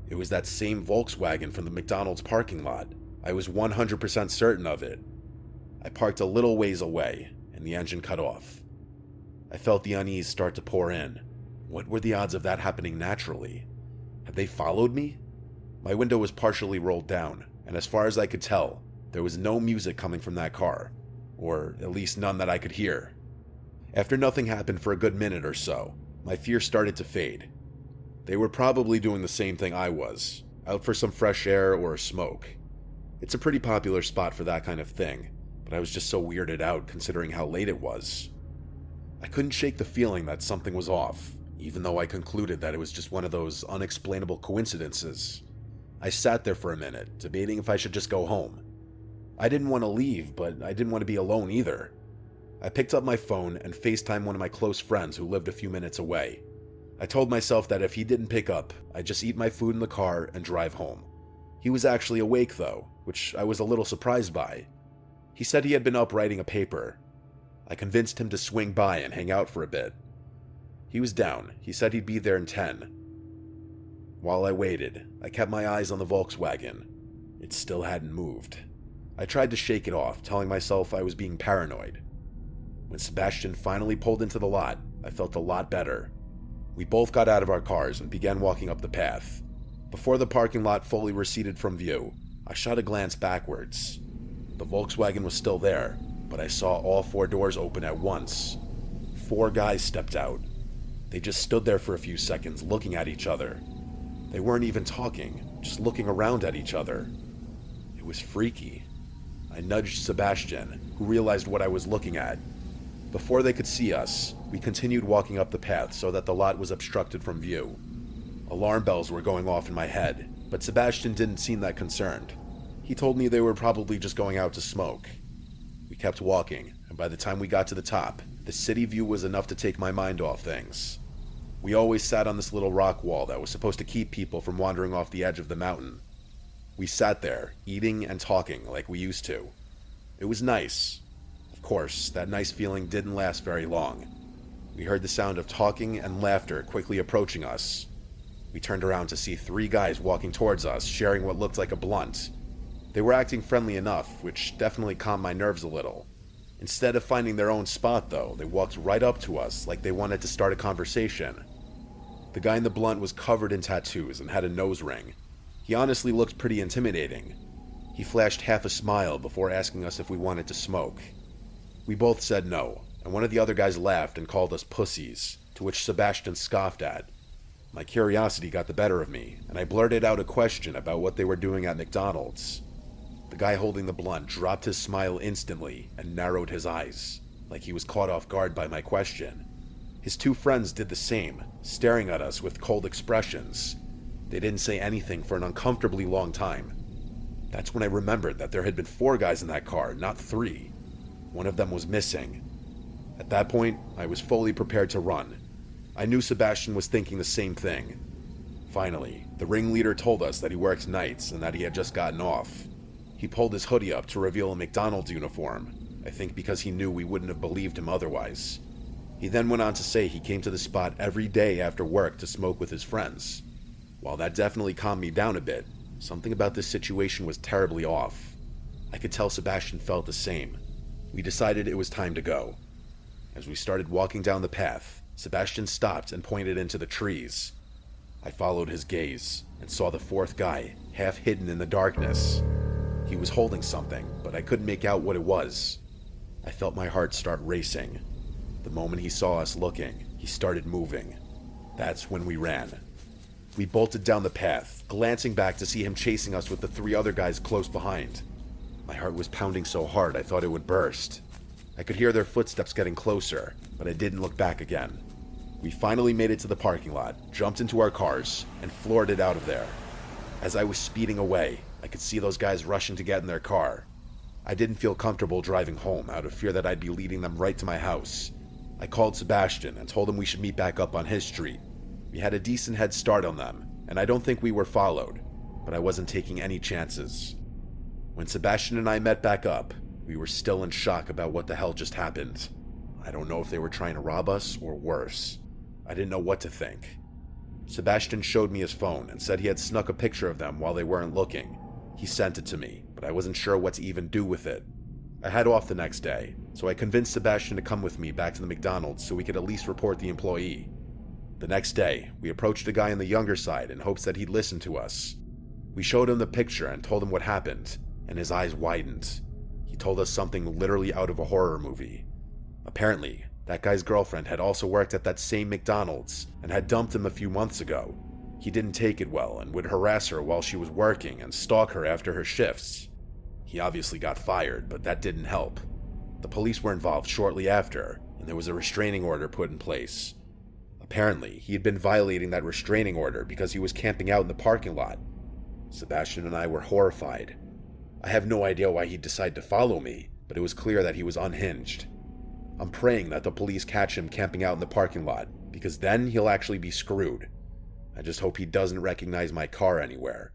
It was that same Volkswagen from the McDonald's parking lot. I was 100% certain of it. I parked a little ways away, and the engine cut off. I felt the unease start to pour in. What were the odds of that happening naturally? Had they followed me? My window was partially rolled down, and as far as I could tell, there was no music coming from that car, or at least none that I could hear. After nothing happened for a good minute or so, my fear started to fade. They were probably doing the same thing I was, out for some fresh air or a smoke. It's a pretty popular spot for that kind of thing, but I was just so weirded out considering how late it was. I couldn't shake the feeling that something was off, even though I concluded that it was just one of those unexplainable coincidences. I sat there for a minute, debating if I should just go home. I didn't want to leave, but I didn't want to be alone either. I picked up my phone and FaceTimed one of my close friends who lived a few minutes away. I told myself that if he didn't pick up, I'd just eat my food in the car and drive home. He was actually awake though, which I was a little surprised by. He said he had been up writing a paper. I convinced him to swing by and hang out for a bit. He was down. He said he'd be there in 10. While I waited, I kept my eyes on the Volkswagen. It still hadn't moved. I tried to shake it off, telling myself I was being paranoid. When Sebastian finally pulled into the lot, I felt a lot better. We both got out of our cars and began walking up the path. Before the parking lot fully receded from view, I shot a glance backwards. The Volkswagen was still there, but I saw all 4 doors open at once. 4 guys stepped out. They just stood there for a few seconds, looking at each other. They weren't even talking, just looking around at each other. It was freaky. I nudged Sebastian, who realized what I was looking at. Before they could see us, we continued walking up the path so that the lot was obstructed from view. Alarm bells were going off in my head, but Sebastian didn't seem that concerned. He told me they were probably just going out to smoke. We kept walking, and by the time we got to the top, the city view was enough to take my mind off things. We always sat on this little rock wall that was supposed to keep people from wandering off the edge of the mountain. We sat there, eating and talking like we used to. It was nice. Of course, that nice feeling didn't last very long. We heard the sound of talking and laughter quickly approaching us. We turned around to see 3 guys walking towards us, sharing what looked like a blunt. They were acting friendly enough, which definitely calmed my nerves a little. Instead of finding their own spot, though, they walked right up to us like they wanted to start a conversation. The guy in the blunt was covered in tattoos and had a nose ring. He honestly looked pretty intimidating. He flashed half a smile before asking us if we wanted to smoke. We both said no, and one of the other guys laughed and called us pussies, to which Sebastian scoffed at. My curiosity got the better of me, and I blurted out a question about what they were doing at McDonald's. The guy holding the blunt dropped his smile instantly and narrowed his eyes, like he was caught off guard by my question. His 2 friends did the same, staring at us with cold expressions. They didn't say anything for an uncomfortably long time. That's when I remembered that there had been 4 guys in that car, not 3. One of them was missing. At that point, I was fully prepared to run. I knew Sebastian was thinking the same thing. Finally, the ringleader told us that he worked nights and that he had just gotten off. He pulled his hoodie up to reveal a McDonald's uniform, I think because he knew we wouldn't have believed him otherwise. He then went on to say he came to the spot every day after work to smoke with his friends. While that definitely calmed me down a bit, something about this situation was terribly off. I could tell Sebastian felt the same. We decided it was time to go. As we started walking down the path, Sebastian stopped and pointed into the trees. I followed his gaze and saw the 4th guy, half hidden in the darkness. He was holding something, but I couldn't make out what it was. I felt my heart start racing. The moment he saw us looking, he started moving. That's when we ran. We bolted down the path, glancing back to see him chasing us with the 3 other guys close behind. My heart was pounding so hard I thought it would burst. I could hear their footsteps getting closer, but I didn't look back again. We finally made it to the parking lot, jumped into our cars, and floored it out of there. As I was speeding away, I could see those guys rushing to get in their car. I didn't feel comfortable driving home out of fear that I'd be leading them right to my house. I called Sebastian and told him we should meet back up on his street. We had a decent head start on them, and I don't think we were followed, but I wasn't taking any chances. When Sebastian and I met back up, we were still in shock about what the hell just happened. I don't know if they were trying to rob us or worse. I didn't know what to think. Sebastian showed me his phone and said he had snuck a picture of them while they weren't looking. He sent it to me, but I wasn't sure what to even do with it. I had off the next day, so I convinced Sebastian to come with me back to the McDonald's so we could at least report the employee. The next day, we approached a guy on the younger side in hopes that he'd listen to us. We showed him the picture and told him what happened, and his eyes widened. He told us something literally out of a horror movie. Apparently, That guy's girlfriend had also worked at that same McDonald's and had dumped him a few months ago. He didn't take it well and would harass her while she was working and stalk her after her shifts. He obviously got fired, but that didn't help. The police were involved shortly after, and there was a restraining order put in place. Apparently, he had been violating that restraining order because he was camping out in the parking lot. Sebastian and I were horrified. I have no idea why he'd decide to follow me, but it was clear that he was unhinged. I'm praying that the police catch him camping out in the parking lot, because then he'll actually be screwed. I just hope he doesn't recognize my car anywhere.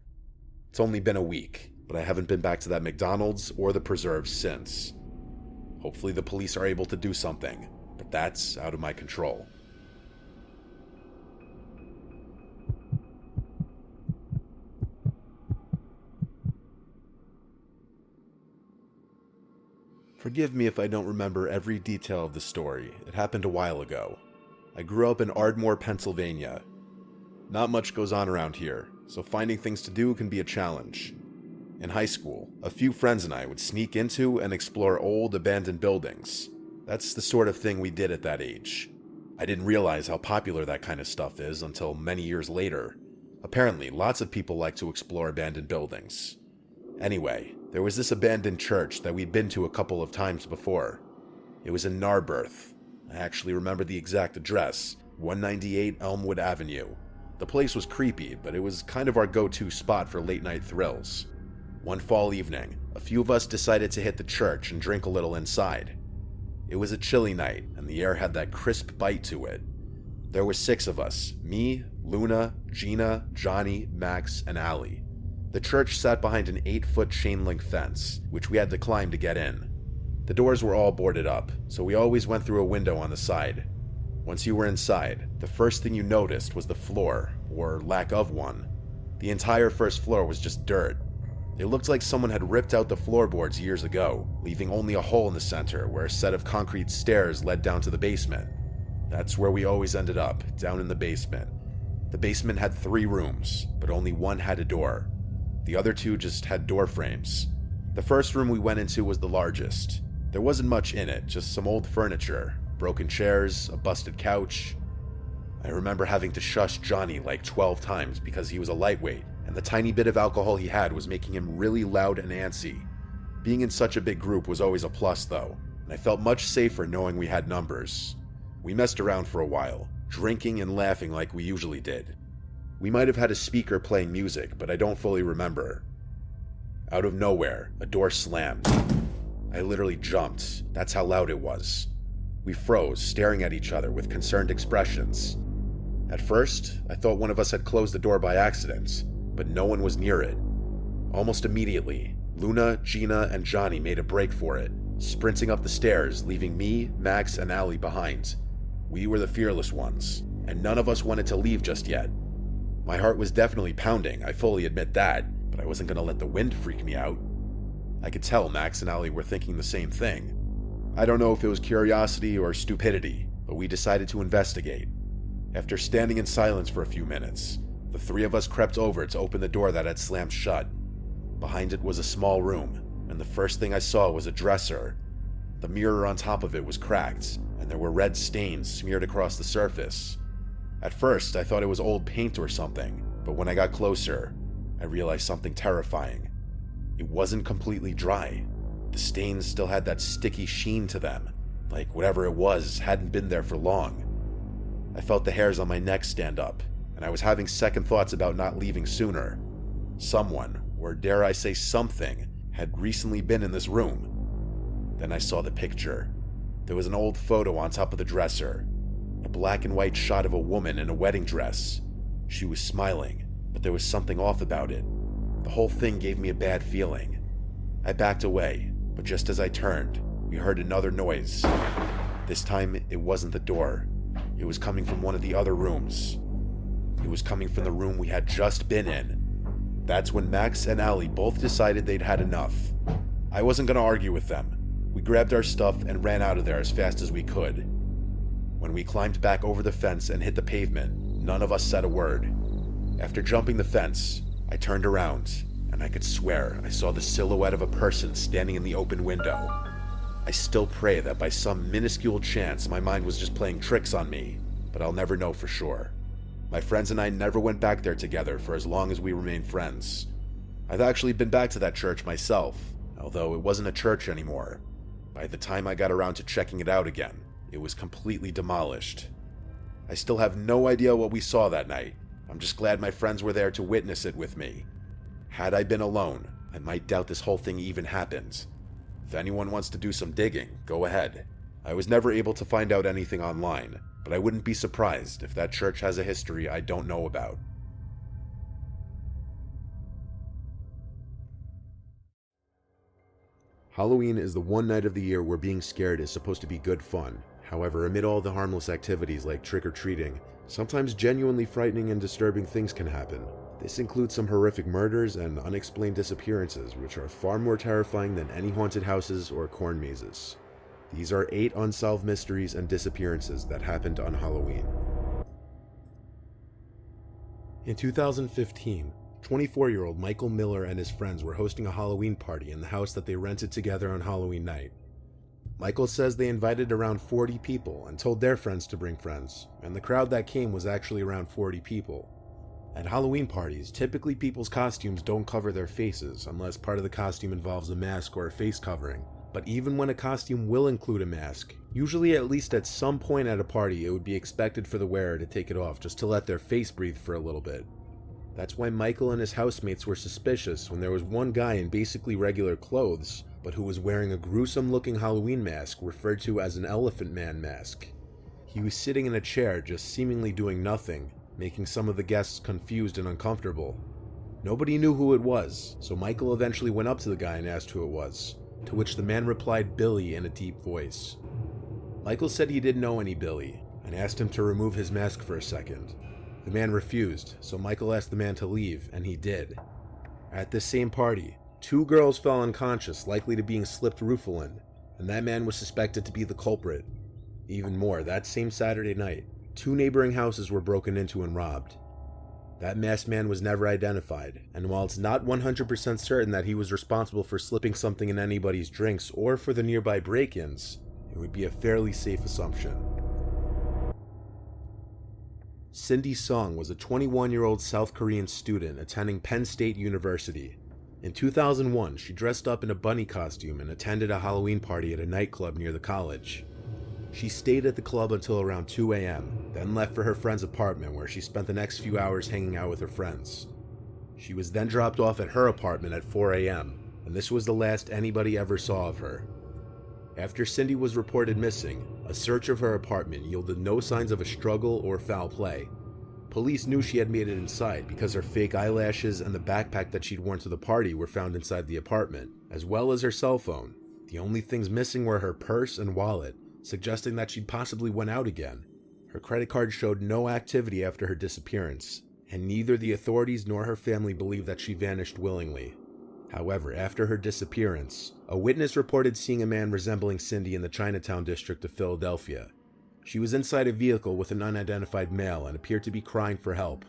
It's only been a week, but I haven't been back to that McDonald's or the preserves since. Hopefully the police are able to do something, but that's out of my control. Forgive me if I don't remember every detail of the story. It happened a while ago. I grew up in Ardmore, Pennsylvania. Not much goes on around here, so finding things to do can be a challenge. In high school, a few friends and I would sneak into and explore old, abandoned buildings. That's the sort of thing we did at that age. I didn't realize how popular that kind of stuff is until many years later. Apparently, lots of people like to explore abandoned buildings. Anyway, there was this abandoned church that we'd been to a couple of times before. It was in Narberth. I actually remember the exact address, 198 Elmwood Avenue. The place was creepy, but it was kind of our go-to spot for late-night thrills. One fall evening, a few of us decided to hit the church and drink a little inside. It was a chilly night, and the air had that crisp bite to it. There were 6 of us, me, Luna, Gina, Johnny, Max, and Allie. The church sat behind an 8-foot chain-link fence, which we had to climb to get in. The doors were all boarded up, so we always went through a window on the side. Once you were inside, the first thing you noticed was the floor, or lack of one. The entire first floor was just dirt. It looked like someone had ripped out the floorboards years ago, leaving only a hole in the center where a set of concrete stairs led down to the basement. That's where we always ended up, down in the basement. The basement had 3 rooms, but only one had a door. The other 2 just had door frames. The first room we went into was the largest. There wasn't much in it, just some old furniture, broken chairs, a busted couch. I remember having to shush Johnny like 12 times because he was a lightweight, and the tiny bit of alcohol he had was making him really loud and antsy. Being in such a big group was always a plus though, and I felt much safer knowing we had numbers. We messed around for a while, drinking and laughing like we usually did. We might have had a speaker playing music, but I don't fully remember. Out of nowhere, a door slammed. I literally jumped. That's how loud it was. We froze, staring at each other with concerned expressions. At first, I thought one of us had closed the door by accident, but no one was near it. Almost immediately, Luna, Gina, and Johnny made a break for it, sprinting up the stairs, leaving me, Max, and Allie behind. We were the fearless ones, and none of us wanted to leave just yet. My heart was definitely pounding, I fully admit that, but I wasn't going to let the wind freak me out. I could tell Max and Allie were thinking the same thing. I don't know if it was curiosity or stupidity, but we decided to investigate. After standing in silence for a few minutes, the 3 of us crept over to open the door that had slammed shut. Behind it was a small room, and the first thing I saw was a dresser. The mirror on top of it was cracked, and there were red stains smeared across the surface. At first, I thought it was old paint or something, but when I got closer, I realized something terrifying. It wasn't completely dry. The stains still had that sticky sheen to them, like whatever it was hadn't been there for long. I felt the hairs on my neck stand up, and I was having second thoughts about not leaving sooner. Someone, or dare I say something, had recently been in this room. Then I saw the picture. There was an old photo on top of the dresser. A black and white shot of a woman in a wedding dress. She was smiling, but there was something off about it. The whole thing gave me a bad feeling. I backed away, but just as I turned, we heard another noise. This time, it wasn't the door. It was coming from one of the other rooms. It was coming from the room we had just been in. That's when Max and Allie both decided they'd had enough. I wasn't going to argue with them. We grabbed our stuff and ran out of there as fast as we could. When we climbed back over the fence and hit the pavement, none of us said a word. After jumping the fence, I turned around, and I could swear I saw the silhouette of a person standing in the open window. I still pray that by some minuscule chance my mind was just playing tricks on me, but I'll never know for sure. My friends and I never went back there together for as long as we remained friends. I've actually been back to that church myself, although it wasn't a church anymore. By the time I got around to checking it out again, it was completely demolished. I still have no idea what we saw that night. I'm just glad my friends were there to witness it with me. Had I been alone, I might doubt this whole thing even happened. If anyone wants to do some digging, go ahead. I was never able to find out anything online, but I wouldn't be surprised if that church has a history I don't know about. Halloween is the one night of the year where being scared is supposed to be good fun. However, amid all the harmless activities like trick-or-treating, sometimes genuinely frightening and disturbing things can happen. This includes some horrific murders and unexplained disappearances, which are far more terrifying than any haunted houses or corn mazes. These are 8 unsolved mysteries and disappearances that happened on Halloween. In 2015, 24-year-old Michael Miller and his friends were hosting a Halloween party in the house that they rented together on Halloween night. Michael says they invited around 40 people and told their friends to bring friends, and the crowd that came was actually around 40 people. At Halloween parties, typically people's costumes don't cover their faces unless part of the costume involves a mask or a face covering. But even when a costume will include a mask, usually at least at some point at a party it would be expected for the wearer to take it off just to let their face breathe for a little bit. That's why Michael and his housemates were suspicious when there was one guy in basically regular clothes, but who was wearing a gruesome looking Halloween mask referred to as an Elephant Man mask. He was sitting in a chair just seemingly doing nothing, making some of the guests confused and uncomfortable. Nobody knew who it was, so Michael eventually went up to the guy and asked who it was, to which the man replied Billy in a deep voice. Michael said he didn't know any Billy, and asked him to remove his mask for a second. The man refused, so Michael asked the man to leave, and he did. At this same party, 2 girls fell unconscious, likely to being slipped Rufalin, and that man was suspected to be the culprit. Even more, that same Saturday night, 2 neighboring houses were broken into and robbed. That masked man was never identified, and while it's not 100% certain that he was responsible for slipping something in anybody's drinks or for the nearby break-ins, it would be a fairly safe assumption. Cindy Sung was a 21-year-old South Korean student attending Penn State University. In 2001, she dressed up in a bunny costume and attended a Halloween party at a nightclub near the college. She stayed at the club until around 2 a.m., then left for her friend's apartment where she spent the next few hours hanging out with her friends. She was then dropped off at her apartment at 4 a.m., and this was the last anybody ever saw of her. After Cindy was reported missing, a search of her apartment yielded no signs of a struggle or foul play. Police knew she had made it inside because her fake eyelashes and the backpack that she'd worn to the party were found inside the apartment, as well as her cell phone. The only things missing were her purse and wallet, suggesting that she'd possibly went out again. Her credit card showed no activity after her disappearance, and neither the authorities nor her family believed that she vanished willingly. However, after her disappearance, a witness reported seeing a man resembling Cindy in the Chinatown district of Philadelphia. She was inside a vehicle with an unidentified male and appeared to be crying for help.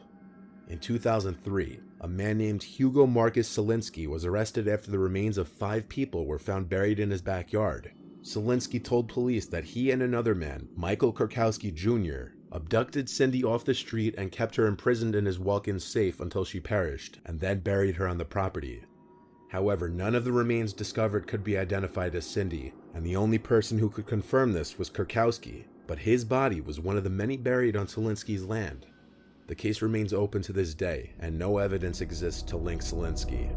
In 2003, a man named Hugo Marcus Selinsky was arrested after the remains of 5 people were found buried in his backyard. Selinsky told police that he and another man, Michael Kurkowski Jr., abducted Cindy off the street and kept her imprisoned in his walk-in safe until she perished, and then buried her on the property. However, none of the remains discovered could be identified as Cindy, and the only person who could confirm this was Kurkowski, but his body was one of the many buried on Selinsky's land. The case remains open to this day, and no evidence exists to link Selinsky.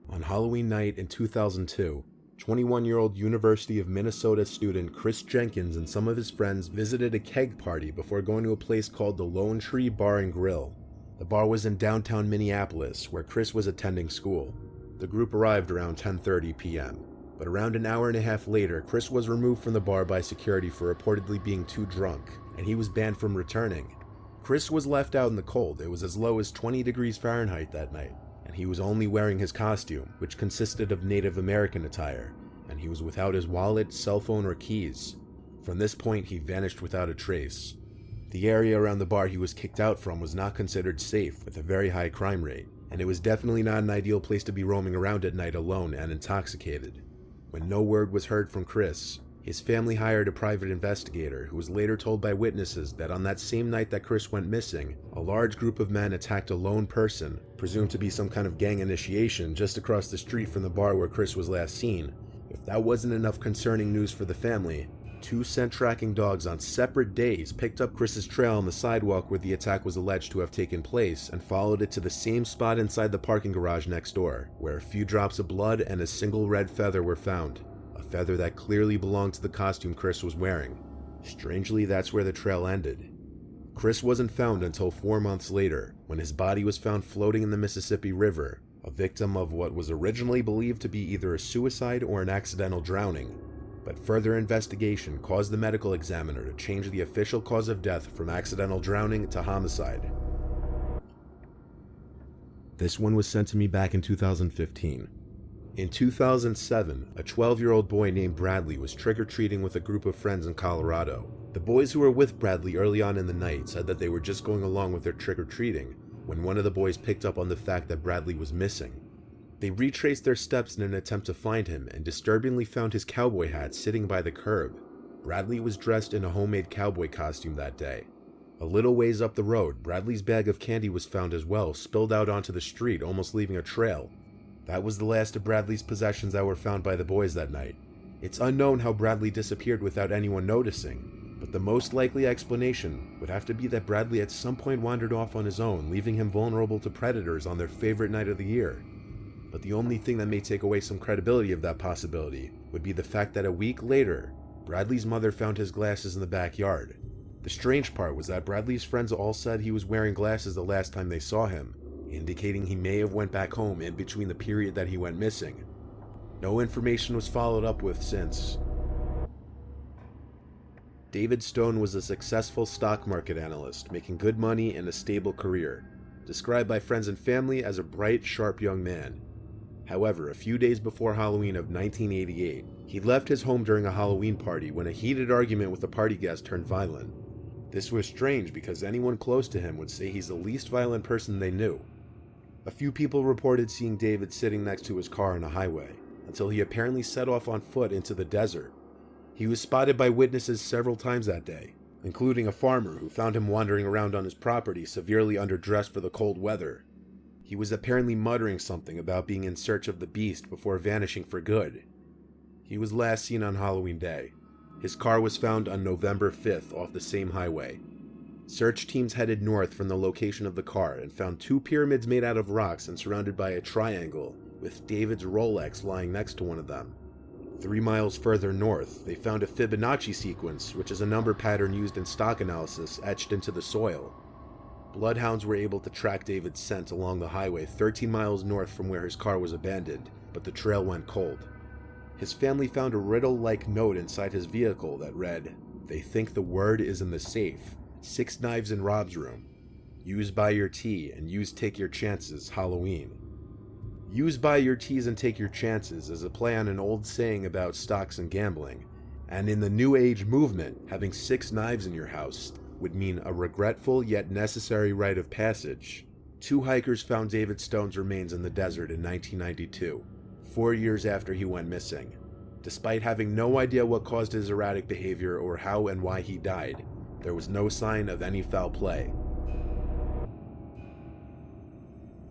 On Halloween night in 2002, 21-year-old University of Minnesota student Chris Jenkins and some of his friends visited a keg party before going to a place called the Lone Tree Bar and Grill. The bar was in downtown Minneapolis, where Chris was attending school. The group arrived around 10:30 p.m., but around an hour and a half later, Chris was removed from the bar by security for reportedly being too drunk, and he was banned from returning. Chris was left out in the cold. It was as low as 20 degrees Fahrenheit that night, and he was only wearing his costume, which consisted of Native American attire, and he was without his wallet, cell phone, or keys. From this point, he vanished without a trace. The area around the bar he was kicked out from was not considered safe, with a very high crime rate, and it was definitely not an ideal place to be roaming around at night alone and intoxicated. When no word was heard from Chris, his family hired a private investigator who was later told by witnesses that on that same night that Chris went missing, a large group of men attacked a lone person, presumed to be some kind of gang initiation, just across the street from the bar where Chris was last seen. If that wasn't enough concerning news for the family, 2 scent tracking dogs on separate days picked up Chris's trail on the sidewalk where the attack was alleged to have taken place and followed it to the same spot inside the parking garage next door, where a few drops of blood and a single red feather were found. A feather that clearly belonged to the costume Chris was wearing. Strangely, that's where the trail ended. Chris wasn't found until 4 months later, when his body was found floating in the Mississippi River, a victim of what was originally believed to be either a suicide or an accidental drowning. But further investigation caused the medical examiner to change the official cause of death from accidental drowning to homicide. This one was sent to me back in 2015. In 2007, a 12-year-old boy named Bradley was trick-or-treating with a group of friends in Colorado. The boys who were with Bradley early on in the night said that they were just going along with their trick-or-treating when one of the boys picked up on the fact that Bradley was missing. They retraced their steps in an attempt to find him and disturbingly found his cowboy hat sitting by the curb. Bradley was dressed in a homemade cowboy costume that day. A little ways up the road, Bradley's bag of candy was found as well, spilled out onto the street, almost leaving a trail. That was the last of Bradley's possessions that were found by the boys that night. It's unknown how Bradley disappeared without anyone noticing, but the most likely explanation would have to be that Bradley at some point wandered off on his own, leaving him vulnerable to predators on their favorite night of the year. But the only thing that may take away some credibility of that possibility would be the fact that a week later, Bradley's mother found his glasses in the backyard. The strange part was that Bradley's friends all said he was wearing glasses the last time they saw him, indicating he may have went back home in between the period that he went missing. No information was followed up with since. David Stone was a successful stock market analyst, making good money and a stable career, described by friends and family as a bright, sharp young man. However, a few days before Halloween of 1988, he left his home during a Halloween party when a heated argument with a party guest turned violent. This was strange because anyone close to him would say he's the least violent person they knew. A few people reported seeing David sitting next to his car on a highway, until he apparently set off on foot into the desert. He was spotted by witnesses several times that day, including a farmer who found him wandering around on his property severely underdressed for the cold weather. He was apparently muttering something about being in search of the beast before vanishing for good. He was last seen on Halloween Day. His car was found on November 5th off the same highway. Search teams headed north from the location of the car and found 2 pyramids made out of rocks and surrounded by a triangle, with David's Rolex lying next to one of them. 3 miles further north, they found a Fibonacci sequence, which is a number pattern used in stock analysis, etched into the soil. Bloodhounds were able to track David's scent along the highway 13 miles north from where his car was abandoned, but the trail went cold. His family found a riddle-like note inside his vehicle that read, "They think the word is in the safe. 6 knives in Rob's room. Use buy your tea and use take your chances, Halloween." Use buy your teas and take your chances is a play on an old saying about stocks and gambling, and in the New Age movement, having 6 knives in your house would mean a regretful yet necessary rite of passage. 2 hikers found David Stone's remains in the desert in 1992, 4 years after he went missing. Despite having no idea what caused his erratic behavior or how and why he died, there was no sign of any foul play.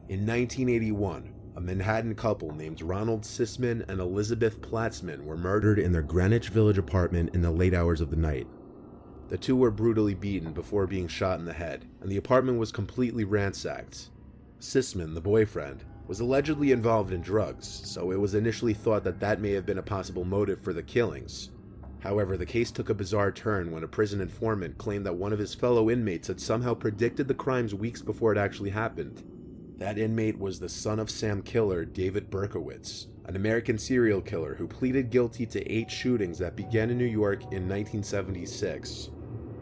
In 1981, a Manhattan couple named Ronald Sisman and Elizabeth Platzman were murdered in their Greenwich Village apartment in the late hours of the night. The 2 were brutally beaten before being shot in the head, and the apartment was completely ransacked. Sisman, the boyfriend, was allegedly involved in drugs, so it was initially thought that that may have been a possible motive for the killings. However, the case took a bizarre turn when a prison informant claimed that one of his fellow inmates had somehow predicted the crimes weeks before it actually happened. That inmate was the son of Sam killer David Berkowitz, an American serial killer who pleaded guilty to 8 shootings that began in New York in 1976.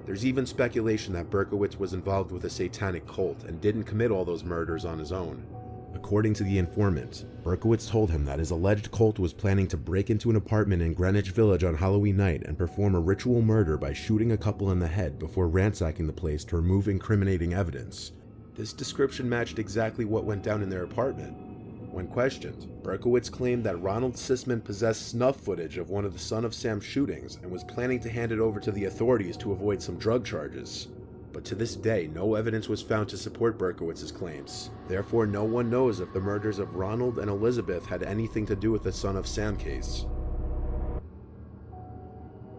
There's even speculation that Berkowitz was involved with a satanic cult and didn't commit all those murders on his own. According to the informant, Berkowitz told him that his alleged cult was planning to break into an apartment in Greenwich Village on Halloween night and perform a ritual murder by shooting a couple in the head before ransacking the place to remove incriminating evidence. This description matched exactly what went down in their apartment. When questioned, Berkowitz claimed that Ronald Sisman possessed snuff footage of one of the Son of Sam shootings and was planning to hand it over to the authorities to avoid some drug charges. But to this day, no evidence was found to support Berkowitz's claims. Therefore, no one knows if the murders of Ronald and Elizabeth had anything to do with the Son of Sam case.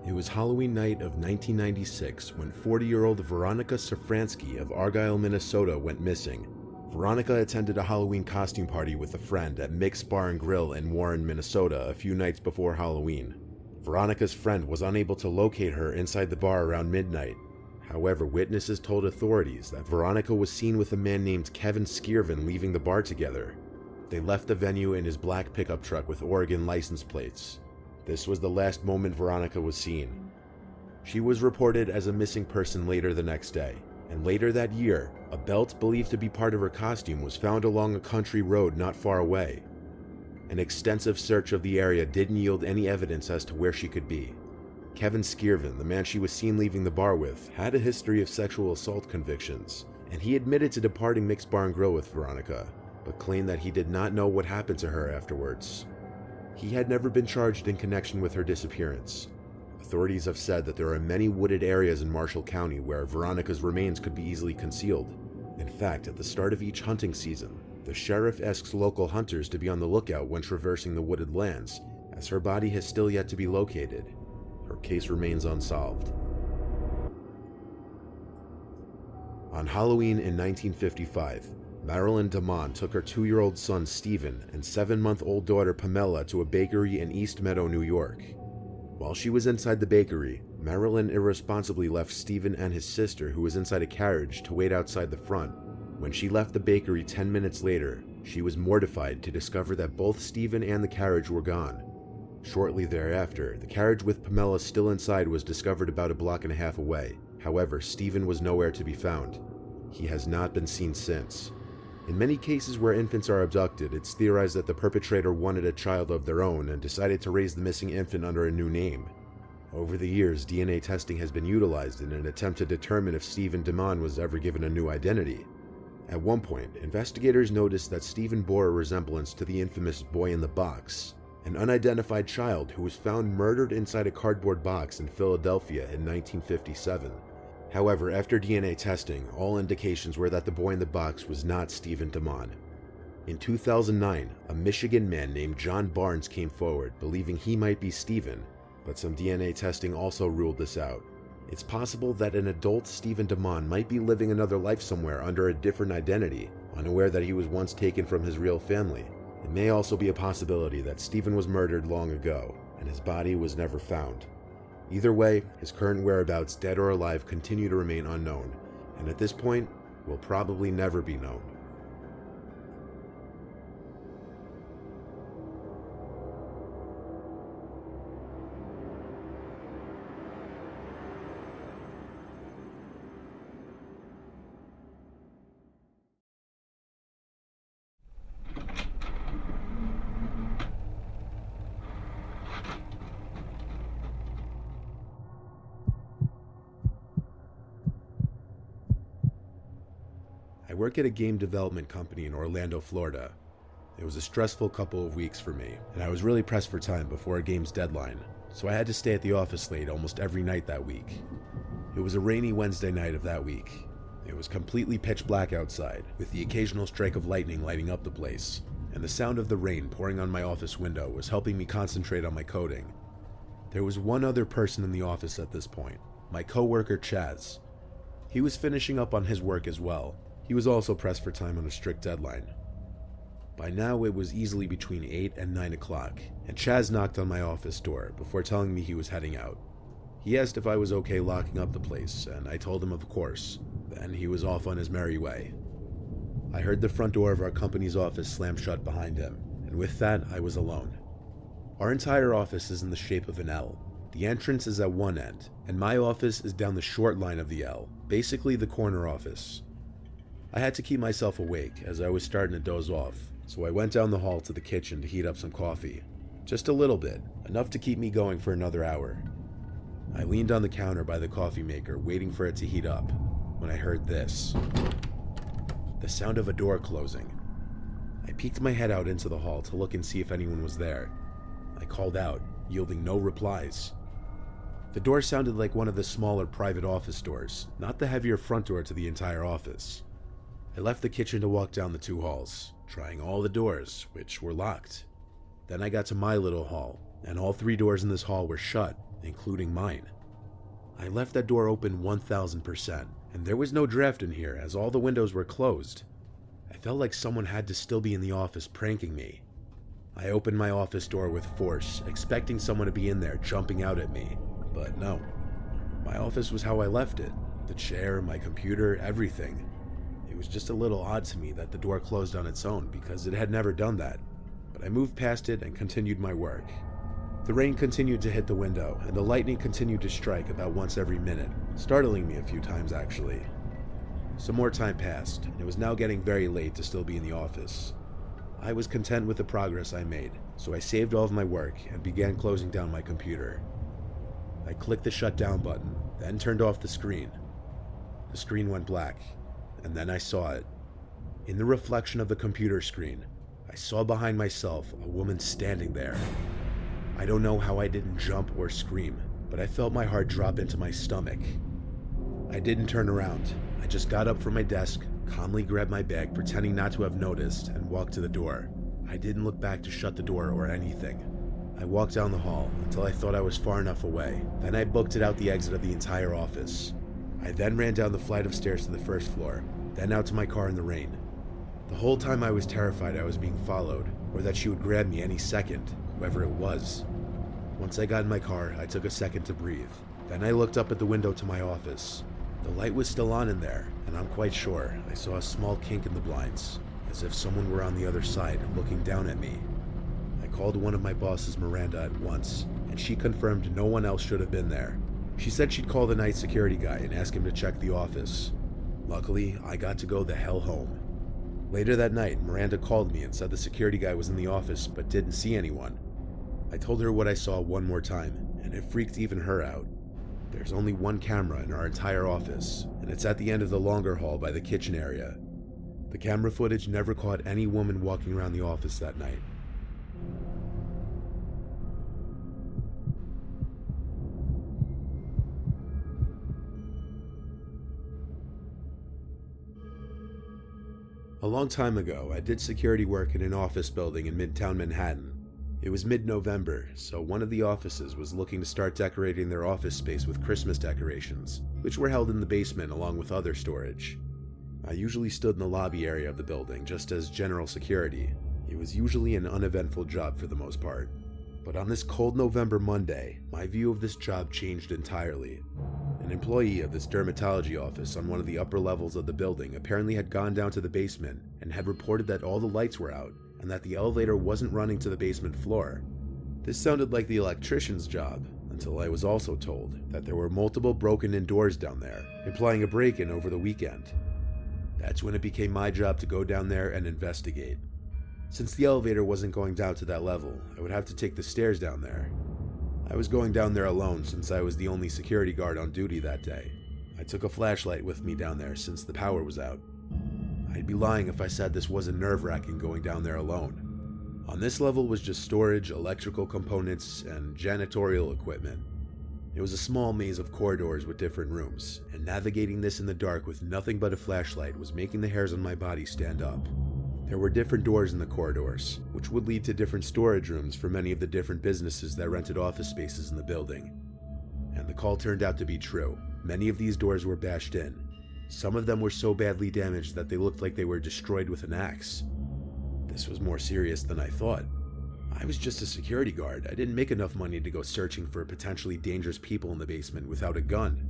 It was Halloween night of 1996 when 40-year-old Veronica Safransky of Argyle, Minnesota went missing. Veronica attended a Halloween costume party with a friend at Mick's Bar and Grill in Warren, Minnesota a few nights before Halloween. Veronica's friend was unable to locate her inside the bar around midnight. However, witnesses told authorities that Veronica was seen with a man named Kevin Skirvin leaving the bar together. They left the venue in his black pickup truck with Oregon license plates. This was the last moment Veronica was seen. She was reported as a missing person later the next day, and later that year, a belt believed to be part of her costume was found along a country road not far away. An extensive search of the area didn't yield any evidence as to where she could be. Kevin Skirvin, the man she was seen leaving the bar with, had a history of sexual assault convictions, and he admitted to departing Mick's Bar and Grill with Veronica, but claimed that he did not know what happened to her afterwards. He had never been charged in connection with her disappearance. Authorities have said that there are many wooded areas in Marshall County where Veronica's remains could be easily concealed. In fact, at the start of each hunting season, the sheriff asks local hunters to be on the lookout when traversing the wooded lands, as her body has still yet to be located. Her case remains unsolved. On Halloween in 1955, Marilyn DeMond took her 2-year-old son Stephen and 7-month-old daughter Pamela to a bakery in East Meadow, New York. While she was inside the bakery, Marilyn irresponsibly left Stephen and his sister, who was inside a carriage, to wait outside the front. When she left the bakery 10 minutes later, she was mortified to discover that both Stephen and the carriage were gone. Shortly thereafter, the carriage with Pamela still inside was discovered about 1.5 blocks away. However, Stephen was nowhere to be found. He has not been seen since. In many cases where infants are abducted, it's theorized that the perpetrator wanted a child of their own and decided to raise the missing infant under a new name. Over the years, DNA testing has been utilized in an attempt to determine if Stephen DeMond was ever given a new identity. At one point, investigators noticed that Stephen bore a resemblance to the infamous boy in the box, an unidentified child who was found murdered inside a cardboard box in Philadelphia in 1957. However, after DNA testing, all indications were that the boy in the box was not Stephen DeMond. In 2009, a Michigan man named John Barnes came forward, believing he might be Stephen, but some DNA testing also ruled this out. It's possible that an adult Stephen DeMond might be living another life somewhere under a different identity, unaware that he was once taken from his real family. It may also be a possibility that Stephen was murdered long ago, and his body was never found. Either way, his current whereabouts, dead or alive, continue to remain unknown, and at this point, will probably never be known. I work at a game development company in Orlando, Florida. It was a stressful couple of weeks for me, and I was really pressed for time before a game's deadline, so I had to stay at the office late almost every night that week. It was a rainy Wednesday night of that week. It was completely pitch black outside, with the occasional strike of lightning lighting up the place, and the sound of the rain pouring on my office window was helping me concentrate on my coding. There was one other person in the office at this point, my coworker Chaz. He was finishing up on his work as well. He was also pressed for time on a strict deadline. By now it was easily between 8 and 9 o'clock, and Chaz knocked on my office door before telling me he was heading out. He asked if I was okay locking up the place, and I told him of course. Then he was off on his merry way. I heard the front door of our company's office slam shut behind him, and with that I was alone. Our entire office is in the shape of an L. The entrance is at one end, and my office is down the short line of the L, basically the corner office. I had to keep myself awake as I was starting to doze off, so I went down the hall to the kitchen to heat up some coffee. Just a little bit, enough to keep me going for another hour. I leaned on the counter by the coffee maker, waiting for it to heat up, when I heard this. The sound of a door closing. I peeked my head out into the hall to look and see if anyone was there. I called out, yielding no replies. The door sounded like one of the smaller private office doors, not the heavier front door to the entire office. I left the kitchen to walk down the 2 halls, trying all the doors, which were locked. Then I got to my little hall, and all 3 doors in this hall were shut, including mine. I left that door open 1000%, and there was no draft in here as all the windows were closed. I felt like someone had to still be in the office pranking me. I opened my office door with force, expecting someone to be in there jumping out at me, but no. My office was how I left it. The chair, my computer, everything. It was just a little odd to me that the door closed on its own because it had never done that, but I moved past it and continued my work. The rain continued to hit the window, and the lightning continued to strike about once every minute, startling me a few times actually. Some more time passed, and it was now getting very late to still be in the office. I was content with the progress I made, so I saved all of my work and began closing down my computer. I clicked the shutdown button, then turned off the screen. The screen went black, and then I saw it. In the reflection of the computer screen, I saw behind myself a woman standing there. I don't know how I didn't jump or scream, but I felt my heart drop into my stomach. I didn't turn around. I just got up from my desk, calmly grabbed my bag, pretending not to have noticed, and walked to the door. I didn't look back to shut the door or anything. I walked down the hall until I thought I was far enough away. Then I booked it out the exit of the entire office. I then ran down the flight of stairs to the first floor, then out to my car in the rain. The whole time I was terrified I was being followed, or that she would grab me any second, whoever it was. Once I got in my car, I took a second to breathe. Then I looked up at the window to my office. The light was still on in there, and I'm quite sure I saw a small kink in the blinds, as if someone were on the other side looking down at me. I called one of my bosses, Miranda, at once, and she confirmed no one else should have been there. She said she'd call the night security guy and ask him to check the office. Luckily, I got to go the hell home. Later that night, Miranda called me and said the security guy was in the office but didn't see anyone. I told her what I saw one more time, and it freaked even her out. There's only one camera in our entire office, and it's at the end of the longer hall by the kitchen area. The camera footage never caught any woman walking around the office that night. A long time ago, I did security work in an office building in Midtown Manhattan. It was mid-November, so one of the offices was looking to start decorating their office space with Christmas decorations, which were held in the basement along with other storage. I usually stood in the lobby area of the building just as general security. It was usually an uneventful job for the most part. But on this cold November Monday, my view of this job changed entirely. An employee of this dermatology office on one of the upper levels of the building apparently had gone down to the basement and had reported that all the lights were out and that the elevator wasn't running to the basement floor. This sounded like the electrician's job, until I was also told that there were multiple broken-in doors down there, implying a break-in over the weekend. That's when it became my job to go down there and investigate. Since the elevator wasn't going down to that level, I would have to take the stairs down there. I was going down there alone since I was the only security guard on duty that day. I took a flashlight with me down there since the power was out. I'd be lying if I said this wasn't nerve-wracking going down there alone. On this level was just storage, electrical components, and janitorial equipment. It was a small maze of corridors with different rooms, and navigating this in the dark with nothing but a flashlight was making the hairs on my body stand up. There were different doors in the corridors, which would lead to different storage rooms for many of the different businesses that rented office spaces in the building. And the call turned out to be true. Many of these doors were bashed in. Some of them were so badly damaged that they looked like they were destroyed with an axe. This was more serious than I thought. I was just a security guard. I didn't make enough money to go searching for potentially dangerous people in the basement without a gun.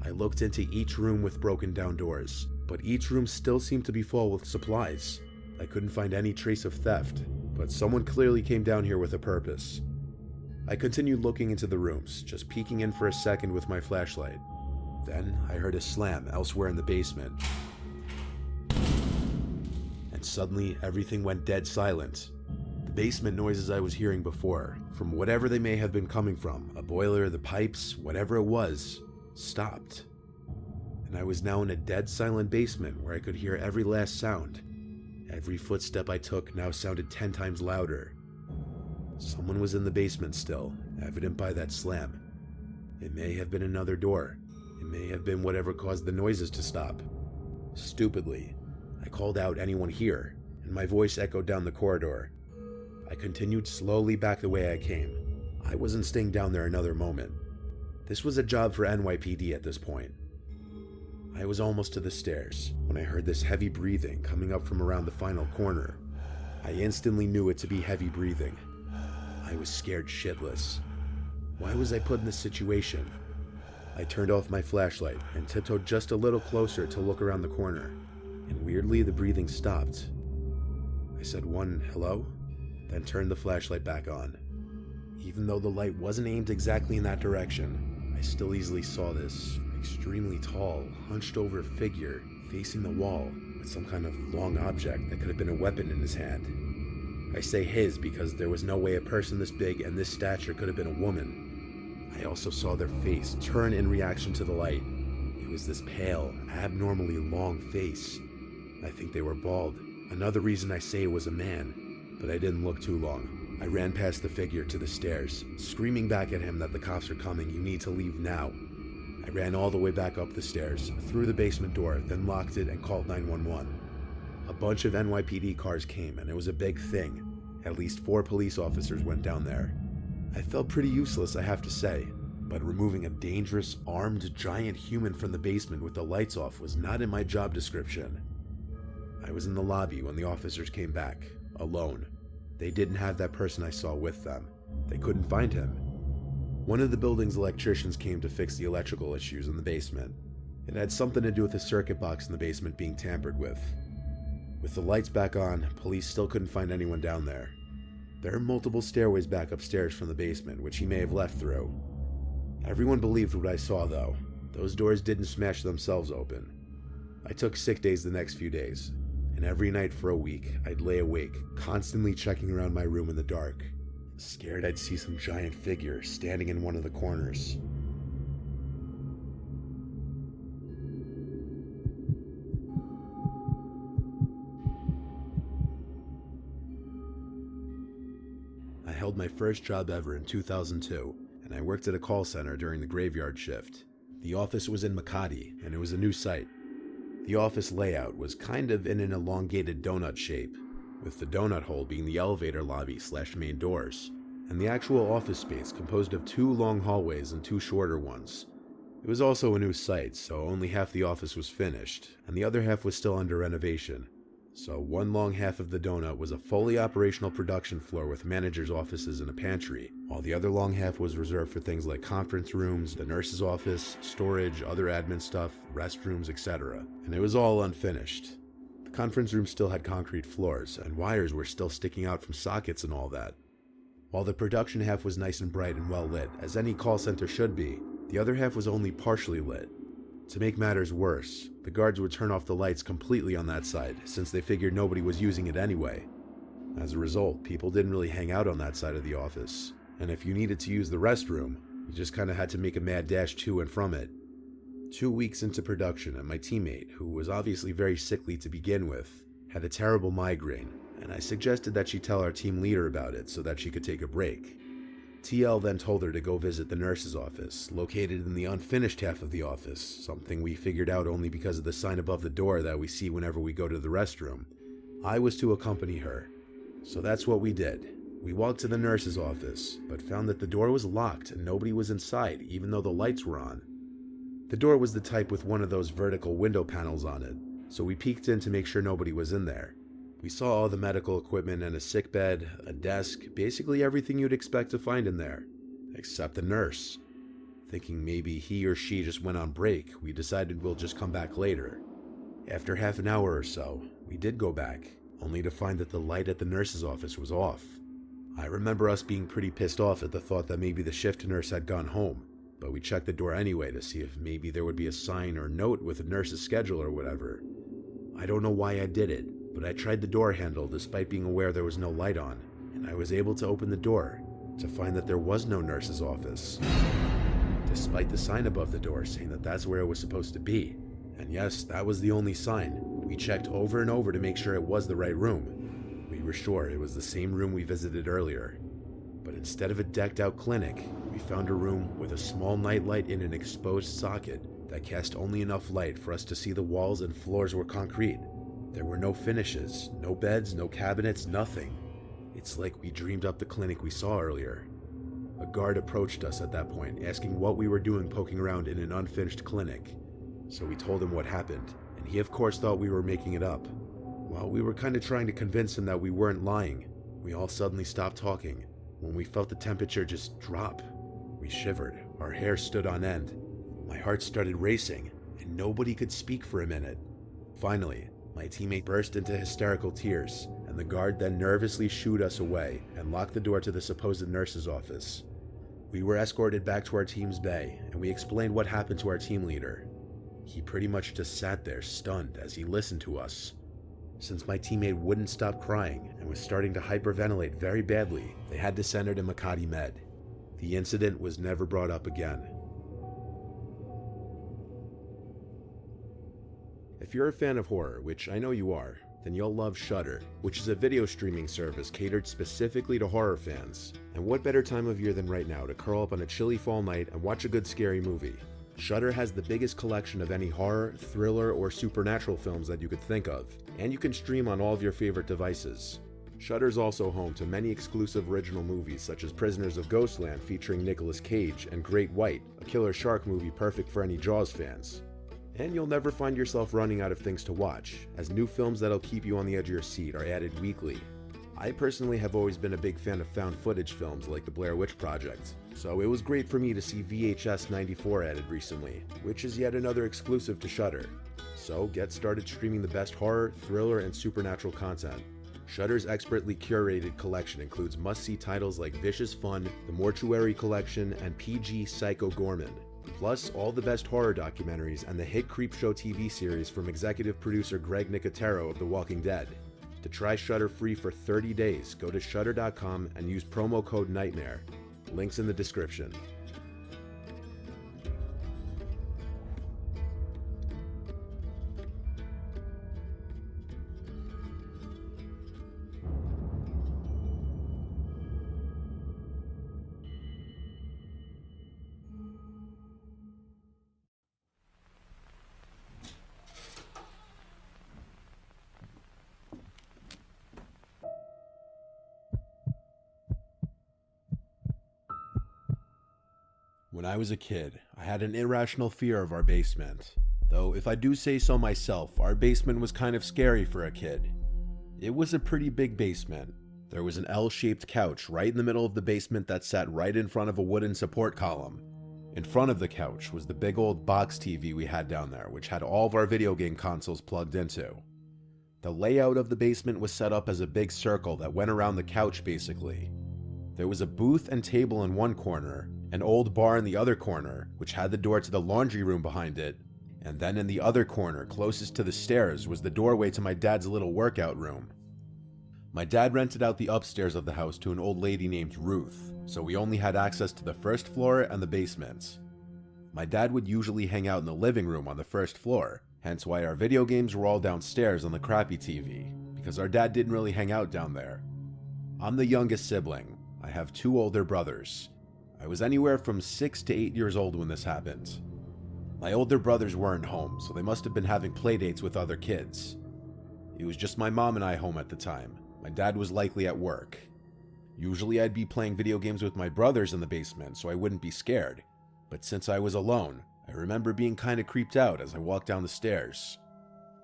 I looked into each room with broken down doors, but each room still seemed to be full with supplies. I couldn't find any trace of theft, but someone clearly came down here with a purpose. I continued looking into the rooms, just peeking in for a second with my flashlight. Then I heard a slam elsewhere in the basement. And suddenly everything went dead silent. The basement noises I was hearing before, from whatever they may have been coming from, a boiler, the pipes, whatever it was, stopped. And I was now in a dead silent basement where I could hear every last sound. Every footstep I took now sounded 10 times louder. Someone was in the basement still, evident by that slam. It may have been another door. It may have been whatever caused the noises to stop. Stupidly, I called out, "Anyone here?" and my voice echoed down the corridor. I continued slowly back the way I came. I wasn't staying down there another moment. This was a job for NYPD at this point. I was almost to the stairs when I heard this heavy breathing coming up from around the final corner. I instantly knew it to be heavy breathing. I was scared shitless. Why was I put in this situation? I turned off my flashlight and tiptoed just a little closer to look around the corner, and weirdly the breathing stopped. I said one hello, then turned the flashlight back on. Even though the light wasn't aimed exactly in that direction, I still easily saw this extremely tall, hunched over figure facing the wall with some kind of long object that could have been a weapon in his hand. I say his because there was no way a person this big and this stature could have been a woman. I also saw their face turn in reaction to the light. It was this pale, abnormally long face. I think they were bald. Another reason I say it was a man, but I didn't look too long. I ran past the figure to the stairs, screaming back at him that the cops are coming, you need to leave now. I ran all the way back up the stairs, through the basement door, then locked it and called 911. A bunch of NYPD cars came, and it was a big thing. At least 4 police officers went down there. I felt pretty useless, I have to say, but removing a dangerous, armed, giant human from the basement with the lights off was not in my job description. I was in the lobby when the officers came back, alone. They didn't have that person I saw with them. They couldn't find him. One of the building's electricians came to fix the electrical issues in the basement. It had something to do with the circuit box in the basement being tampered with. With the lights back on, police still couldn't find anyone down there. There are multiple stairways back upstairs from the basement, which he may have left through. Everyone believed what I saw, though. Those doors didn't smash themselves open. I took sick days the next few days, and every night for a week, I'd lay awake, constantly checking around my room in the dark, scared I'd see some giant figure standing in one of the corners. I held my first job ever in 2002, and I worked at a call center during the graveyard shift. The office was in Makati, and it was a new site. The office layout was kind of in an elongated donut shape, with the donut hole being the elevator lobby / main doors, and the actual office space composed of 2 long hallways and 2 shorter ones. It was also a new site, so only half the office was finished, and the other half was still under renovation. So one long half of the donut was a fully operational production floor with managers' offices and a pantry, while the other long half was reserved for things like conference rooms, the nurse's office, storage, other admin stuff, restrooms, etc. And it was all unfinished. The conference room still had concrete floors, and wires were still sticking out from sockets and all that. While the production half was nice and bright and well lit, as any call center should be, the other half was only partially lit. To make matters worse, the guards would turn off the lights completely on that side, since they figured nobody was using it anyway. As a result, people didn't really hang out on that side of the office, and if you needed to use the restroom, you just kinda had to make a mad dash to and from it. 2 weeks into production, and my teammate, who was obviously very sickly to begin with, had a terrible migraine, and I suggested that she tell our team leader about it so that she could take a break. TL then told her to go visit the nurse's office, located in the unfinished half of the office, something we figured out only because of the sign above the door that we see whenever we go to the restroom. I was to accompany her, so that's what we did. We walked to the nurse's office, but found that the door was locked and nobody was inside, even though the lights were on. The door was the type with one of those vertical window panels on it, so we peeked in to make sure nobody was in there. We saw all the medical equipment and a sick bed, a desk, basically everything you'd expect to find in there, except the nurse. Thinking maybe he or she just went on break, we decided we'll just come back later. After half an hour or so, we did go back, only to find that the light at the nurse's office was off. I remember us being pretty pissed off at the thought that maybe the shift nurse had gone home, but we checked the door anyway to see if maybe there would be a sign or note with the nurse's schedule or whatever. I don't know why I did it, but I tried the door handle despite being aware there was no light on, and I was able to open the door to find that there was no nurse's office, despite the sign above the door saying that that's where it was supposed to be. And yes, that was the only sign. We checked over and over to make sure it was the right room. We were sure it was the same room we visited earlier. But instead of a decked out clinic, we found a room with a small nightlight in an exposed socket that cast only enough light for us to see the walls and floors were concrete. There were no finishes, no beds, no cabinets, nothing. It's like we dreamed up the clinic we saw earlier. A guard approached us at that point, asking what we were doing poking around in an unfinished clinic. So we told him what happened, and he of course thought we were making it up. While we were kind of trying to convince him that we weren't lying, we all suddenly stopped talking when we felt the temperature just drop. We shivered, our hair stood on end. My heart started racing, and nobody could speak for a minute. Finally, my teammate burst into hysterical tears, and the guard then nervously shooed us away and locked the door to the supposed nurse's office. We were escorted back to our team's bay, and we explained what happened to our team leader. He pretty much just sat there stunned as he listened to us. Since my teammate wouldn't stop crying and was starting to hyperventilate very badly, they had to send her to Makati Med. The incident was never brought up again. If you're a fan of horror, which I know you are, then you'll love Shudder, which is a video streaming service catered specifically to horror fans. And what better time of year than right now to curl up on a chilly fall night and watch a good scary movie? Shudder has the biggest collection of any horror, thriller, or supernatural films that you could think of, and you can stream on all of your favorite devices. Shudder's also home to many exclusive original movies such as Prisoners of Ghostland featuring Nicolas Cage and Great White, a killer shark movie perfect for any Jaws fans. And you'll never find yourself running out of things to watch, as new films that'll keep you on the edge of your seat are added weekly. I personally have always been a big fan of found footage films like the Blair Witch Project, so it was great for me to see VHS 94 added recently, which is yet another exclusive to Shudder. So get started streaming the best horror, thriller, and supernatural content. Shudder's expertly curated collection includes must-see titles like Vicious Fun, The Mortuary Collection, and PG Psycho Gorman. Plus all the best horror documentaries and the hit Creepshow TV series from executive producer Greg Nicotero of The Walking Dead. To try Shudder free for 30 days, go to shudder.com and use promo code NIGHTMARE. Links in the description. When I was a kid, I had an irrational fear of our basement. Though, if I do say so myself, our basement was kind of scary for a kid. It was a pretty big basement. There was an L-shaped couch right in the middle of the basement that sat right in front of a wooden support column. In front of the couch was the big old box TV we had down there, which had all of our video game consoles plugged into. The layout of the basement was set up as a big circle that went around the couch basically. There was a booth and table in one corner, an old bar in the other corner, which had the door to the laundry room behind it, and then in the other corner, closest to the stairs, was the doorway to my dad's little workout room. My dad rented out the upstairs of the house to an old lady named Ruth, so we only had access to the first floor and the basement. My dad would usually hang out in the living room on the first floor, hence why our video games were all downstairs on the crappy TV, because our dad didn't really hang out down there. I'm the youngest sibling. I have 2 older brothers. I was anywhere from 6 to 8 years old when this happened. My older brothers weren't home, so they must have been having playdates with other kids. It was just my mom and I home at the time. My dad was likely at work. Usually I'd be playing video games with my brothers in the basement, so I wouldn't be scared. But since I was alone, I remember being kinda creeped out as I walked down the stairs.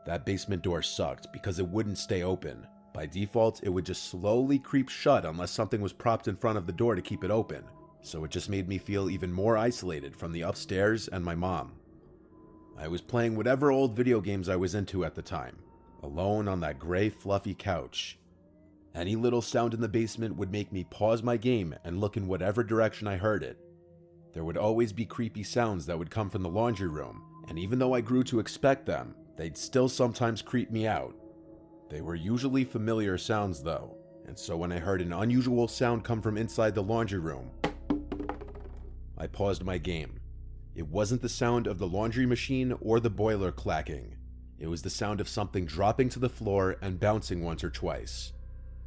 That basement door sucked because it wouldn't stay open. By default, it would just slowly creep shut unless something was propped in front of the door to keep it open. So it just made me feel even more isolated from the upstairs and my mom. I was playing whatever old video games I was into at the time, alone on that gray fluffy couch. Any little sound in the basement would make me pause my game and look in whatever direction I heard it. There would always be creepy sounds that would come from the laundry room, and even though I grew to expect them, they'd still sometimes creep me out. They were usually familiar sounds though, and so when I heard an unusual sound come from inside the laundry room, I paused my game. It wasn't the sound of the laundry machine or the boiler clacking. It was the sound of something dropping to the floor and bouncing once or twice.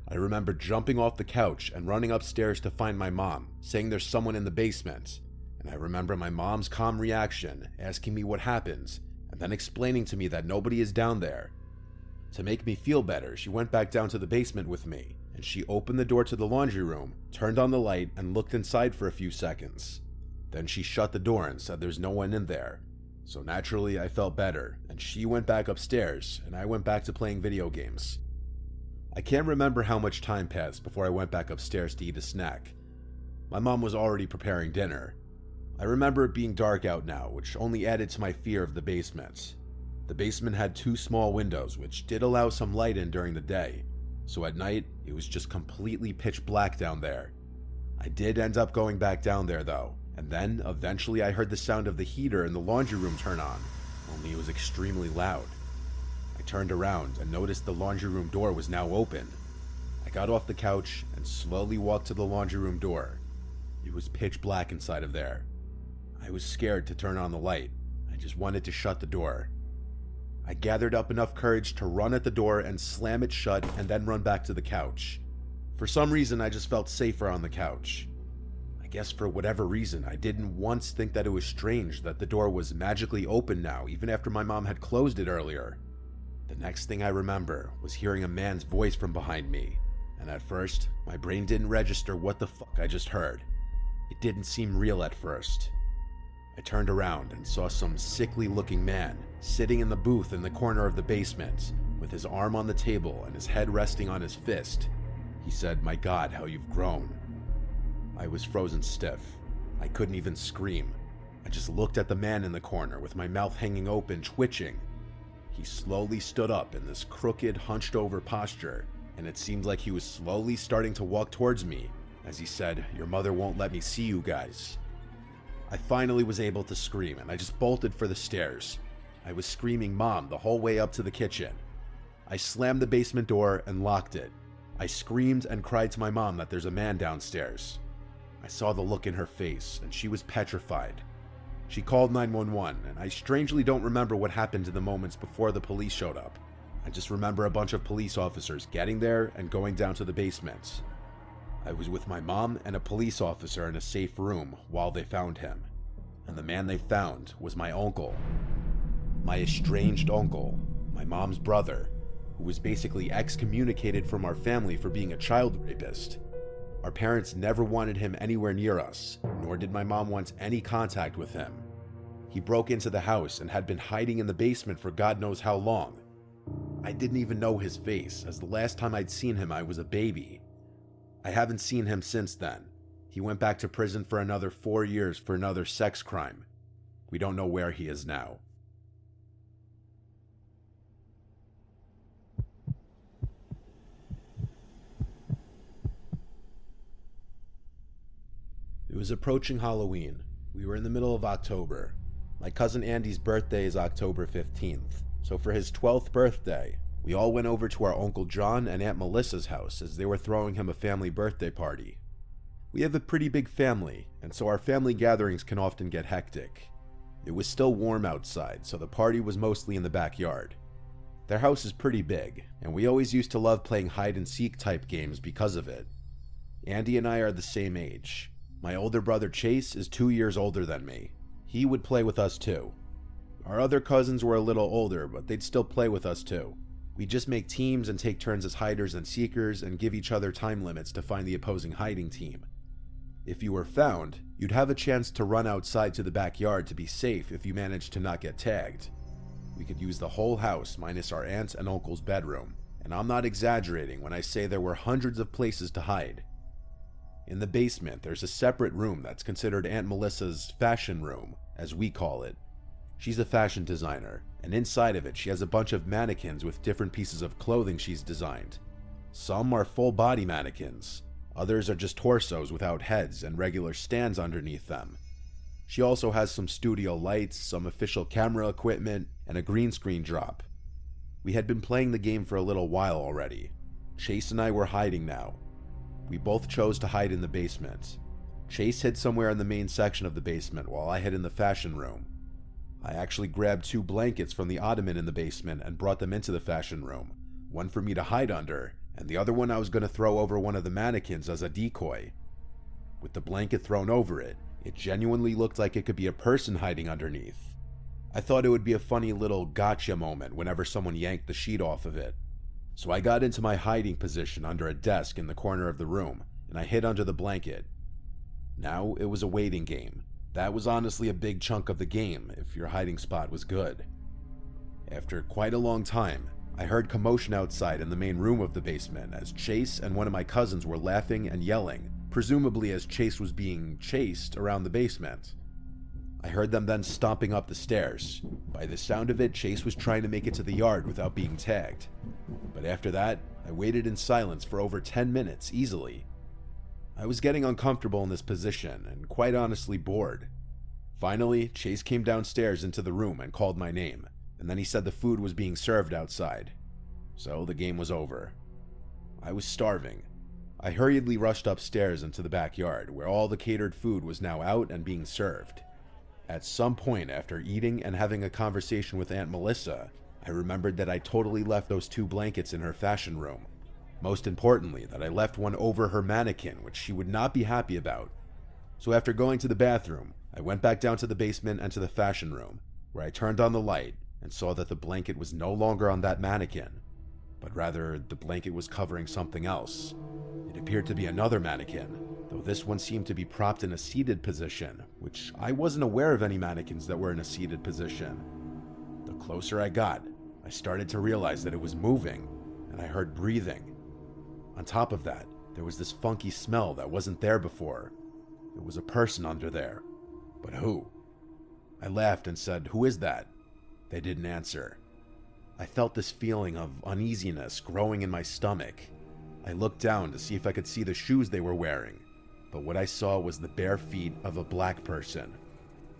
I remember jumping off the couch and running upstairs to find my mom, saying there's someone in the basement. And I remember my mom's calm reaction, asking me what happens, and then explaining to me that nobody is down there. To make me feel better, she went back down to the basement with me, and she opened the door to the laundry room, turned on the light, and looked inside for a few seconds. Then she shut the door and said there's no one in there. So naturally I felt better, and she went back upstairs, and I went back to playing video games. I can't remember how much time passed before I went back upstairs to eat a snack. My mom was already preparing dinner. I remember it being dark out now, which only added to my fear of the basement. The basement had 2 small windows, which did allow some light in during the day, so at night it was just completely pitch black down there. I did end up going back down there though, and then eventually I heard the sound of the heater in the laundry room turn on, only it was extremely loud. I turned around and noticed the laundry room door was now open. I got off the couch and slowly walked to the laundry room door. It was pitch black inside of there. I was scared to turn on the light. I just wanted to shut the door. I gathered up enough courage to run at the door and slam it shut and then run back to the couch. For some reason, I just felt safer on the couch. I guess for whatever reason, I didn't once think that it was strange that the door was magically open now, even after my mom had closed it earlier. The next thing I remember was hearing a man's voice from behind me, and at first, my brain didn't register what the fuck I just heard. It didn't seem real at first. I turned around and saw some sickly looking man sitting in the booth in the corner of the basement, with his arm on the table and his head resting on his fist. He said, "My God, how you've grown." I was frozen stiff. I couldn't even scream. I just looked at the man in the corner with my mouth hanging open, twitching. He slowly stood up in this crooked, hunched over posture, and it seemed like he was slowly starting to walk towards me as he said, "Your mother won't let me see you guys." I finally was able to scream, and I just bolted for the stairs. I was screaming "Mom" the whole way up to the kitchen. I slammed the basement door and locked it. I screamed and cried to my mom that there's a man downstairs. I saw the look in her face, and she was petrified. She called 911, and I strangely don't remember what happened in the moments before the police showed up. I just remember a bunch of police officers getting there and going down to the basement. I was with my mom and a police officer in a safe room while they found him. And the man they found was my uncle. My estranged uncle, my mom's brother, who was basically excommunicated from our family for being a child rapist. Our parents never wanted him anywhere near us, nor did my mom want any contact with him. He broke into the house and had been hiding in the basement for God knows how long. I didn't even know his face, as the last time I'd seen him I was a baby. I haven't seen him since then. He went back to prison for another 4 years for another sex crime. We don't know where he is now. It was approaching Halloween. We were in the middle of October. My cousin Andy's birthday is October 15th, so for his 12th birthday, we all went over to our Uncle John and Aunt Melissa's house as they were throwing him a family birthday party. We have a pretty big family, and so our family gatherings can often get hectic. It was still warm outside, so the party was mostly in the backyard. Their house is pretty big, and we always used to love playing hide-and-seek type games because of it. Andy and I are the same age. My older brother Chase is 2 years older than me. He would play with us too. Our other cousins were a little older, but they'd still play with us too. We'd just make teams and take turns as hiders and seekers and give each other time limits to find the opposing hiding team. If you were found, you'd have a chance to run outside to the backyard to be safe if you managed to not get tagged. We could use the whole house minus our aunt's and uncle's bedroom, and I'm not exaggerating when I say there were hundreds of places to hide. In the basement, there's a separate room that's considered Aunt Melissa's fashion room, as we call it. She's a fashion designer, and inside of it she has a bunch of mannequins with different pieces of clothing she's designed. Some are full-body mannequins, others are just torsos without heads and regular stands underneath them. She also has some studio lights, some official camera equipment, and a green screen drop. We had been playing the game for a little while already. Chase and I were hiding now. We both chose to hide in the basement. Chase hid somewhere in the main section of the basement while I hid in the fashion room. I actually grabbed 2 blankets from the ottoman in the basement and brought them into the fashion room, one for me to hide under, and the other one I was going to throw over one of the mannequins as a decoy. With the blanket thrown over it, it genuinely looked like it could be a person hiding underneath. I thought it would be a funny little gotcha moment whenever someone yanked the sheet off of it. So I got into my hiding position under a desk in the corner of the room, and I hid under the blanket. Now it was a waiting game. That was honestly a big chunk of the game if your hiding spot was good. After quite a long time, I heard commotion outside in the main room of the basement as Chase and one of my cousins were laughing and yelling, presumably as Chase was being chased around the basement. I heard them then stomping up the stairs. By the sound of it, Chase was trying to make it to the yard without being tagged. But after that, I waited in silence for over 10 minutes easily. I was getting uncomfortable in this position and quite honestly bored. Finally, Chase came downstairs into the room and called my name, and then he said the food was being served outside. So the game was over. I was starving. I hurriedly rushed upstairs into the backyard where all the catered food was now out and being served. At some point after eating and having a conversation with Aunt Melissa, I remembered that I totally left those 2 blankets in her fashion room. Most importantly, that I left one over her mannequin, which she would not be happy about. So after going to the bathroom, I went back down to the basement and to the fashion room, where I turned on the light and saw that the blanket was no longer on that mannequin, but rather the blanket was covering something else. It appeared to be another mannequin, though this one seemed to be propped in a seated position, which I wasn't aware of any mannequins that were in a seated position. The closer I got, I started to realize that it was moving, and I heard breathing. On top of that, there was this funky smell that wasn't there before. It was a person under there. But who? I laughed and said, "Who is that?" They didn't answer. I felt this feeling of uneasiness growing in my stomach. I looked down to see if I could see the shoes they were wearing, but what I saw was the bare feet of a black person.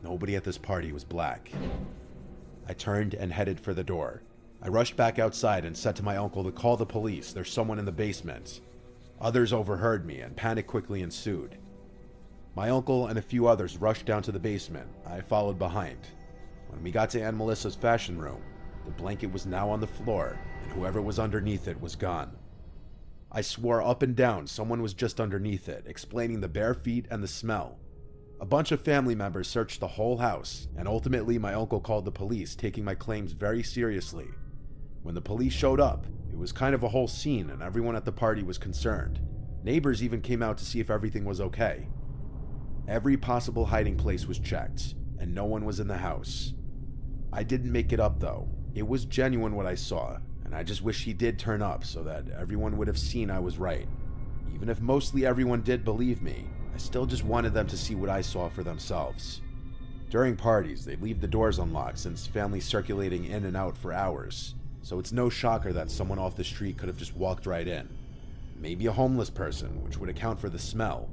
Nobody at this party was black. I turned and headed for the door. I rushed back outside and said to my uncle to call the police. There's someone in the basement. Others overheard me and panic quickly ensued. My uncle and a few others rushed down to the basement. I followed behind. When we got to Aunt Melissa's fashion room, the blanket was now on the floor, and whoever was underneath it was gone. I swore up and down someone was just underneath it, explaining the bare feet and the smell. A bunch of family members searched the whole house, and ultimately my uncle called the police, taking my claims very seriously. When the police showed up, it was kind of a whole scene and everyone at the party was concerned. Neighbors even came out to see if everything was okay. Every possible hiding place was checked, and no one was in the house. I didn't make it up though. It was genuine what I saw, and I just wish he did turn up so that everyone would have seen I was right. Even if mostly everyone did believe me, I still just wanted them to see what I saw for themselves. During parties, they'd leave the doors unlocked since families circulating in and out for hours, so it's no shocker that someone off the street could have just walked right in. Maybe a homeless person, which would account for the smell.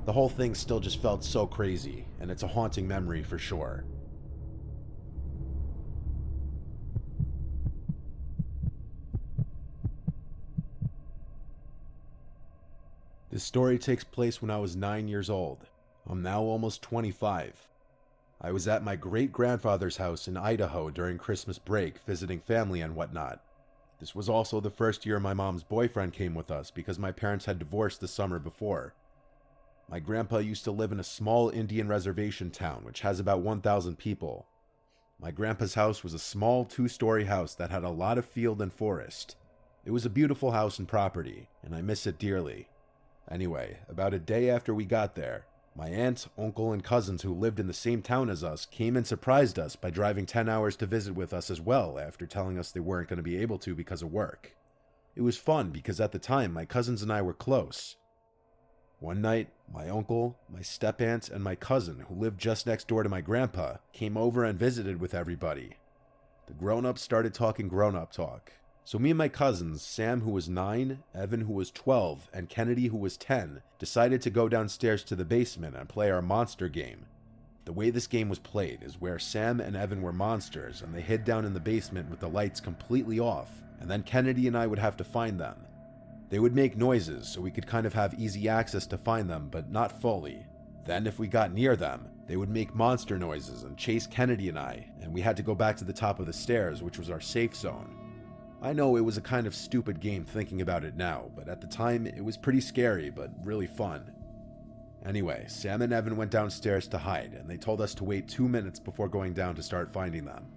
The whole thing still just felt so crazy, and it's a haunting memory for sure. This story takes place when I was 9 years old. I'm now almost 25. I was at my great-grandfather's house in Idaho during Christmas break, visiting family and whatnot. This was also the first year my mom's boyfriend came with us because my parents had divorced the summer before. My grandpa used to live in a small Indian reservation town which has about 1,000 people. My grandpa's house was a small 2-story house that had a lot of field and forest. It was a beautiful house and property, and I miss it dearly. Anyway, about a day after we got there, my aunt, uncle, and cousins who lived in the same town as us came and surprised us by driving 10 hours to visit with us as well after telling us they weren't going to be able to because of work. It was fun because at the time my cousins and I were close. One night, my uncle, my step-aunt, and my cousin, who lived just next door to my grandpa, came over and visited with everybody. The grown-ups started talking grown-up talk. So me and my cousins, Sam who was 9, Evan who was 12, and Kennedy who was 10, decided to go downstairs to the basement and play our monster game. The way this game was played is where Sam and Evan were monsters and they hid down in the basement with the lights completely off, and then Kennedy and I would have to find them. They would make noises so we could kind of have easy access to find them, but not fully. Then if we got near them, They would make monster noises and chase Kennedy and I, and we had to go back to the top of the stairs, which was our safe zone. I know it was a kind of stupid game thinking about it now, but at the time it was pretty scary, but really fun. Anyway, Sam and Evan went downstairs to hide, and they told us to wait 2 minutes before going down to start finding them.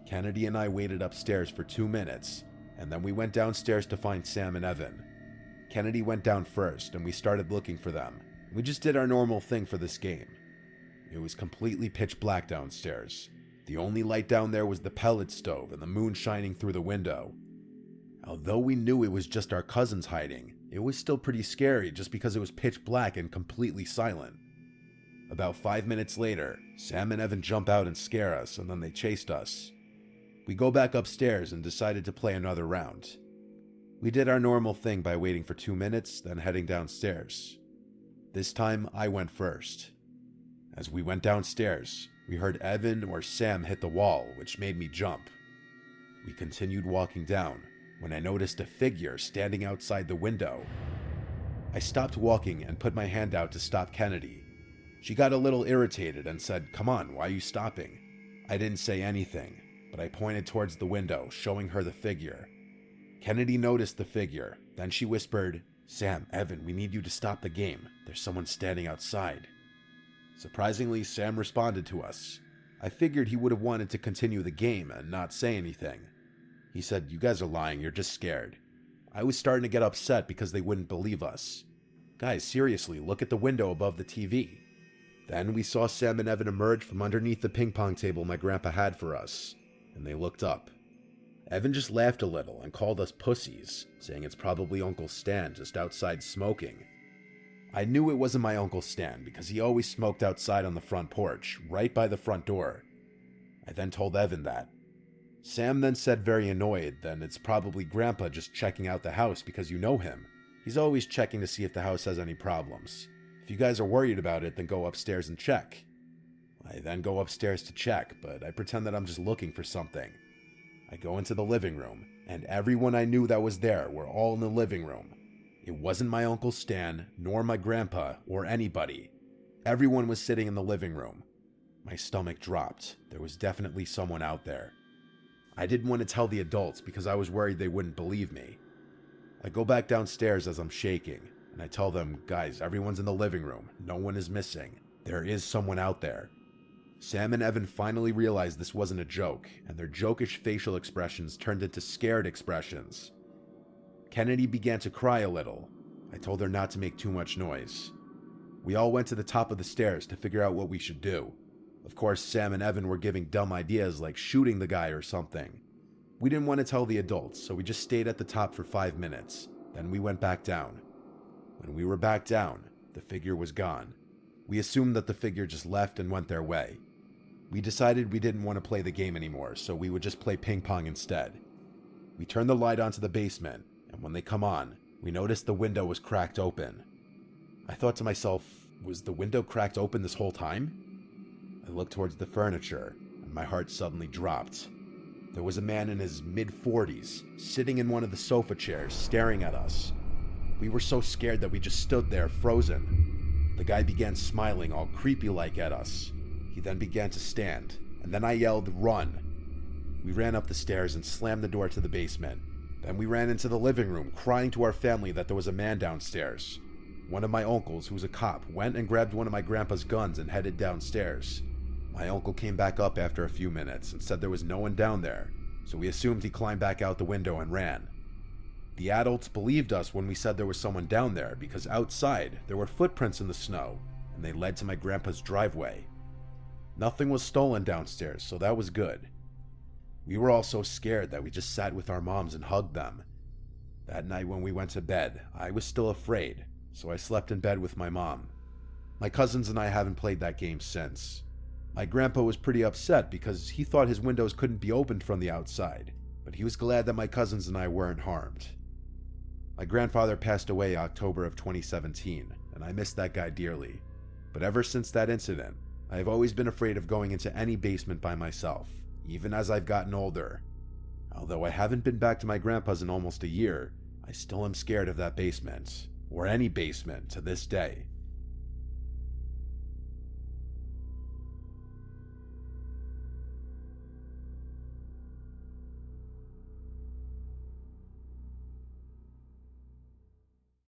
Kennedy and I waited upstairs for 2 minutes, and then we went downstairs to find Sam and Evan. Kennedy went down first, and we started looking for them. We just did our normal thing for this game. It was completely pitch black downstairs. The only light down there was the pellet stove and the moon shining through the window. Although we knew it was just our cousins hiding, it was still pretty scary just because it was pitch black and completely silent. About 5 minutes later, Sam and Evan jump out and scare us, and then they chased us. We go back upstairs and decided to play another round. We did our normal thing by waiting for 2 minutes, then heading downstairs. This time, I went first. As we went downstairs, we heard Evan or Sam hit the wall, which made me jump. We continued walking down, when I noticed a figure standing outside the window. I stopped walking and put my hand out to stop Kennedy. She got a little irritated and said, "Come on, why are you stopping?" I didn't say anything, but I pointed towards the window, showing her the figure. Kennedy noticed the figure, then she whispered, "Sam, Evan, we need you to stop the game. There's someone standing outside." Surprisingly, Sam responded to us. I figured he would have wanted to continue the game and not say anything. He said, "You guys are lying, you're just scared." I was starting to get upset because they wouldn't believe us. "Guys, seriously, look at the window above the TV." Then we saw Sam and Evan emerge from underneath the ping pong table my grandpa had for us, and they looked up. Evan just laughed a little and called us pussies, saying it's probably Uncle Stan just outside smoking. I knew it wasn't my Uncle Stan because he always smoked outside on the front porch, right by the front door. I then told Evan that. Sam then said very annoyed that it's probably Grandpa just checking out the house because you know him. He's always checking to see if the house has any problems. If you guys are worried about it, then go upstairs and check. I then go upstairs to check, but I pretend that I'm just looking for something. I go into the living room, and everyone I knew that was there were all in the living room. It wasn't my Uncle Stan, nor my grandpa, or anybody. Everyone was sitting in the living room. My stomach dropped. There was definitely someone out there. I didn't want to tell the adults because I was worried they wouldn't believe me. I go back downstairs as I'm shaking, and I tell them, "Guys, everyone's in the living room. No one is missing. There is someone out there." Sam and Evan finally realized this wasn't a joke, and their jokish facial expressions turned into scared expressions. Kennedy began to cry a little. I told her not to make too much noise. We all went to the top of the stairs to figure out what we should do. Of course, Sam and Evan were giving dumb ideas like shooting the guy or something. We didn't want to tell the adults, so we just stayed at the top for 5 minutes. Then we went back down. When we were back down, the figure was gone. We assumed that the figure just left and went their way. We decided we didn't want to play the game anymore, so we would just play ping pong instead. We turned the light onto the basement, and when they come on, we noticed the window was cracked open. I thought to myself, was the window cracked open this whole time? I looked towards the furniture, and my heart suddenly dropped. There was a man in his mid-40s, sitting in one of the sofa chairs, staring at us. We were so scared that we just stood there, frozen. The guy began smiling all creepy-like at us. He then began to stand, and then I yelled, "Run!" We ran up the stairs and slammed the door to the basement. Then we ran into the living room, crying to our family that there was a man downstairs. One of my uncles, who's a cop, went and grabbed one of my grandpa's guns and headed downstairs. My uncle came back up after a few minutes and said there was no one down there, so we assumed he climbed back out the window and ran. The adults believed us when we said there was someone down there because outside there were footprints in the snow, and they led to my grandpa's driveway. Nothing was stolen downstairs, so that was good. We were all so scared that we just sat with our moms and hugged them. That night when we went to bed, I was still afraid, so I slept in bed with my mom. My cousins and I haven't played that game since. My grandpa was pretty upset because he thought his windows couldn't be opened from the outside, but he was glad that my cousins and I weren't harmed. My grandfather passed away October of 2017, and I miss that guy dearly. But ever since that incident, I have always been afraid of going into any basement by myself, even as I've gotten older. Although I haven't been back to my grandpa's in almost a year, I still am scared of that basement, or any basement to this day.